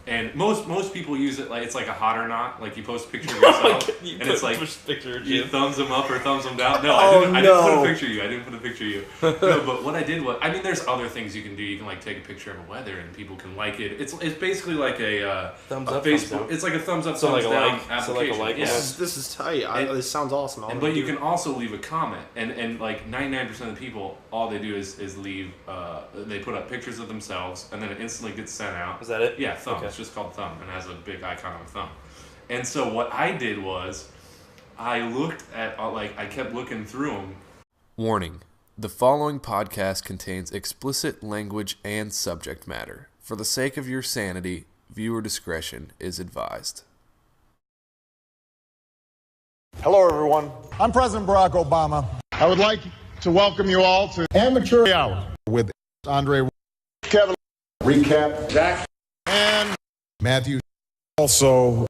and most people use it like it's like a hot or not. Like you post a picture of yourself, and it's like picture of you Jim. thumbs them up or thumbs them down. No, Oh, I didn't put no. a picture of you. I didn't put a picture of you. No, but what I did was, I mean, there's other things you can do. You can like take a picture of a weather, and people can like it. It's basically like a Thumbs a up, thumbs Facebook. down. It's like a thumbs up, So thumbs like a down like- so application. like a like yeah. This is tight. And- This sounds awesome. But you can also leave a comment, and like 99% of the people, all they do is leave. They put up pictures of themselves, and then it instantly gets sent out. Is that it? Yeah, Thumb. Okay. It's just called Thumb, and has a big icon of a thumb. And so what I did was, I looked at I kept looking through them. Warning: the following podcast contains explicit language and subject matter. For the sake of your sanity, viewer discretion is advised. Hello, everyone. I'm President Barack Obama. I would like to welcome you all to Amateur Hour with Andre, Kevin, Recap, Jack, and Matthew. Also,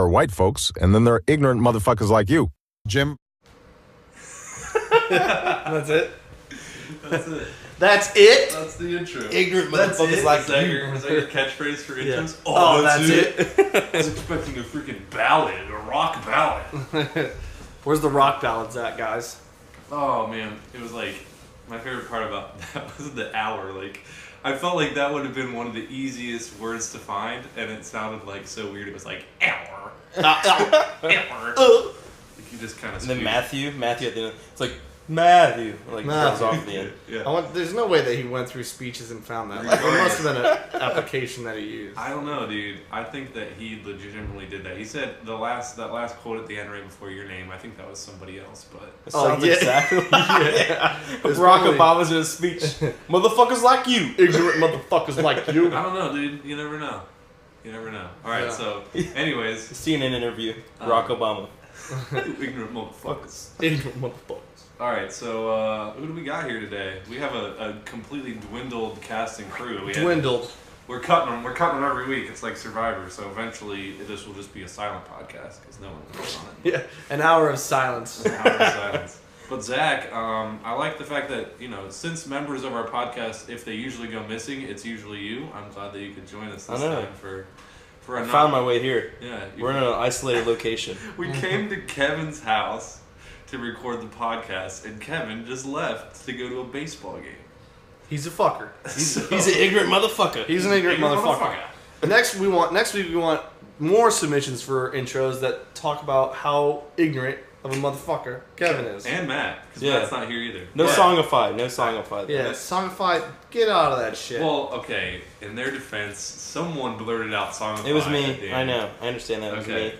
are white folks, and then there are ignorant motherfuckers like you. Jim? That's it? That's it. That's it? That's the intro. Ignorant That's motherfuckers it? like Is that you. your catchphrase for Yeah. intros? Oh, that's it? I was expecting a freaking ballad, a rock ballad. Where's the rock ballads at, guys? Oh man, it was like my favorite part about that was the hour. Like, I felt like that would have been one of the easiest words to find, and it sounded like so weird. It was like hour, hour. Like you just kind of. And then Matthew at the end. It's like Matthew. Like Matthew. runs off the end. Yeah. There's no way that he went through speeches and found that. Like, it must have been an application that he used. I don't know, dude. I think that he legitimately did that. He said that last quote at the end right before your name. I think that was somebody else, but It sounds yeah. exactly Yeah. It's Barack probably Obama's in a speech. Motherfuckers like you. ignorant motherfuckers like you. I don't know, dude. You never know. You never know. All right. Yeah. So, anyways, CNN interview. Barack Obama. ignorant motherfuckers. Ignorant motherfuckers. All right, so who do we got here today? We have a completely dwindled cast and crew. Dwindled. We're cutting them. We're cutting them every week. It's like Survivor. So eventually, this will just be a silent podcast because no one will on it. Yeah, an hour of silence. An hour of silence. But Zach, I like the fact that since members of our podcast, if they usually go missing, it's usually you. I'm glad that you could join us this time for I found my way here. Yeah, We're in an isolated location. We came to Kevin's house to record the podcast, and Kevin just left to go to a baseball game. He's a fucker. He's an ignorant motherfucker. He's an ignorant motherfucker. Next week we want more submissions for intros that talk about how ignorant of a motherfucker Kevin is. And Matt, because Yeah. Matt's not here either. No But- songify. No songify. Yeah, Songify, get out of that shit. Well, okay. In their defense, someone blurted out "song." It was me. I know. I understand that. It was Okay, me.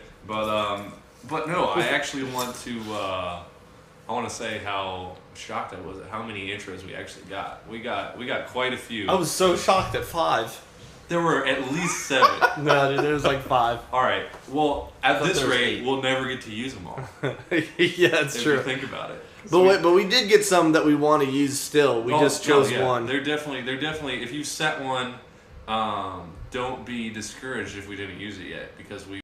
but no, I actually want to. I want to say how shocked I was at how many intros we actually got. We got quite a few. I was so shocked at 5. There were at least 7. No, dude, there was like 5. All right. Well, at thought this there was rate, 8. we'll never get to use them all. Yeah, that's if true. you think about it. But we did get some that we want to use still. We just chose one. They're definitely. If you set one, don't be discouraged if we didn't use it yet because we